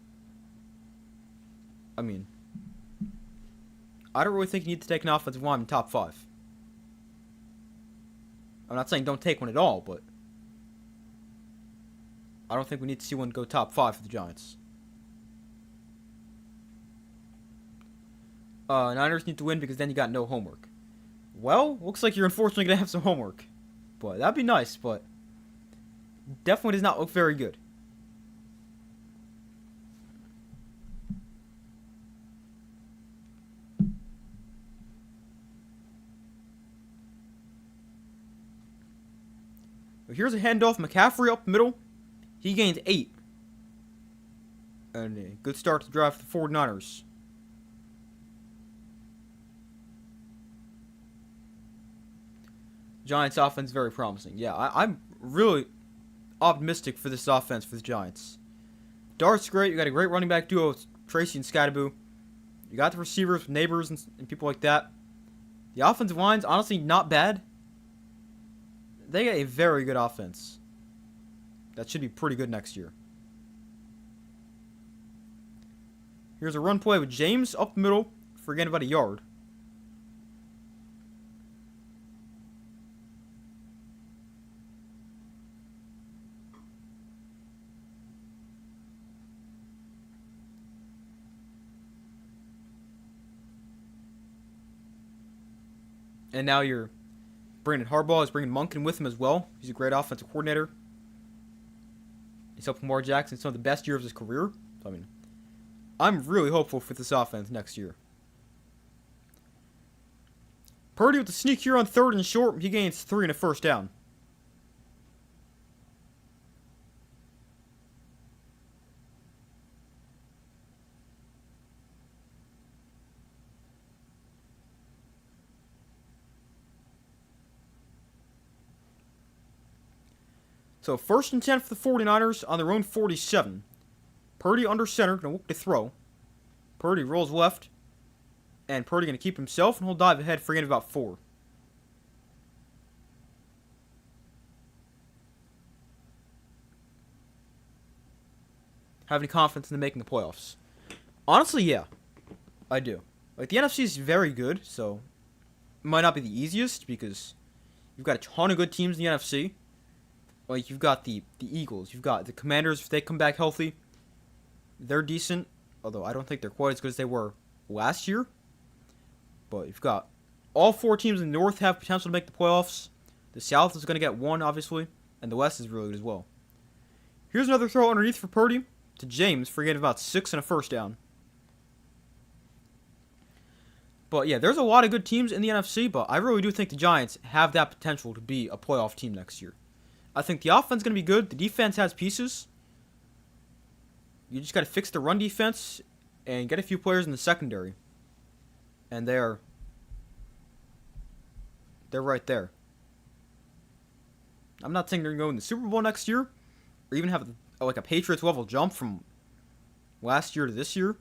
I mean, I don't really think you need to take an offensive lineman in top 5. I'm not saying don't take one at all, but I don't think we need to see one go top 5 for the Giants. Niners need to win because then you got no homework. Well, looks like you're unfortunately going to have some homework. But that'd be nice, but definitely does not look very good. But here's a handoff. McCaffrey up the middle. He gains 8. And a good start to drive for the 49ers. Giants offense very promising. Yeah, I'm really optimistic for this offense for the Giants. Dart's great. You got a great running back duo with Tracy and Scadaboo. You got the receivers with Neighbors and people like that. The offensive line's honestly not bad. They got a very good offense. That should be pretty good next year. Here's a run play with James up the middle for again about a yard. And now you're bringing Harbaugh is bringing Monken with him as well. He's a great offensive coordinator. He's helped Lamar Jackson some of the best years of his career. So, I mean, I'm really hopeful for this offense next year. Purdy with the sneak here on 3rd and short. He gains 3 and a first down. So 1st and 10 for the 49ers on their own 47. Purdy under center, going to look to throw. Purdy rolls left. And Purdy going to keep himself, and he'll dive ahead for gain of about 4. Have any confidence in them making the playoffs? Honestly, yeah. I do. Like, the NFC is very good, so it might not be the easiest because you've got a ton of good teams in the NFC. Like, you've got the Eagles. You've got the Commanders. If they come back healthy, they're decent. Although, I don't think they're quite as good as they were last year. But you've got all 4 teams in the North have potential to make the playoffs. The South is going to get 1, obviously. And the West is really good as well. Here's another throw underneath for Purdy to James for getting about 6 and a first down. But, yeah, there's a lot of good teams in the NFC. But I really do think the Giants have that potential to be a playoff team next year. I think the offense is going to be good. The defense has pieces. You just got to fix the run defense and get a few players in the secondary. And they're right there. I'm not saying they're going to go in the Super Bowl next year or even have like a Patriots level jump from last year to this year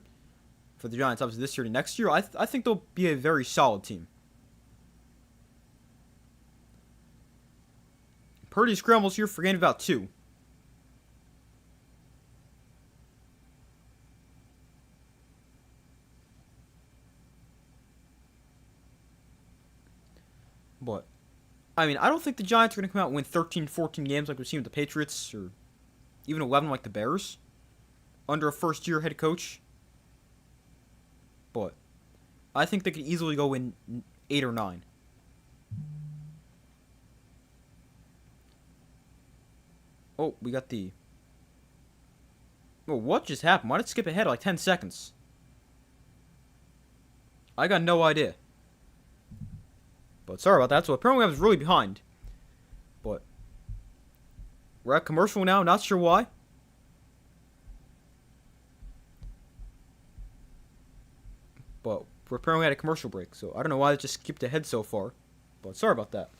for the Giants, obviously this year to next year. I think they'll be a very solid team. Purdy scrambles here for gain of about 2. But, I mean, I don't think the Giants are going to come out and win 13, 14 games like we've seen with the Patriots, or even 11 like the Bears, under a first-year head coach. But I think they could easily go win 8 or 9. Oh, we got the... Oh, what just happened? Why did it skip ahead like 10 seconds? I got no idea. But sorry about that. So apparently I was really behind. But we're at commercial now. Not sure why. But we're apparently at a commercial break. So I don't know why it just skipped ahead so far. But sorry about that.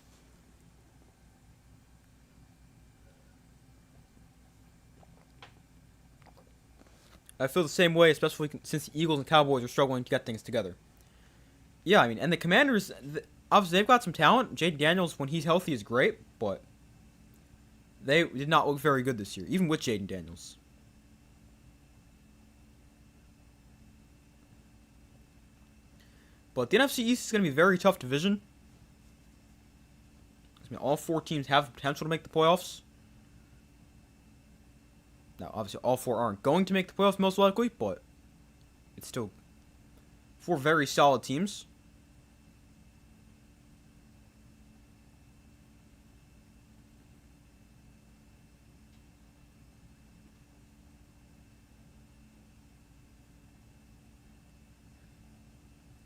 I feel the same way, especially since the Eagles and Cowboys are struggling to get things together. Yeah, I mean, and the Commanders, obviously they've got some talent. Jaden Daniels, when he's healthy, is great, but they did not look very good this year, even with Jaden Daniels. But the NFC East is going to be a very tough division. I mean, all 4 teams have the potential to make the playoffs. Now, obviously, all 4 aren't going to make the playoffs most likely, but it's still 4 very solid teams.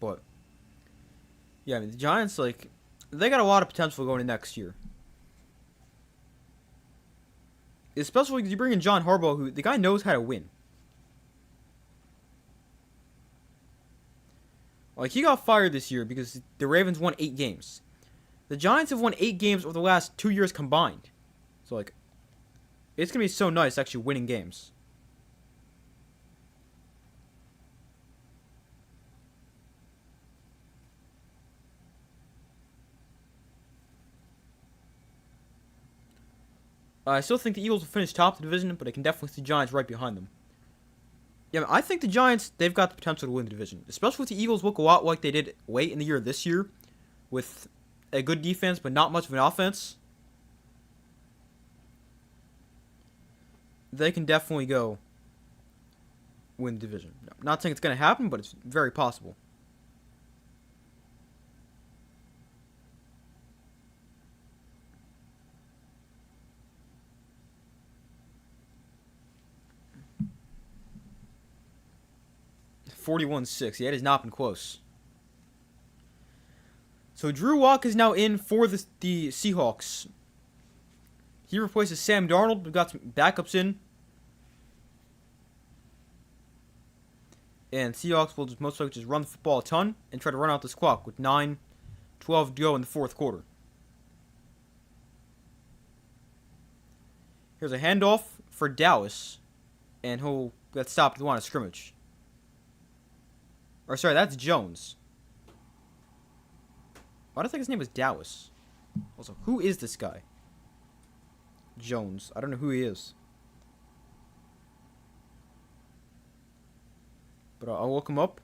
But yeah, I mean, the Giants, like, they got a lot of potential going into next year. Especially because you bring in John Harbaugh, who the guy knows how to win. Like, he got fired this year because the Ravens won 8 games. The Giants have won 8 games over the last 2 years combined. So, like, it's going to be so nice actually winning games. I still think the Eagles will finish top of the division, but I can definitely see the Giants right behind them. Yeah, I think the Giants, they've got the potential to win the division. Especially if the Eagles look a lot like they did late in the year this year. With a good defense, but not much of an offense. They can definitely go win the division. I'm not saying it's going to happen, but it's very possible. $41-6. Yeah, it has not been close. So Drew Lock is now in for the Seahawks. He replaces Sam Darnold. We've got some backups in. And Seahawks will just most likely just run the football a ton and try to run out this clock with 9:12 to go in the 4th quarter. Here's a handoff for Dallas. And he'll get stopped at the line of scrimmage. Or sorry, that's Jones. Why do I think his name was Dallas? Also, who is this guy? Jones. I don't know who he is. But I'll look him up.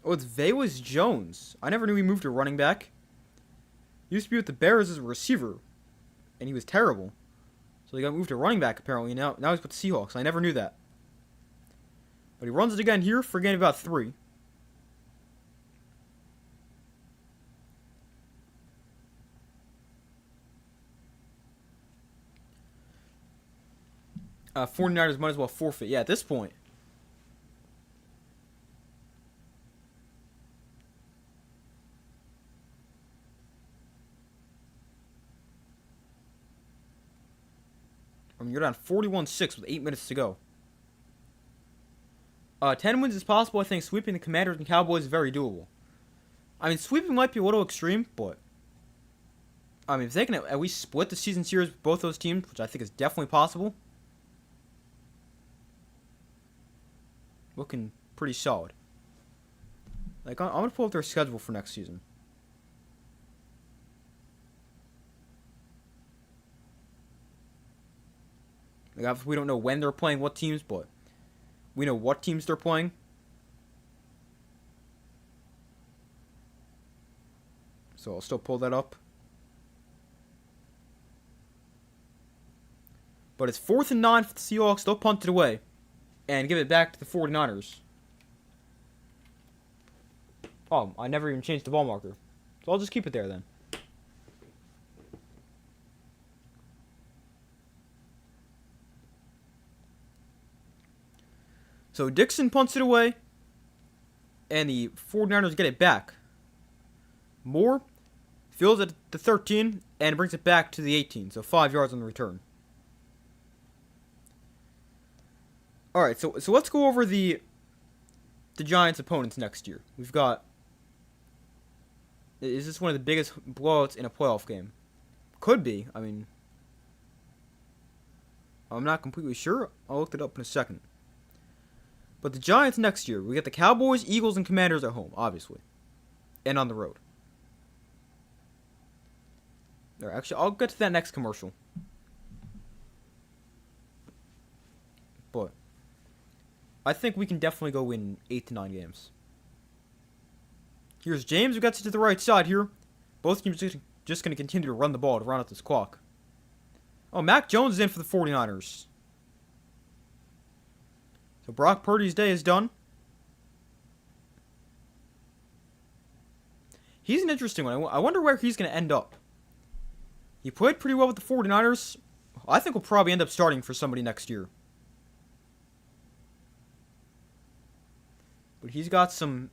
Oh, it's Velus Jones. I never knew he moved to running back. He used to be with the Bears as a receiver, and he was terrible. So he got moved to running back apparently. Now he's with the Seahawks. I never knew that. But he runs it again here for a gain of about 3. 49ers might as well forfeit. Yeah, at this point. I mean, you're down 41-6 with 8 minutes to go. 10 wins is possible. I think sweeping the Commanders and Cowboys is very doable. I mean, sweeping might be a little extreme, but I mean, if they can at least split the season series with both those teams, which I think is definitely possible, looking pretty solid. Like, I'm going to pull up their schedule for next season. Like, obviously, we don't know when they're playing what teams, but we know what teams they're playing. So I'll still pull that up. But it's 4th and 9 for the Seahawks. They'll punt it away and give it back to the 49ers. Oh, I never even changed the ball marker. So I'll just keep it there then. So Dixon punts it away, and the 49ers get it back. Moore fields it at the 13 and brings it back to the 18, so 5 yards on the return. Alright, so let's go over the Giants' opponents next year. We've got... Is this one of the biggest blowouts in a playoff game? Could be. I mean, I'm not completely sure. I'll look it up in a second. But the Giants next year, we get the Cowboys, Eagles, and Commanders at home, obviously. And on the road. Actually, I'll get to that next commercial. But I think we can definitely go win 8 to 9 games. Here's James, who gets it to the right side here. Both teams just going to continue to run the ball to run out this clock. Oh, Mac Jones is in for the 49ers. So Brock Purdy's day is done. He's an interesting one. I wonder where he's going to end up. He played pretty well with the 49ers. I think he'll probably end up starting for somebody next year. But he's got some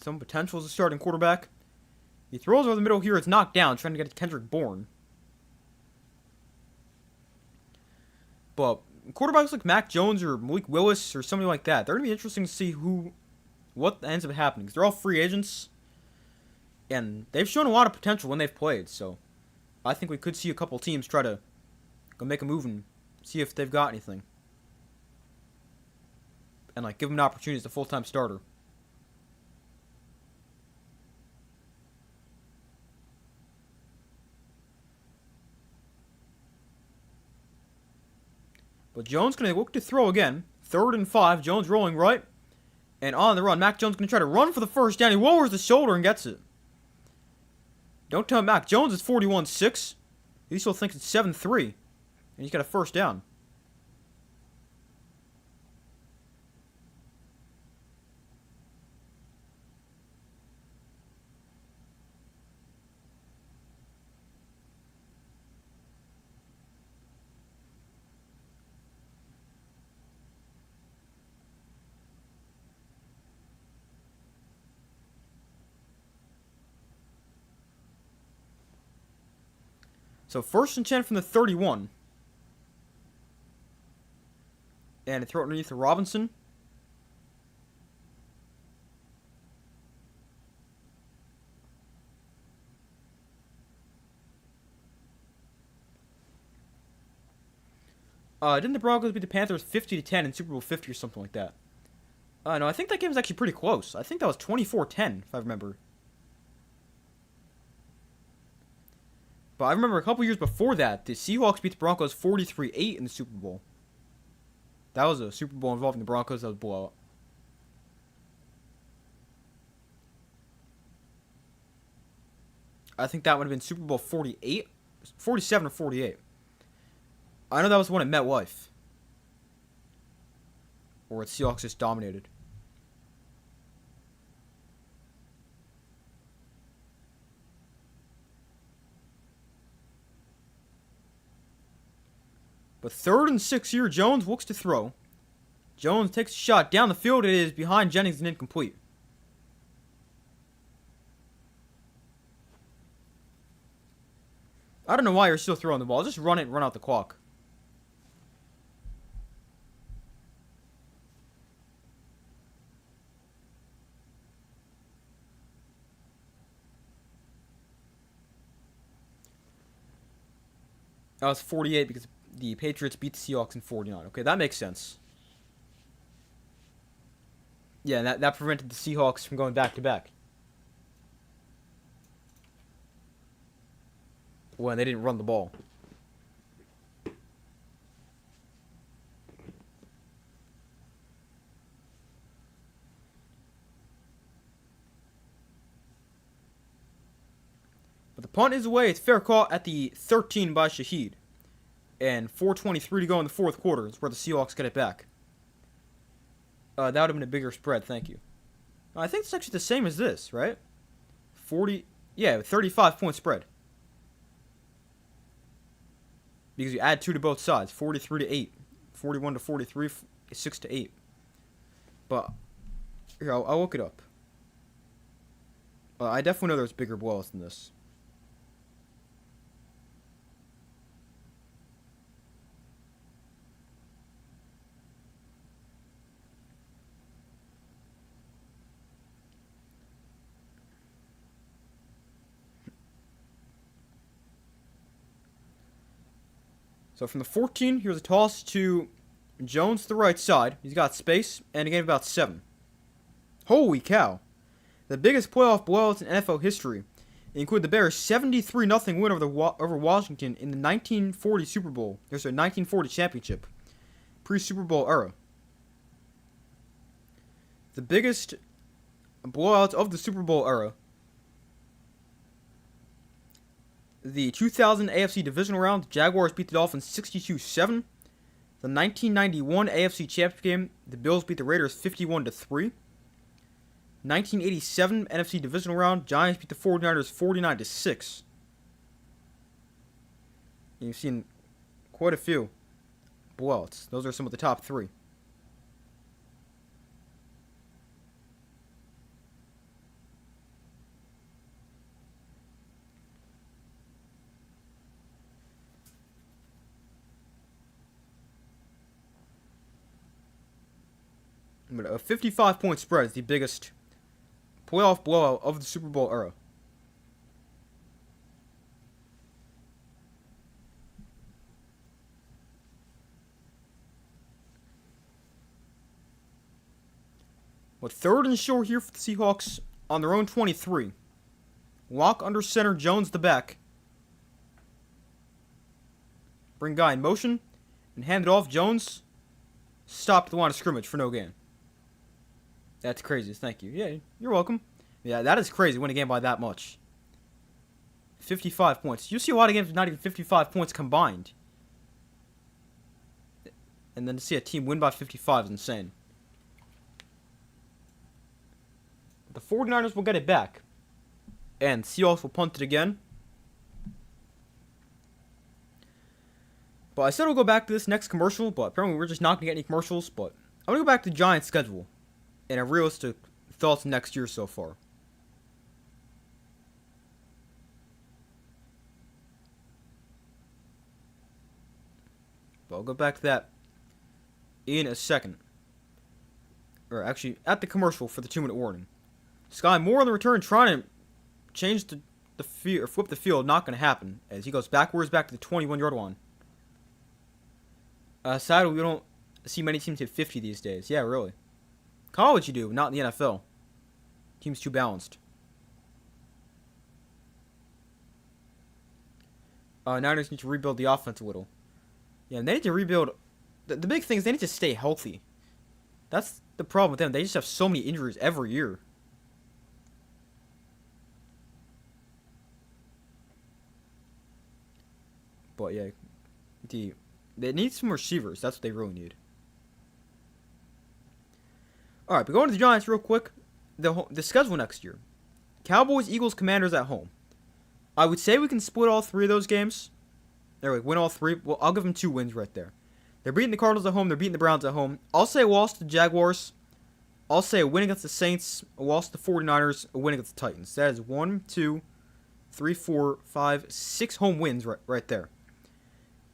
potential as a starting quarterback. He throws over the middle here. It's knocked down, trying to get to Kendrick Bourne. But quarterbacks like Mac Jones or Malik Willis or somebody like that, they're going to be interesting to see what ends up happening. Because they're all free agents. And they've shown a lot of potential when they've played. So I think we could see a couple teams try to go make a move and see if they've got anything. And give them an opportunity as a full-time starter. But Jones going to look to throw again. 3rd and 5. Jones rolling right. And on the run. Mac Jones going to try to run for the first down. He lowers the shoulder and gets it. Don't tell Mac Jones it's 41-6. He still thinks it's 7-3. And he's got a first down. So 1st and 10 from the 31. And throw it underneath to Robinson. Didn't the Broncos beat the Panthers 50-10 in Super Bowl 50 or something like that? No, I think that game was actually pretty close. I think that was 24-10, if I remember. But I remember a couple years before that, the Seahawks beat the Broncos 43-8 in the Super Bowl. That was a Super Bowl involving the Broncos. That was a blowout. I think that would have been Super Bowl 48, 47 or 48. I know that was the one at MetLife. Or the Seahawks just dominated. But 3rd and 6 here, Jones looks to throw. Jones takes a shot down the field. It is behind Jennings and incomplete. I don't know why you're still throwing the ball. Just run it and run out the clock. That was 48 because the Patriots beat the Seahawks in 49. Okay, that makes sense. Yeah, that prevented the Seahawks from going back-to-back. When they didn't run the ball. punt is away. It's fair call at the 13 by Shaheed. And 4:23 to go in the fourth quarter. It's where the Seahawks get it back. That would have been a bigger spread. Thank you. I think it's actually the same as this, right? 40. Yeah, 35-point spread. Because you add 2 to both sides. 43 to 8. 41 to 43. 6 to 8. But here, I'll look it up. I definitely know there's bigger blowouts than this. So from the 14, here's a toss to Jones to the right side. He's got space, and a game about 7. Holy cow. The biggest playoff blowouts in NFL history include the Bears' 73-0 win over Washington in the 1940 Super Bowl. There's a 1940 championship. Pre-Super Bowl era. The biggest blowouts of the Super Bowl era. The 2000 AFC Divisional Round, the Jaguars beat the Dolphins 62-7. The 1991 AFC Championship game, the Bills beat the Raiders 51-3. 1987 NFC Divisional Round, Giants beat the 49ers 49-6. You've seen quite a few blowouts. Those are some of the top 3. But a 55-point spread is the biggest playoff blowout of the Super Bowl era. But 3rd and short here for the Seahawks on their own 23. Lock under center, Jones the back. Bring guy in motion and hand it off. Jones stopped the line of scrimmage for no gain. That's crazy. Thank you. Yeah, you're welcome. Yeah, that is crazy. Win a game by that much. 55 points. You see a lot of games with not even 55 points combined. And then to see a team win by 55 is insane. The 49ers will get it back. And Seahawks will punt it again. But I said we'll go back to this next commercial, but apparently we're just not going to get any commercials. But I'm going to go back to the Giants' schedule. And a realistic thoughts next year so far. But I'll go back to that in a second. Or actually, at the commercial for the 2-minute warning. Sky Moore on the return trying to change the field, or flip the field. Not going to happen. As he goes backwards back to the 21-yard line. Sadly, we don't see many teams hit 50 these days. Yeah, really. College you do, not in the NFL. Team's too balanced. Niners need to rebuild the offense a little. Yeah, they need to rebuild. The big thing is they need to stay healthy. That's the problem with them. They just have so many injuries every year. But yeah, they need some receivers. That's what they really need. Alright, but going to the Giants real quick. The schedule next year. Cowboys, Eagles, Commanders at home. I would say we can split all 3 of those games. Win all 3. Well, I'll give them 2 wins right there. They're beating the Cardinals at home. They're beating the Browns at home. I'll say a loss to the Jaguars. I'll say a win against the Saints. A loss to the 49ers. A win against the Titans. That is 1, 2, 3, 4, 5, 6 home wins right there.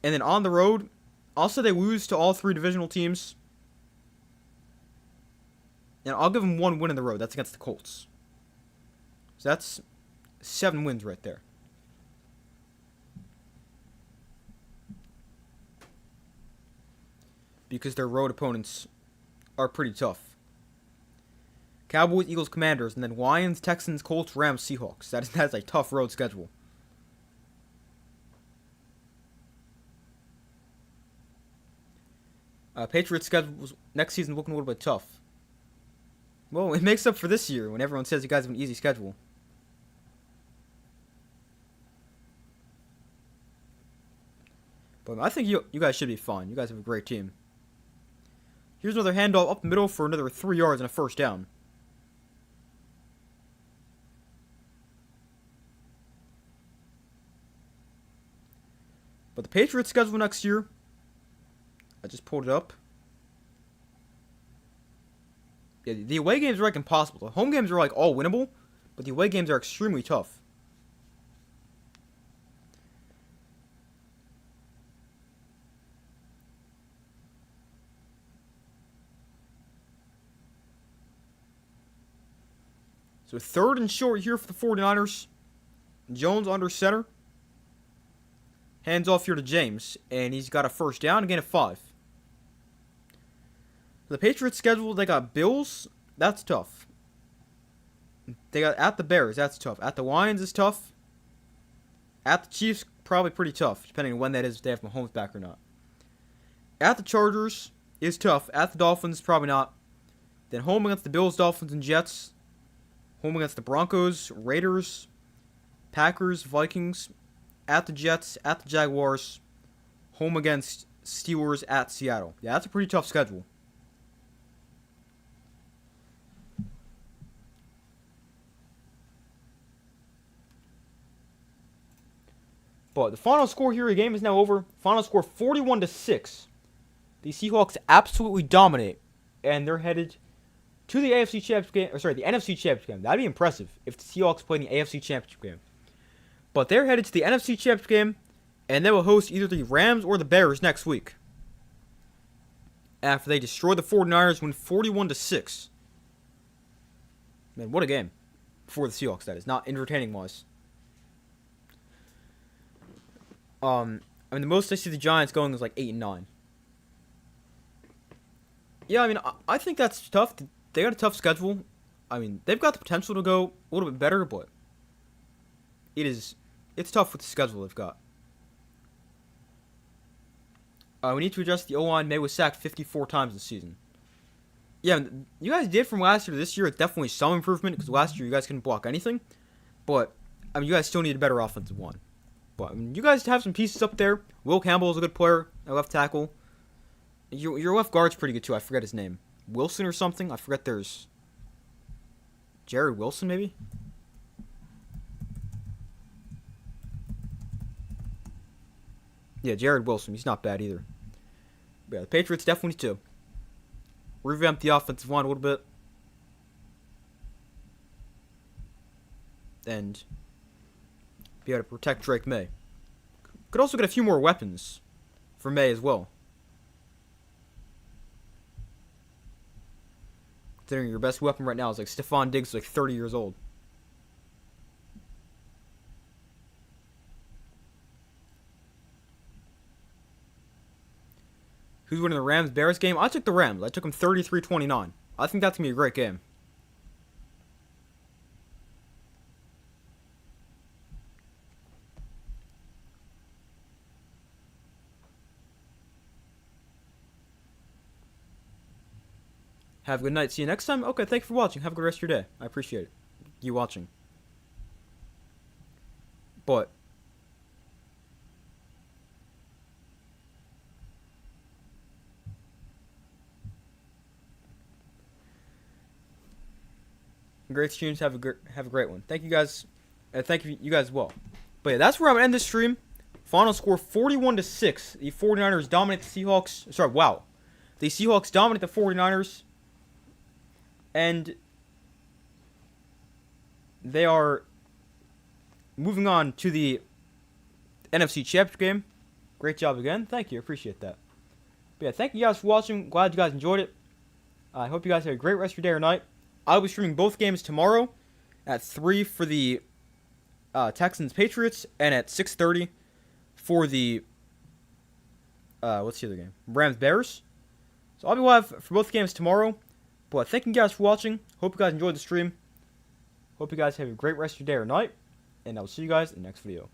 And then on the road, I'll say they lose to all 3 divisional teams. And I'll give them 1 win in the road. That's against the Colts. So that's 7 wins right there. Because their road opponents are pretty tough. Cowboys, Eagles, Commanders, and then Lions, Texans, Colts, Rams, Seahawks. That is a tough road schedule. Patriots' schedule next season looking a little bit tough. Well, it makes up for this year when everyone says you guys have an easy schedule. But I think you guys should be fine. You guys have a great team. Here's another handoff up the middle for another 3 yards and a first down. But the Patriots' schedule next year, I just pulled it up. Yeah, the away games are like impossible. The home games are like all winnable, but the away games are extremely tough. So 3rd and short here for the 49ers. Jones under center. Hands off here to James, and he's got a first down, again a 5. The Patriots' schedule, they got Bills, that's tough. They got at the Bears, that's tough. At the Lions is tough. At the Chiefs, probably pretty tough, depending on when that is, if they have Mahomes back or not. At the Chargers is tough. At the Dolphins, probably not. Then home against the Bills, Dolphins, and Jets. Home against the Broncos, Raiders, Packers, Vikings. At the Jets, at the Jaguars. Home against Steelers, at Seattle. Yeah, that's a pretty tough schedule. But the final score here, the game is now over. Final score 41-6. The Seahawks absolutely dominate, and they're headed to the AFC Championship game. Or sorry, the NFC Championship game. That'd be impressive if the Seahawks played in the AFC Championship game. But they're headed to the NFC Championship game, and they will host either the Rams or the Bears next week. After they destroy the 49ers, win 41-6. Man, what a game for the Seahawks, that is. Not entertaining-wise. I mean, the most I see the Giants going is like 8-9. Yeah, I mean, I think that's tough. They got a tough schedule. I mean, they've got the potential to go a little bit better, but it's tough with the schedule they've got. We need to adjust the O-line. May was sacked 54 times this season. Yeah, you guys did from last year to this year. It's definitely some improvement, because last year you guys couldn't block anything. But, I mean, you guys still need a better offensive line. But, I mean, you guys have some pieces up there. Will Campbell is a good player at left tackle. Your left guard's pretty good, too. I forget his name. Wilson or something? I forget there's... Jared Wilson, maybe? Yeah, Jared Wilson. He's not bad either. But yeah, the Patriots definitely need to revamp the offensive line a little bit. And be able to protect Drake May. Could also get a few more weapons for May as well. Considering your best weapon right now is like Stephon Diggs, like 30 years old. Who's winning the Rams-Bears game? I took the Rams. I took them 33-29. I think that's going to be a great game. Have a good night. See you next time. Okay, thank you for watching. Have a good rest of your day. I appreciate it. You watching. But great streams. Have a great one. Thank you guys. Thank you guys as well. But yeah, that's where I'm gonna end this stream. Final score 41-6. The 49ers dominate the Seahawks. Sorry, wow. The Seahawks dominate the 49ers. And they are moving on to the NFC Championship game. Great job again. Thank you. Appreciate that. But yeah, thank you guys for watching. Glad you guys enjoyed it. I hope you guys have a great rest of your day or night. I'll be streaming both games tomorrow at 3 for the Texans-Patriots and at 6:30 for the what's the other game? Rams-Bears. So I'll be live for both games tomorrow. But thank you guys for watching. Hope you guys enjoyed the stream. Hope you guys have a great rest of your day or night. And I will see you guys in the next video.